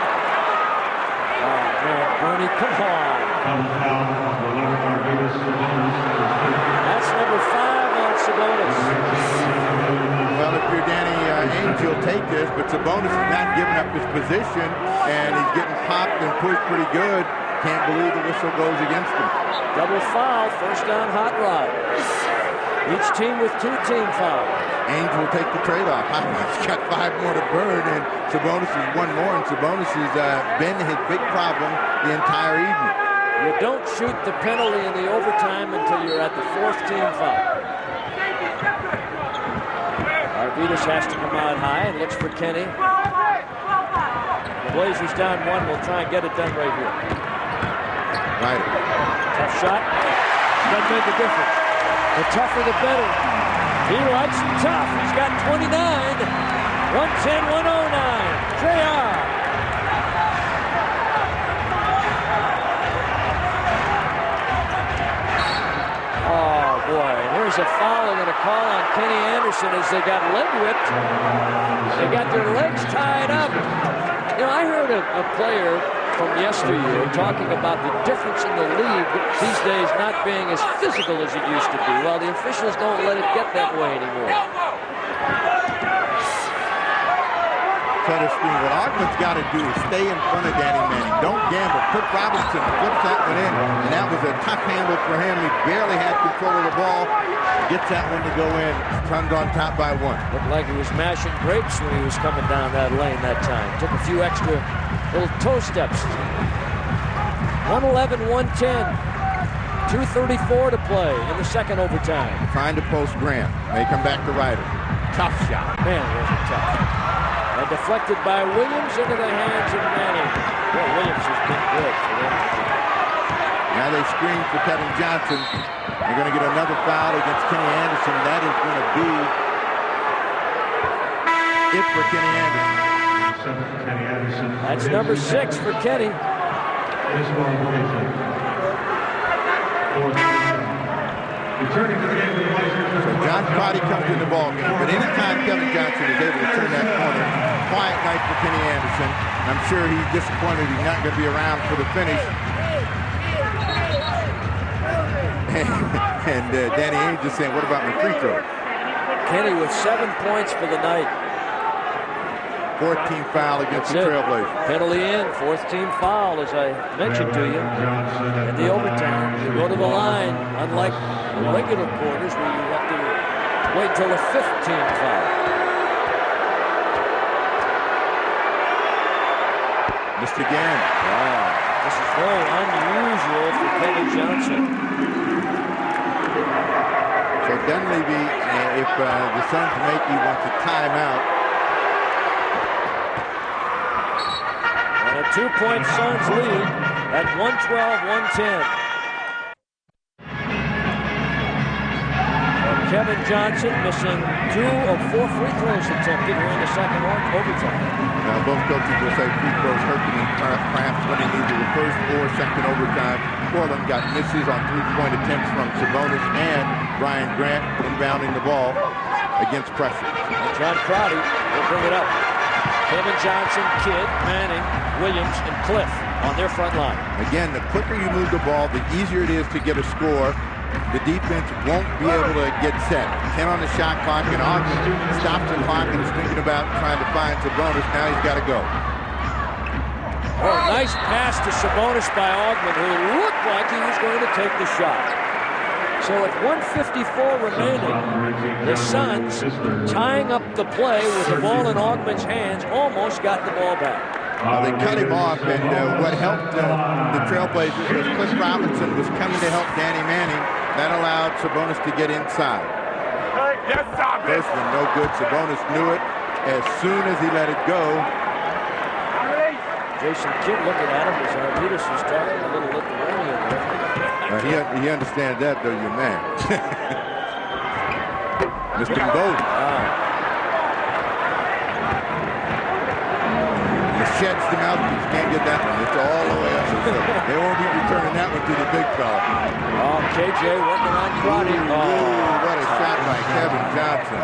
Oh, man, Bernie, come on. That's number 5 on Sabonis. Well, if you're Danny Ainge, you'll take this, but Sabonis is not giving up his position, and he's getting popped and pushed pretty good. Can't believe the whistle goes against him. Double foul, first down Hot Rod. Each team with 2 team fouls. Ainge will take the trade-off. He's got 5 more to burn, and Sabonis is 1 more, and Sabonis has been his big problem the entire evening. You don't shoot the penalty in the overtime until you're at the 4th team foul. Arvidas has to come out high and looks for Kenny. The Blazers down 1. We'll try and get it done right here. Right. Tough shot. Doesn't make a difference. The tougher, the better. He likes it tough. He's got 29. 110, 109. JR. Oh, boy. Here's a foul they're going to call on Kenny Anderson as they got leg whipped. They got their legs tied up. You know, I heard a player from yesteryear, talking about the difference in the league these days not being as physical as it used to be. Well, the officials don't let it get that way anymore. Cutter screen. What Ogman's got to do is stay in front of Danny Manning. Don't gamble. Cook Robinson flips that one in, and that was a tough handle for him. He barely had control of the ball. Gets that one to go in. Comes on top by one. Looked like he was mashing grapes when he was coming down that lane that time. Took a few extra little toe steps. 111, 110. 2:34 to play in the second overtime. Trying to post Grant. May come back to Ryder. Tough shot. Man, it wasn't tough. And deflected by Williams into the hands of Manning. Boy, Williams has been good for them. Now they screen for Kevin Johnson. They're going to get another foul against Kenny Anderson. That is going to be it for Kenny Anderson. That's number 6 for Kenny. So John Crotty comes in the ball game, but anytime Kevin Johnson is able to turn that corner, quiet night for Kenny Anderson. I'm sure he's disappointed he's not going to be around for the finish. And Danny Ainge just saying, what about my free throw? Kenny with 7 points for the night. 14th foul against the Trailblazers. Penalty in, 4th team foul, as I mentioned to you. In the overtime, you go to the line, unlike regular quarters where you have to wait until the 5th team foul. Missed again. Wow. This is very unusual for Kevin Johnson. So Dunleavy, if the Suns make you want to timeout. And a 2-point Suns lead at 112-110. Kevin Johnson missing 2 of 4 free throws attempted here in the second overtime. Now both coaches will say free throws hurt them in Kraft winning either the first or second overtime. Portland got misses on 3-point attempts from Sabonis and Brian Grant inbounding the ball against pressure. And John Crotty will bring it up. Kevin Johnson, Kidd, Manning, Williams, and Cliff on their front line. Again, the quicker you move the ball, the easier it is to get a score. The defense won't be able to get set. 10 on the shot clock, and Ogden stops the clock and is thinking about trying to find Sabonis. Now he's got to go. Oh, nice pass to Sabonis by Ogden, who looked like he was going to take the shot. So at 1:54 remaining, the Suns, tying up the play with the ball in Ogden's hands, almost got the ball back. They cut him off, and what helped the Trailblazers was Cliff Robinson was coming to help Danny Manning. That allowed Sabonis to get inside. First one, no good. Sabonis knew it as soon as he let it go. Jason Kidd looking at him as Arvidas was talking a little Lithuanian there. He understands that, though, your man. Mr. Bowden. Wow. Sheds the mouthpiece. Can't get that one. It's all the way up. They won't be returning that one to the big fella. Oh, KJ working on Crotty. What a shot by Kevin Johnson.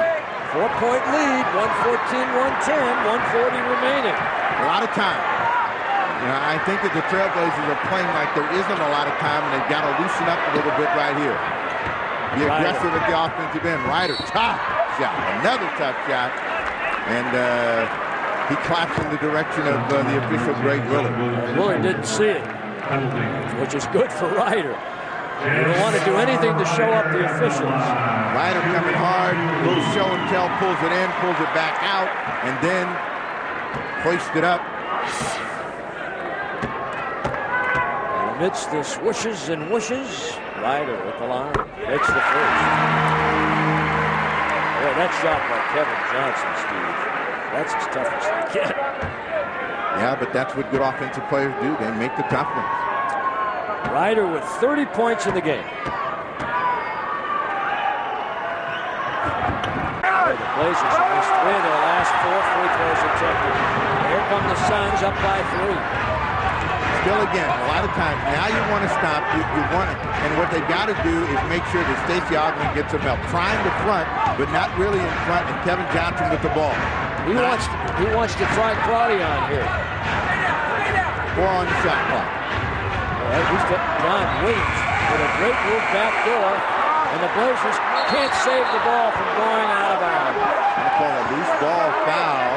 4-point lead, 114-110, 140 remaining. A lot of time. You know, I think that the Trailblazers are playing like there isn't a lot of time, and they've got to loosen up a little bit right here. Be aggressive at the offensive end. Ryder, tough shot. Another tough shot. And he claps in the direction of the official, Greg Willard. Willard didn't see it, which is good for Ryder. They don't want to do anything to show up the officials. Ryder coming hard, little show and tell, pulls it in, pulls it back out, and then hoists it up. Amidst the swooshes and whooshes, Ryder at the line. It's the first. Boy, that shot by Kevin Johnson, Steve. That's as tough as they get. Yeah, but that's what good offensive players do. They make the tough ones. Ryder with 30 points in the game. The Blazers have missed 3 of their last 4 free throws attempted. Here come the Suns up by 3. Still again, a lot of times, now you want to stop, you want it. And what they've got to do is make sure that Stacey Ogden gets some help. Trying to front, but not really in front, and Kevin Johnson with the ball. He wants to try Crotty on here. 4 on the shot clock. John Williams with a great move back door, and the Blazers can't save the ball from going out of bounds. They call a loose ball foul.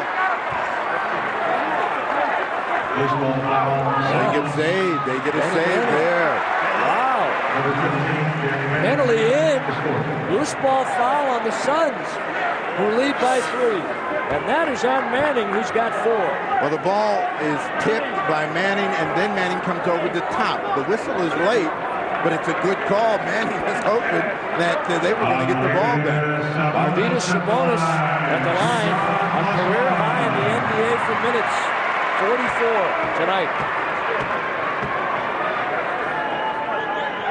They get saved. They get a save there. Wow. Penalty in. Loose ball foul on the Suns, who lead by 3. And that is on Manning, who's got 4. Well, the ball is tipped by Manning, and then Manning comes over the top. The whistle is late, but it's a good call. Manning was hoping that they were going to get the ball back. Arvydas Sabonis at the line, a career high in the NBA for minutes, 44 tonight.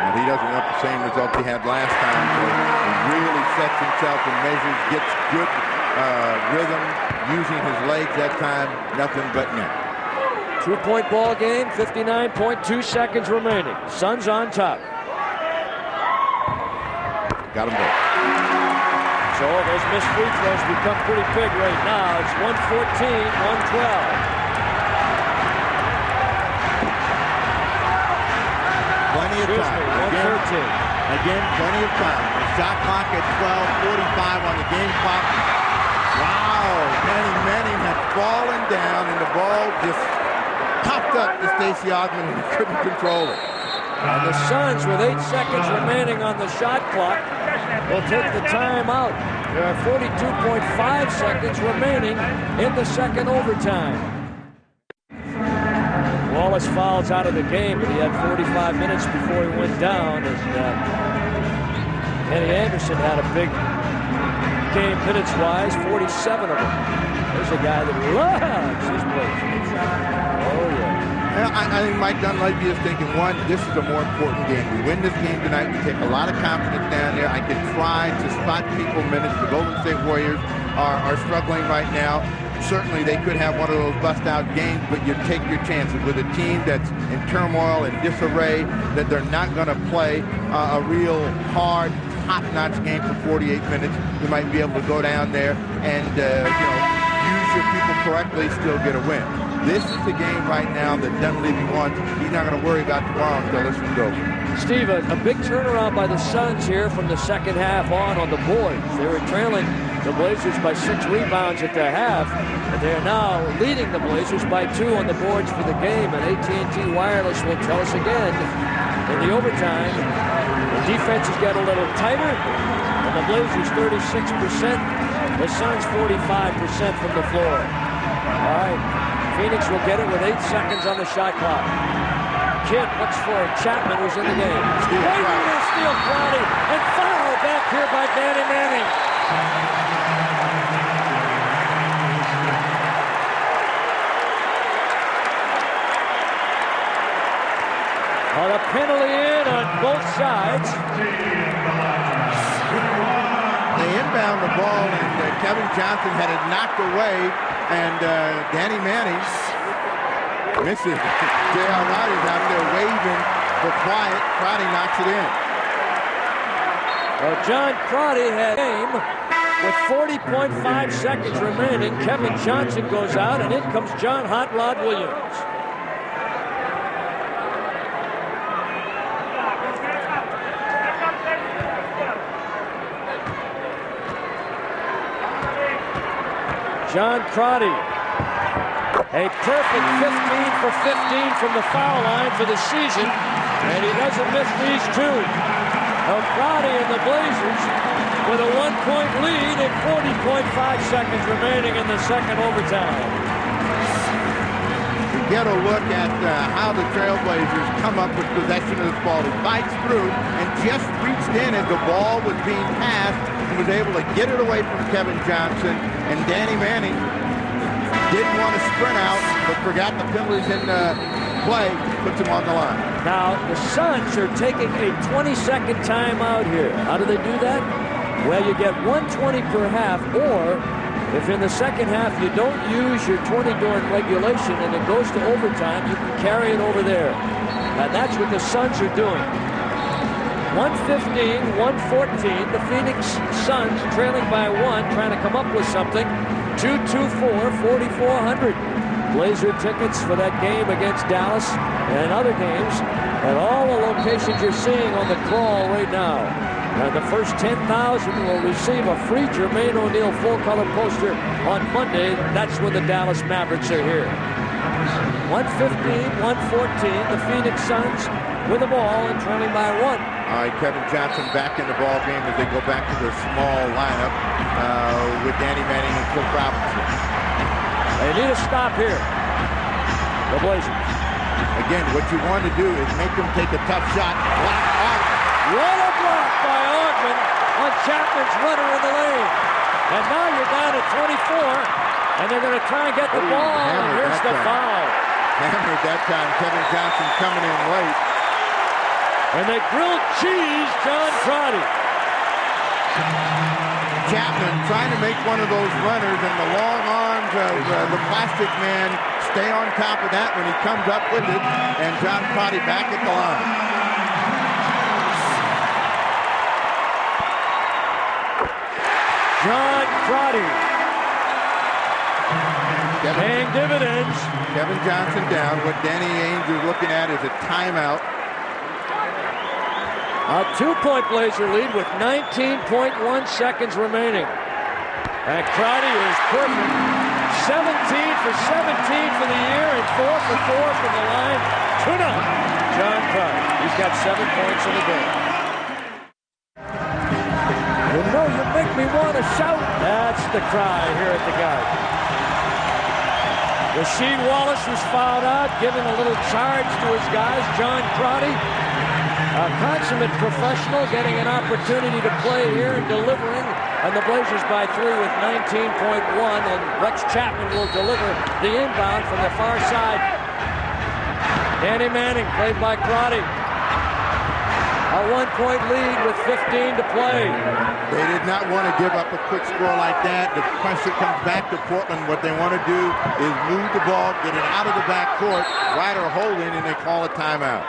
And he doesn't want the same result he had last time, so he really sets himself and measures, gets good rhythm, using his legs that time, nothing but net. 2-point ball game, 59.2 seconds remaining. Suns on top. Got him both. So those missed free throws become pretty big right now. It's 114, 112. Plenty of time. 113. Again, plenty of time. The shot clock at 12:45 on the game clock. Wow, Manning had fallen down, and the ball just popped up to Stacey Augmon, and he couldn't control it. And the Suns, with 8 seconds remaining on the shot clock, will take the time out. There are 42.5 seconds remaining in the second overtime. Wallace fouls out of the game, but he had 45 minutes before he went down. As Kenny Anderson had a big game minutes-wise, 47 of them. There's a guy that loves his Blazers. Oh, yeah. I think Mike Dunleavy is thinking, one, this is a more important game. We win this game tonight. We take a lot of confidence down there. I can try to spot people minutes. The Golden State Warriors are struggling right now. Certainly they could have one of those bust-out games, but you take your chances with a team that's in turmoil and disarray, that they're not going to play a real hard, top-notch game for 48 minutes. You might be able to go down there and use your people correctly, still get a win. This is the game right now that Dunleavy wants. He's not going to worry about tomorrow until this one's over. Steve, a big turnaround by the Suns here from the second half on the boards. They were trailing the Blazers by 6 rebounds at the half, but they are now leading the Blazers by 2 on the boards for the game, and AT&T Wireless will tell us again in the overtime. The defense has got a little tighter, and the Blazers 36%, the Suns 45% from the floor. All right, Phoenix will get it with 8 seconds on the shot clock. Kidd looks for Chapman, who's in the game. Waiting to steal Crowdy, and foul back here by Danny Manning. On a penalty in on both sides. They inbound the ball, and Kevin Johnson had it knocked away, and Danny Manning misses. J.R. Roddy's out there waving for quiet. Crowdy knocks it in. Well, John Crowdy had game with 40.5 seconds remaining. Kevin Johnson goes out, and in comes John Hot Rod Williams. John Crowdy, a perfect 15 for 15 from the foul line for the season, and he doesn't miss these 2. Now Crowdy and the Blazers with a 1-point lead and 40.5 seconds remaining in the second overtime. We get a look at how the Trailblazers come up with possession of this ball. He fights through and just reached in as the ball was being passed and was able to get it away from Kevin Johnson. And Danny Manning didn't want to sprint out, but forgot the penalties in play, puts him on the line. Now, the Suns are taking a 20-second timeout here. How do they do that? Well, you get 120 per half, or if in the second half you don't use your 20 during regulation and it goes to overtime, you can carry it over there. And that's what the Suns are doing. 115, 114, the Phoenix Suns trailing by 1, trying to come up with something. 2-2-4, 4,400. Blazer tickets for that game against Dallas and other games at all the locations you're seeing on the crawl right now. And the first 10,000 will receive a free Jermaine O'Neal full-color poster on Monday. That's when the Dallas Mavericks are here. 1:15, 1:14. The Phoenix Suns with the ball and trailing by 1. All right, Kevin Johnson back in the ball game as they go back to their small lineup with Danny Manning and Cliff Robinson. They need a stop here. The Blazers. Again, what you want to do is make them take a tough shot. What a block by Augman on Chapman's runner in the lane. And now you're down at 24, and they're going to try and get the ball, and here's the foul. Hammered that time. Kevin Johnson coming in late. And they grilled cheese John Crotty. Chapman trying to make one of those runners, and the long arms of the plastic man stay on top of that when he comes up with it, and John Crotty back at the line. John Crotty paying dividends. Kevin Johnson down. What Danny Ainge is looking at is a timeout. A 2-point Blazer lead with 19.1 seconds remaining. And Crotty is perfect. 17 for 17 for the year and 4 for 4 from the line. 2-0. John Crotty. He's got 7 points in the game. You know, you make me want to shout. That's the cry here at the Garden. Rasheed Wallace was fouled out, giving a little charge to his guys. John Crotty, a consummate professional, getting an opportunity to play here and delivering. And the Blazers by 3 with 19.1. And Rex Chapman will deliver the inbound from the far side. Danny Manning, played by Crotty. A 1-point lead with 15 to play. They did not want to give up a quick score like that. The pressure comes back to Portland. What they want to do is move the ball, get it out of the backcourt, Ryder holding, and they call a timeout.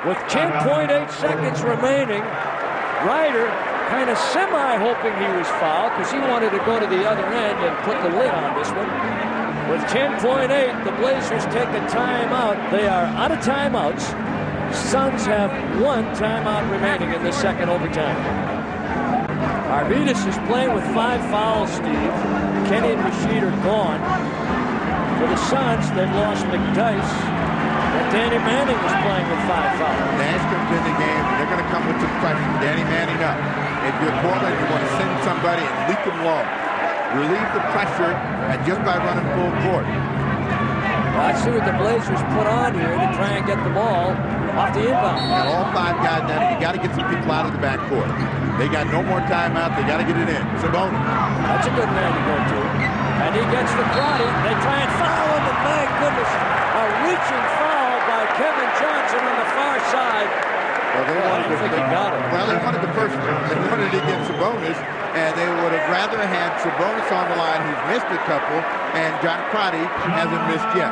With 10.8 seconds remaining, Ryder kind of semi-hoping he was fouled because he wanted to go to the other end and put the lid on this one. With 10.8, the Blazers take a timeout. They are out of timeouts. Suns have 1 timeout remaining in the second overtime. Arvidas is playing with 5 fouls, Steve. Kenny and Rasheed are gone. For the Suns, they've lost McDyess. And Danny Manning is playing with 5 fouls. Nash comes in the game. They're going to come with some pressure. Danny Manning up. If you're Portland, you want to send somebody and leak them long. Relieve the pressure and just by running full court. Well, I see what the Blazers put on here to try and get the ball off the inbound. Got all 5 guys down here. You got to get some people out of the backcourt. They got no more timeout. They got to get it in. Sabonis. That's a good man to go to. And he gets the Crotty. They try and foul him, and my goodness, a reaching foul by Kevin Johnson on the far side. Well, they wanted the first one. They wanted to get Sabonis, and they would have rather had Sabonis on the line, who's missed a couple, and John Crotty hasn't missed yet.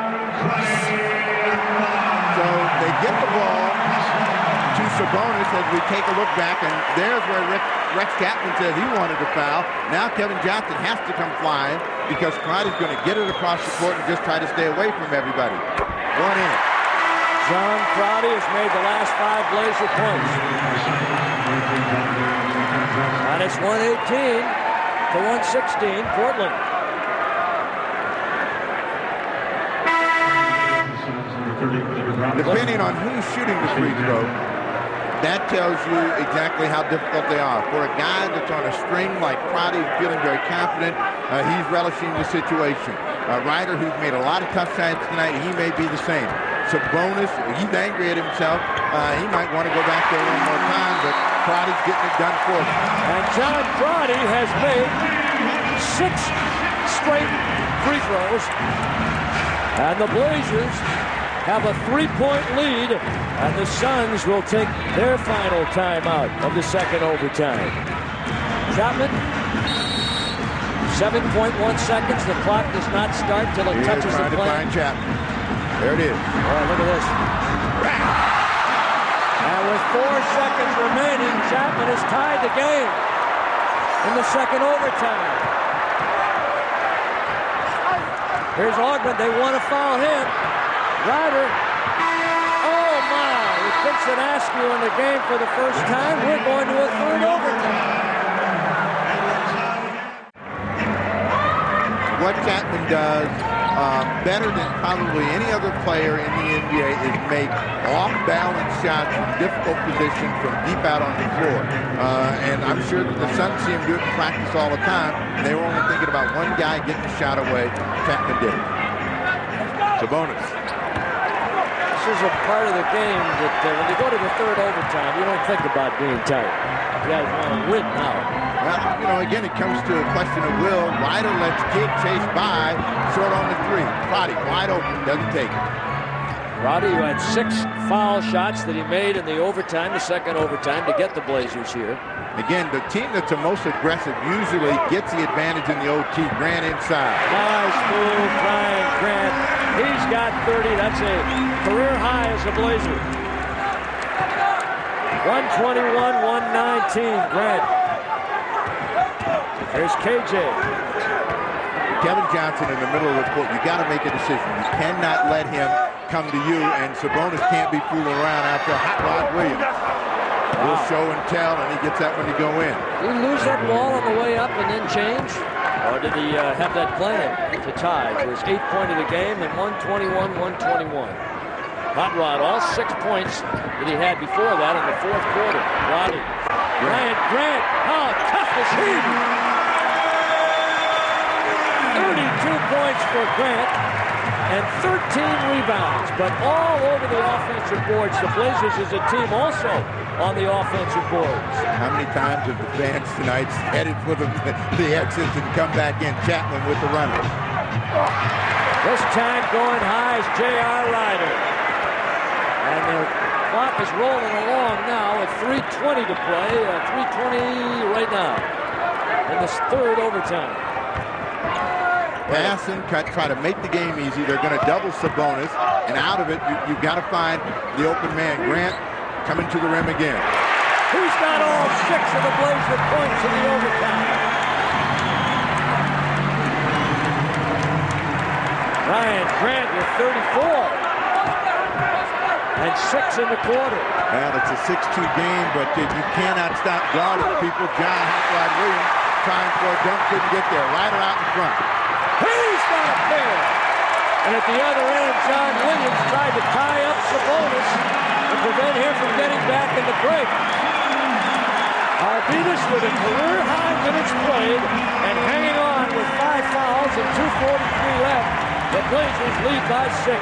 So they get the ball to Sabonis as we take a look back, and there's where Rex Chapman says he wanted to foul. Now Kevin Johnson has to come flying because Crotty's going to get it across the court and just try to stay away from everybody. 1 in. John Crotty has made the last 5 Blazer points. And it's 118 to 116, Portland. Depending on who's shooting the free throw, that tells you exactly how difficult they are. For a guy that's on a string like Crotty, feeling very confident, he's relishing the situation. Ryder, who's made a lot of tough shots tonight, he may be the same. Sabonis, he's angry at himself. He might want to go back there one more time, but Crotty's getting it done for him. And John Crotty has made 6 straight free throws. And the Blazers have a 3-point lead, and the Suns will take their final timeout of the second overtime. Chapman, 7.1 seconds. The clock does not start till it touches the plane. There it is. Oh, look at this. And with 4 seconds remaining, Chapman has tied the game in the second overtime. Here's Augmon. They want to foul him. Ryder. Oh, my. With Vincent Askew in the game for the first time, we're going to a third overtime. What Chapman does better than probably any other player in the NBA is make off-balance shots from difficult positions from deep out on the floor. And I'm sure that the Suns see him do it in practice all the time. They were only thinking about one guy getting the shot away. Chapman did it. Sabonis. This is a part of the game that when you go to the third overtime, you don't think about being tight. You guys want to win now. Well, you know, again, it comes to a question of will. Ryder lets Kidd chase by, short on the three. Crotty wide open, doesn't take it. Roddy, who had 6 foul shots that he made in the overtime, the second overtime, to get the Blazers here. Again, the team that's the most aggressive usually gets the advantage in the OT. Grant inside. Nice move, Ryan Grant. He's got 30. That's a career high as a Blazer. 121-119, Grant. There's KJ. Kevin Johnson in the middle of the court. You got to make a decision. You cannot let him come to you, and Sabonis can't be fooling around after Hot Rod Williams. We'll show and tell, and he gets that one to go in. Did he lose that ball on the way up and then change? Or did he have that plan to tie for his 8th point of the game and 121-121? Hot Rod, all 6 points that he had before that in the 4th quarter. Roddy. Ryan Grant, how tough is he? 32 points for Grant and 13 rebounds, but all over the offensive boards. The Blazers as a team also on the offensive boards. How many times have the fans tonight headed for the exits and come back in? Chapman with the runner. This time going high is J.R. Ryder. And the clock is rolling along now with 3:20 to play. 3:20 right now in this third overtime. Pass and cut, try to make the game easy. They're going to double Sabonis, and out of it, you've got to find the open man. Grant coming to the rim again. He's got all 6 of the Blazer points in the overtime. Ryan Grant with 34. And 6 in the quarter. Well, it's a 6-2 game, but you cannot stop guarding people. John Hot Rod Williams trying for a dunk, couldn't get there. Ryder out in front. He's got a pair. And at the other end, John Williams tried to tie up Sabonis to prevent him from getting back in the break. Arvidas with a career-high minutes played and hanging on with 5 fouls and 2:43 left. The Blazers lead by 6.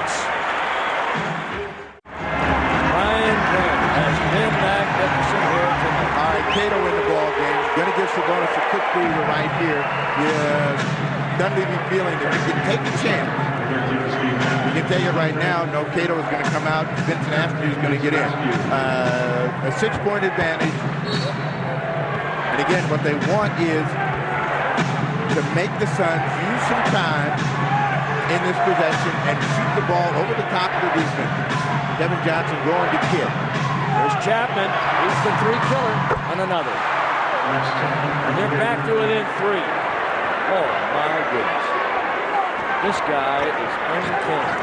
Ryan Grant has been magnificent here tonight. All right, Cato in the ball game. Going to give Sabonis a quick breather right here. Doesn't leave me feeling that you can take a chance. We can tell you right now, no, Cato is going to come out. Vincent Askew is going to get in. A 6-point advantage. And again, what they want is to make the Suns use some time in this possession and shoot the ball over the top of the defense. Kevin Johnson going to Kidd. There's Chapman. He's the 3-killer on another. And they're back to within 3. Oh, my goodness. This guy is uncanny.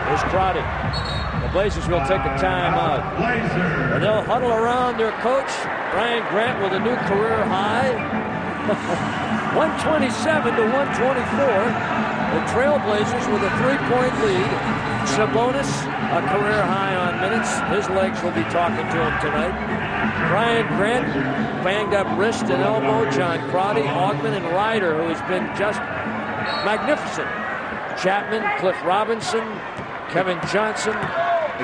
There's Crotty. The Blazers will take a timeout. And they'll huddle around their coach, Ryan Grant, with a new career high. 127 to 124. The Trailblazers with a 3-point lead. Sabonis, a career high on minutes. His legs will be talking to him tonight. Ryan Grant, banged up wrist and elbow. John Crotty, Augmon, and Ryder, who has been just magnificent. Chapman, Cliff Robinson, Kevin Johnson.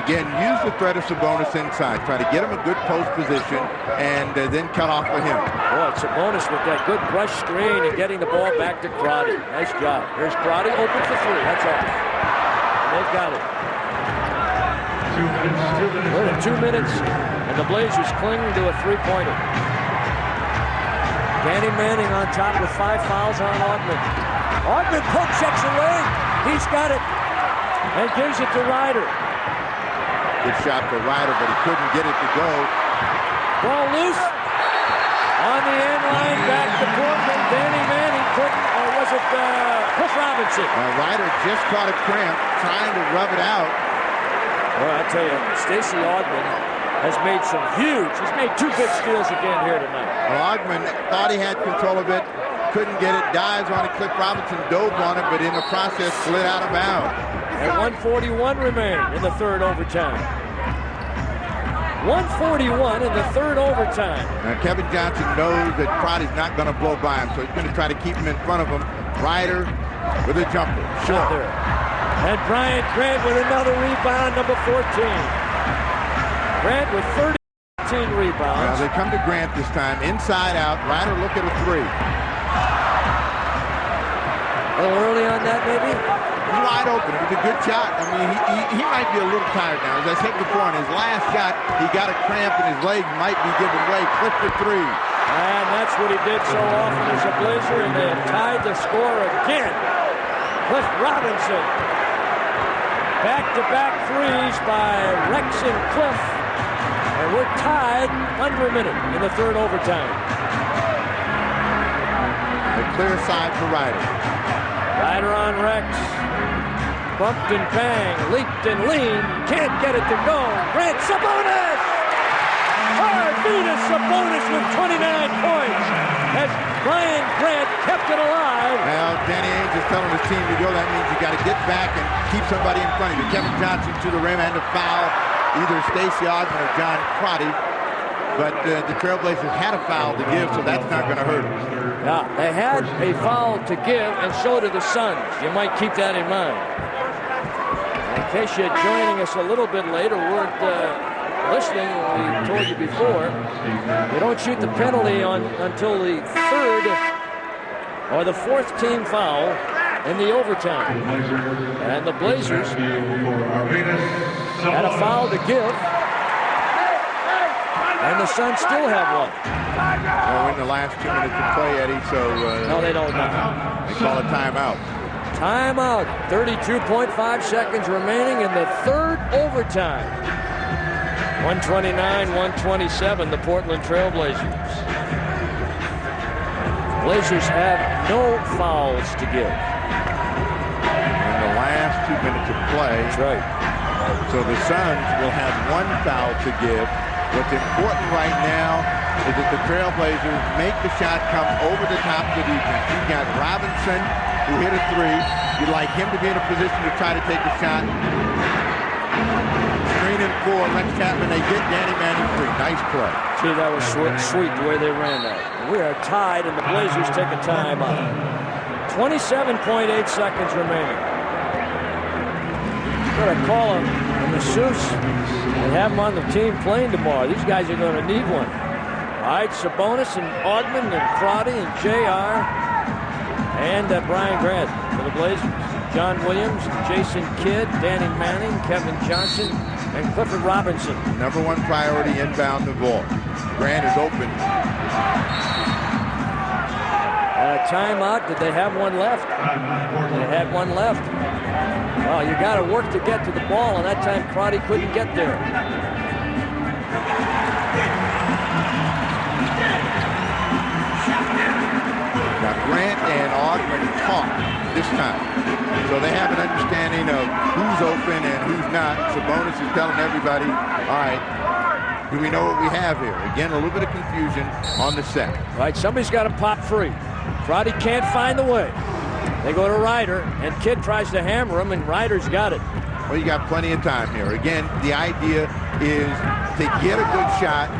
Again, use the threat of Sabonis inside. Try to get him a good post position and then cut off for him. Boy, Sabonis with that good brush screen and getting the ball back to Crotty. Nice job. Here's Crotty, open for 3. That's all. And they've got it. 2 minutes, and the Blazers clinging to a 3-pointer. Danny Manning on top with 5 fouls on Augmon. Augmon poke checks away. He's got it and gives it to Ryder. Good shot for Ryder, but he couldn't get it to go. Ball loose. On the end line, back to Portland. Danny Manning couldn't, or was it Cliff Robinson. Ryder just caught a cramp trying to rub it out. Well, I tell you, Stacey Augmon has made some huge. He's made 2 big steals again here tonight. Well, Augmon thought he had control of it, couldn't get it, dives on it. Cliff Robinson dove on it, but in the process slid out of bounds. And 1:41 remain in the third overtime. 1:41 in the third overtime. Now, Kevin Johnson knows that Crotty's not going to blow by him, so he's going to try to keep him in front of him. Ryder with a jumper. Sure. And Brian Grant with another rebound, number 14. Grant with 13 rebounds. Well, they come to Grant this time, inside out. Ryder look at a 3. A little early on that, maybe? He's wide open. It was a good shot. I mean, he might be a little tired now. As I said before, in his last shot, he got a cramp and his leg might be giving way. Cliff for 3. And that's what he did so often as a Blazer, and they have tied the score again. Cliff Robinson. Back-to-back threes by Rex and Cliff. And we're tied under a minute in the third overtime. The clear side for Ryder. Ryder on Rex. Bumped and bang, leaped and leaned, can't get it to go. Grant Sabonis! Arvydas Sabonis with 29 points as Brian Grant kept it alive. Well, Danny Ainge is telling his team to go. That means you got to get back and keep somebody in front of you. Kevin Johnson to the rim and a foul. Either Stacey Augmon or John Crotty. But the Trailblazers had a foul to give, so that's not going to hurt them. Yeah, they had a foul to give, and so did the Suns. You might keep that in mind. In case you're joining us a little bit later, weren't listening, we told you before, you don't shoot the penalty until the third or the fourth team foul in the overtime. And the Blazers had a foul to give, and the Suns still have one. Well, in the last 2 minutes of play, Eddie, so... no, they don't now. They call a timeout. Timeout. 32.5 seconds remaining in the third overtime. 129-127, the Portland Trailblazers. Blazers have no fouls to give. In the last 2 minutes of play. That's right. So the Suns will have 1 foul to give. What's important right now is that the Trailblazers make the shot come over the top of the defense. You've got Robinson, who hit a 3. You'd like him to be in a position to try to take a shot. Screen and 4, Rex Chapman, they get Danny Manning free. Nice play. See, that was sweet the way they ran that. We are tied, and the Blazers take a timeout. 27.8 seconds remaining. Got to call a masseuse and have them on the team playing tomorrow. These guys are going to need one. All right, Sabonis and Augmon and Crotty and JR and Brian Grant for the Blazers. John Williams, Jason Kidd, Danny Manning, Kevin Johnson, and Clifford Robinson. Number 1 priority inbound the ball. Grant is open. Timeout. Did they have one left? They had one left. Well, you got to work to get to the ball, and that time Crotty couldn't get there. Now Grant and Augmon talk this time, so they have an understanding of who's open and who's not. Sabonis is telling everybody, all right, do we know what we have here? Again, a little bit of confusion on the set. All right, somebody's got to pop free. Crotty can't find the way. They go to Ryder, and Kidd tries to hammer him, and Ryder's got it. Well, you got plenty of time here. Again, the idea is to get a good shot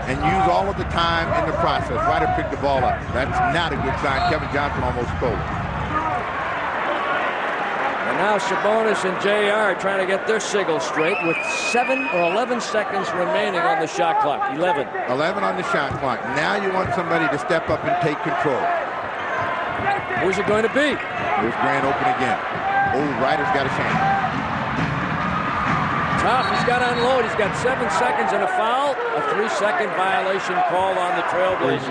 and use all of the time in the process. Ryder picked the ball up. That's not a good sign. Kevin Johnson almost stole it. And now Sabonis and JR are trying to get their signal straight with 7 or 11 seconds remaining on the shot clock. 11 on the shot clock. Now you want somebody to step up and take control. Who's it going to be? Here's Grant open again. Oh, Ryder's got a chance. Tough. He's got to unload. He's got 7 seconds and a foul. A 3-second violation called on the Trailblazers.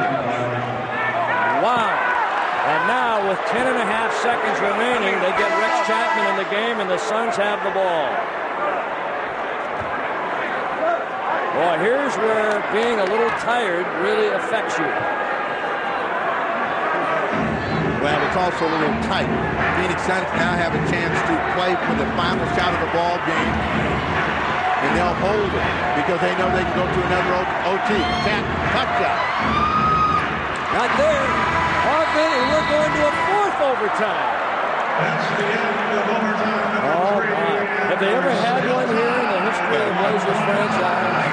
Wow. And now with 10.5 seconds remaining, they get Rex Chapman in the game, and the Suns have the ball. Boy, here's where being a little tired really affects you. Well, it's also a little tight. Phoenix Suns now have a chance to play for the final shot of the ball game, and they'll hold it because they know they can go to another OT. Tough shot. Not there. Ogden, and we're going to a fourth overtime. That's the end of overtime number Oh, 3. my. Have they ever had one here in the history of the Blazers franchise?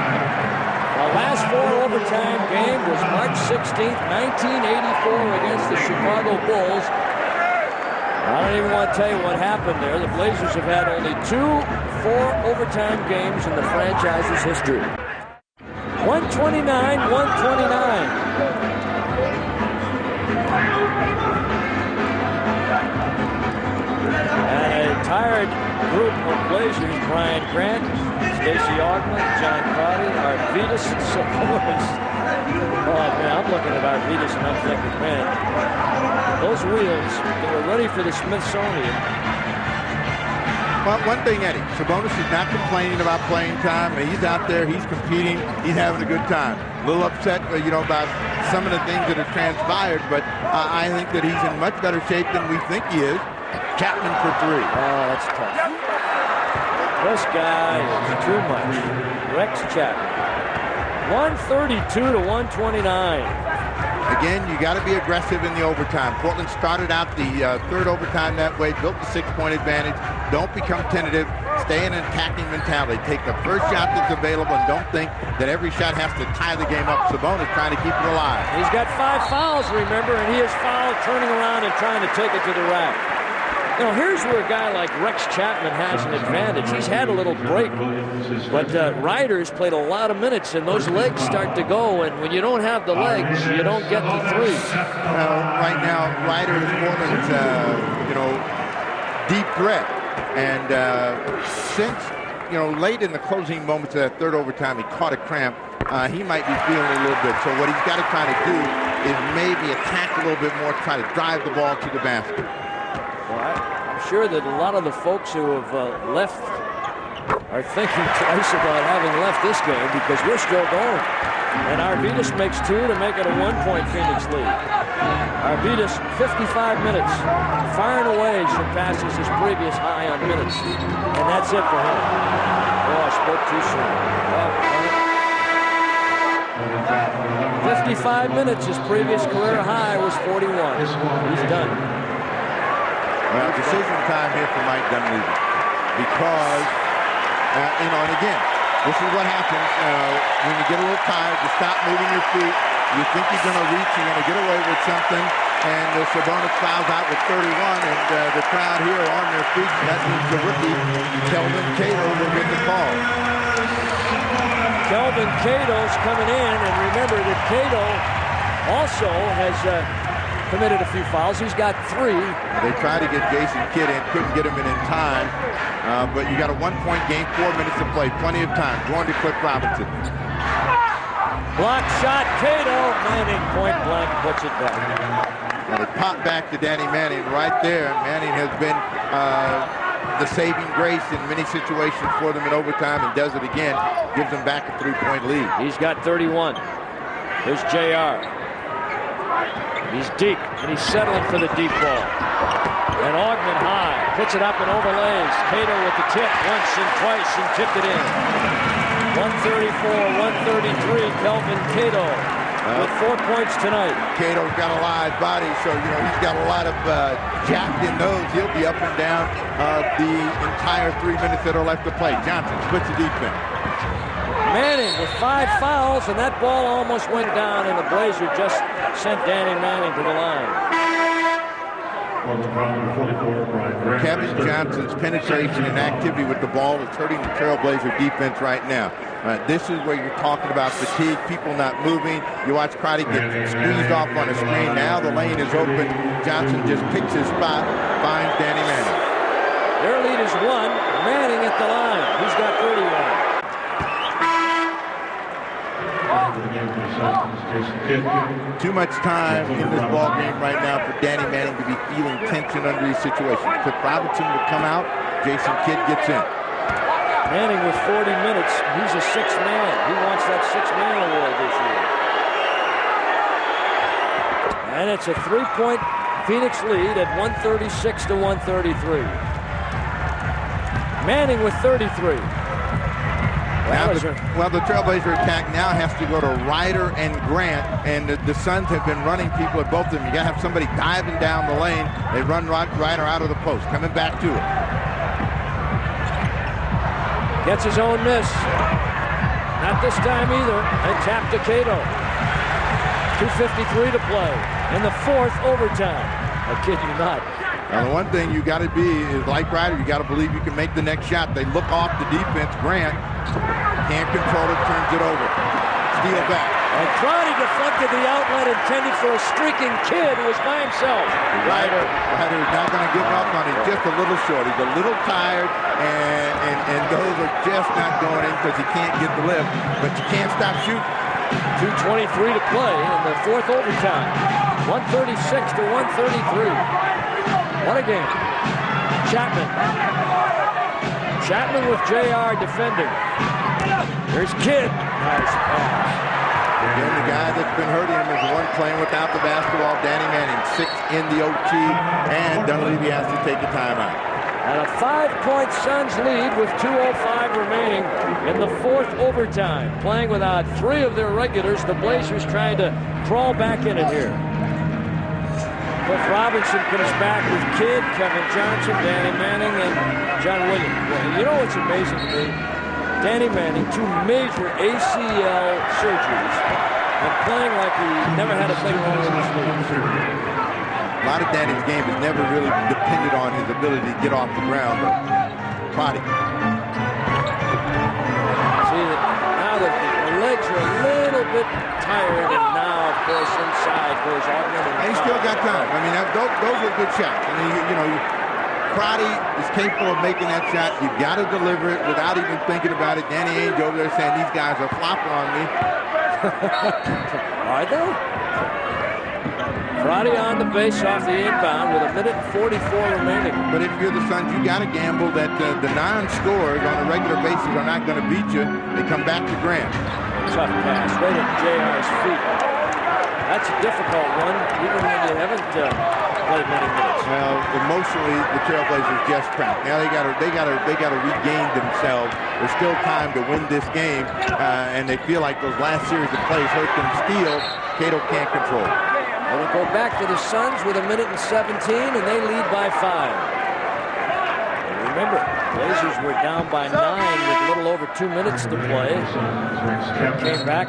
The last 4 overtime game was March 16th, 1984 against the Chicago Bulls. I don't even want to tell you what happened there. The Blazers have had only 2 4-overtime games in the franchise's history. 129-129. And a tired group of Blazers: Brian Grant, Stacey Augmon, John Crotty, Arvydas Sabonis. Oh man, I'm looking at Arvydas and I'm thinking, man, those wheels, they were ready for the Smithsonian. Well, one thing, Eddie, Sabonis is not complaining about playing time. He's out there, he's competing, he's having a good time. A little upset, about some of the things that have transpired, but I think that he's in much better shape than we think he is. Chapman for 3. Oh, that's tough. This guy is too much. Rex Chapman. 132-129. Again, you got to be aggressive in the overtime. Portland started out the third overtime that way, built the 6-point advantage. Don't become tentative. Stay in an attacking mentality. Take the first shot that's available and don't think that every shot has to tie the game up. Sabonis trying to keep it alive. He's got 5 fouls, remember, and he is fouled turning around and trying to take it to the rack. Here's where a guy like Rex Chapman has an advantage. He's had a little break, but Ryder's played a lot of minutes, and those legs start to go, and when you don't have the legs, you don't get the 3. Right now, Ryder is Portland's, deep threat, and since, late in the closing moments of that third overtime, he caught a cramp. He might be feeling a little bit, so what he's got to try to do is maybe attack a little bit more, try to drive the ball to the basket. Well, I'm sure that a lot of the folks who have left are thinking twice about having left this game because we're still going. And Arvydas makes 2 to make it a 1-point Phoenix lead. Arvydas, 55 minutes, firing away, surpasses his previous high on minutes. And that's it for him. Oh, I spoke too soon. 55 minutes, his previous career high was 41. He's done. Well, decision time here for Mike Dunleavy because, and again, this is what happens when you get a little tired. You stop moving your feet. You think you're going to reach. You're going to get away with something. And Sabonis fouls out with 31, and the crowd here are on their feet. That means the rookie, Kelvin Cato, will get the call. Kelvin Cato's coming in, and remember that Cato also has committed a few fouls. He's got 3. They tried to get Jason Kidd in, couldn't get him in time. But you got a 1-point game, 4 minutes to play, plenty of time. Going to Cliff Robinson. Block shot, Cato. Manning point blank puts it back. And it popped back to Danny Manning right there. Manning has been the saving grace in many situations for them in overtime and does it again. Gives them back a 3-point lead. He's got 31. There's JR. He's deep, and he's settling for the deep ball. And Augmon high, puts it up and overlays. Cato with the tip once and twice and tipped it in. 134-133, Kelvin Cato with 4 points tonight. Cato's got a live body, so, he's got a lot of jacked in those. He'll be up and down the entire 3 minutes that are left to play. Johnson splits the defense. Manning with 5 fouls, and that ball almost went down, and the Blazer just sent Danny Manning to the line. Kevin Johnson's penetration and activity with the ball is hurting the Trailblazer defense right now. This is where you're talking about fatigue, people not moving. You watch Crotty get squeezed off on a screen. Now the lane is open. Johnson just picks his spot, finds Danny Manning. Their lead is 1. Manning at the line. He's got 31. Too much time in this ball game right now for Danny Manning to be feeling tension under these situations. Cliff Robinson will come out. Jason Kidd gets in. Manning with 40 minutes. He's a 6th man. He wants that 6th man award this year. And it's a 3-point Phoenix lead at 136 to 133. Manning with 33. Now the Trailblazer attack now has to go to Ryder and Grant, and the Suns have been running people at both of them. You got to have somebody diving down the lane. They run Ryder out of the post, coming back to it. Gets his own miss. Not this time either. And tap to Cato. 2:53 to play in the fourth overtime. I kid you not. Now, the one thing you got to be is like Ryder. You got to believe you can make the next shot. They look off the defense. Grant can't control it, turns it over. Steal back. And Crotty deflected the outlet intended for a streaking kid who was by himself. Ryder is not going to give up on him. Just a little short. He's a little tired, and those are just not going in because he can't get the lift. But you can't stop shooting. 2:23 to play in the fourth overtime. 136 to 133. What a game. Chapman with JR defending. Here's Kidd. Nice pass. Again, the guy that's been hurting him is the one playing without the basketball, Danny Manning. 6 in the OT, and Dunleavy has to take a timeout. And a 5-point Suns lead with 2:05 remaining in the fourth overtime. Playing without 3 of their regulars, the Blazers trying to crawl back in it here. Cliff Robinson comes back with Kidd, Kevin Johnson, Danny Manning, and John Williams. Well, you know what's amazing to me? Danny Manning, 2 major ACL surgeries, and playing like he never had a thing wrong with his legs. A lot of Danny's game has never really depended on his ability to get off the ground, but Crotty. See, now the legs are a little bit tired, and now, of course, inside goes Ogden. And he's still got time. I mean, those are good shots. I mean, you know, Crotty is capable of making that shot. You've got to deliver it without even thinking about it. Danny Ainge over there saying, these guys are flopping on me. Are they? Crotty on the base off the inbound with 1:44 remaining. But if you're the Suns, you got to gamble that the non-scorers on a regular basis are not going to beat you. They come back to Grant. Tough pass right at JR's feet. That's a difficult one, even when you haven't played many minutes. Well, emotionally, the Trailblazers just cracked. Now they got to regain themselves. There's still time to win this game, and they feel like those last series of plays hurt them. Steal, Cato can't control it. It'll go back to the Suns with 1:17, and they lead by 5. And remember, Blazers were down by 9 with a little over 2 minutes to play. Came back.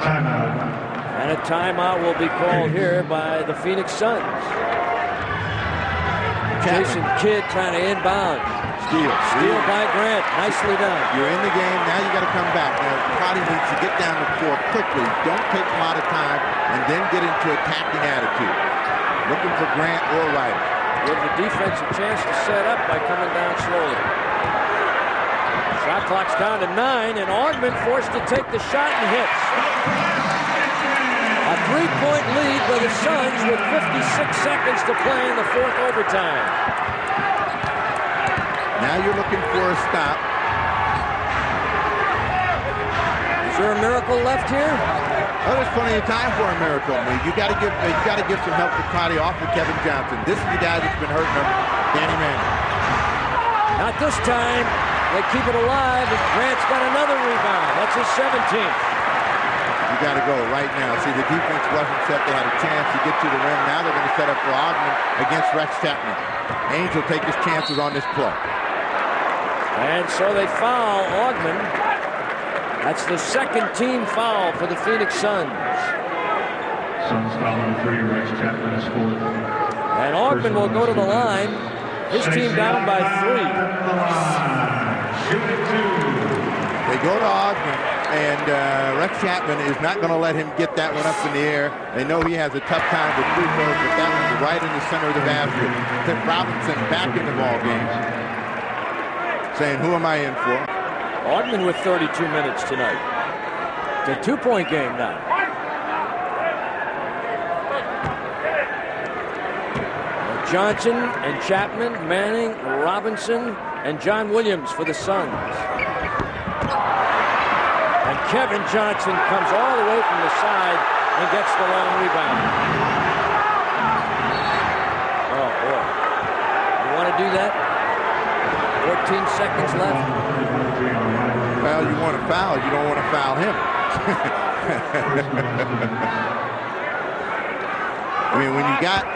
And a timeout will be called here by the Phoenix Suns. Jason Kidd trying to inbound. Steal by Grant. Nicely done. You're in the game. Now you got to come back. Now, Crotty needs to get down the floor quickly. Don't take a lot of time, and then get into attacking attitude. Looking for Grant or Ryder. Give the defense a chance to set up by coming down slowly. Shot clock's down to 9, and Augmon forced to take the shot and hits. A 3-point lead for the Suns with 56 seconds to play in the fourth overtime. Now you're looking for a stop. Is there a miracle left here? Oh, there's plenty of time for a miracle. I mean, you got to give some help to Crotty off of Kevin Johnson. This is the guy that's been hurting him, Danny Manning. Not this time. They keep it alive, and Grant's got another rebound. That's his 17th. You got to go right now. See, the defense wasn't set. They had a chance to get to the rim. Now they're going to set up for Augmon against Rex Chapman. Ainge will take his chances on this play. And so they foul Augmon. That's the second team foul for the Phoenix Suns. Suns foul number 3, Rex Chapman is fourth. And Augmon will go to the line. His team down by 3. They go to Augmon, and Rex Chapman is not going to let him get that one up in the air. They know he has a tough time with free throws, but that one's right in the center of the basket. Cliff Robinson back in the ball game, saying, who am I in for? Augmon with 32 minutes tonight. It's a 2-point game now. Johnson and Chapman, Manning, Robinson, and John Williams for the Suns. And Kevin Johnson comes all the way from the side and gets the long rebound. to do that? 14 seconds left. Well, you want to foul. You don't want to foul him. I mean, when you got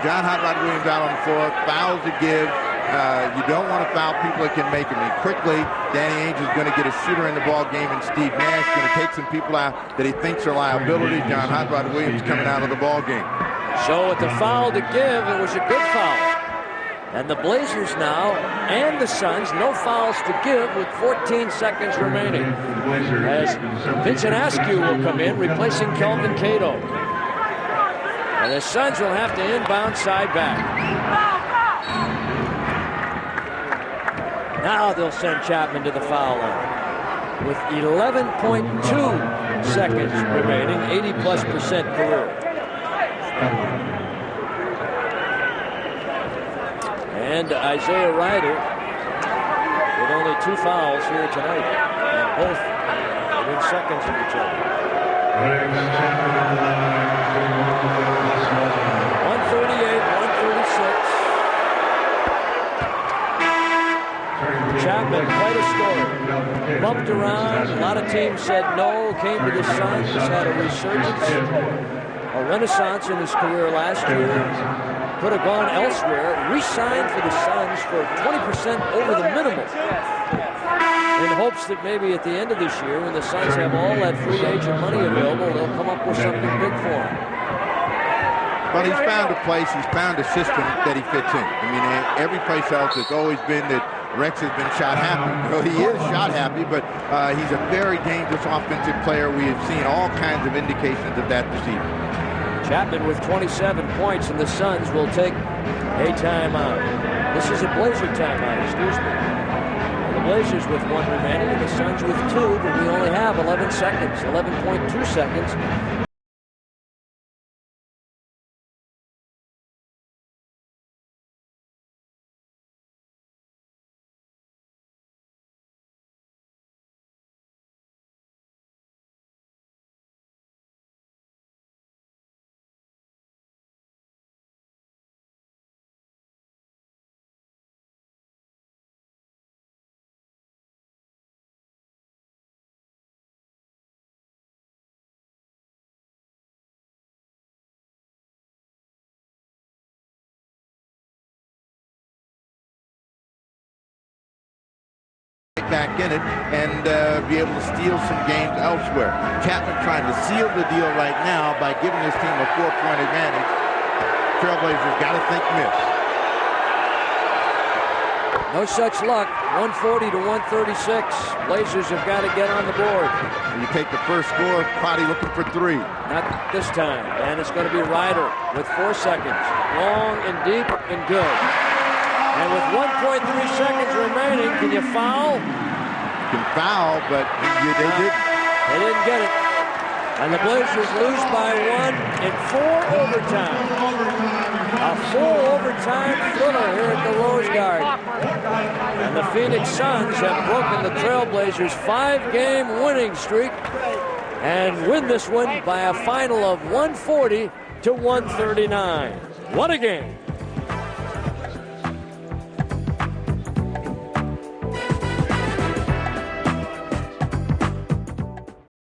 John Hot Rod Williams out on the floor, fouls to give. You don't want to foul people that can make them. And quickly, Danny Ainge is going to get a shooter in the ball game, and Steve Nash going to take some people out that he thinks are liability. John Hot Rod Williams coming out of the ball game. So with the foul to give, it was a good foul. And the Blazers now and the Suns, no fouls to give with 14 seconds remaining. As Vincent Askew will come in, replacing Kelvin Cato. And the Suns will have to inbound side back. Now they'll send Chapman to the foul line with 11.2 seconds remaining, 80+% career. And Isaiah Ryder with only 2 fouls here tonight, and both within seconds of each other. 138, 136. Chapman, quite a story. Bumped around. A lot of teams said no. Came to the Suns. Had a resurgence, a renaissance in his career last year. Could have gone elsewhere. Re-signed for the Suns for 20% over the minimum, in hopes that maybe at the end of this year, when the Suns have all that free agent money available, they'll come up with something big for him. Well, he's found a place. He's found a system that he fits in. I mean, every place else it's always been that Rex has been shot happy. Well, he is shot happy, but he's a very dangerous offensive player. We have seen all kinds of indications of that this evening. Chapman with 27 points, and the Suns will take a timeout. This is a Blazer timeout, excuse me. The Blazers with 1 remaining, and the Suns with 2, but we only have 11 seconds, 11.2 seconds. Back in it and be able to steal some games elsewhere. Chapman trying to seal the deal right now by giving his team a 4-point advantage. Trailblazers got to think miss. No such luck. 140 to 136. Blazers have got to get on the board. You take the first score, Crotty looking for 3. Not this time. And it's going to be Ryder with 4 seconds. Long and deep and good. And with 1.3 seconds remaining, can you foul? You can foul, but they didn't. They didn't get it. And the Blazers lose by 1 in 4 overtime. A 4-overtime thriller here at the Rose Garden. And the Phoenix Suns have broken the Trailblazers' 5-game winning streak and win this one by a final of 140 to 139. What a game.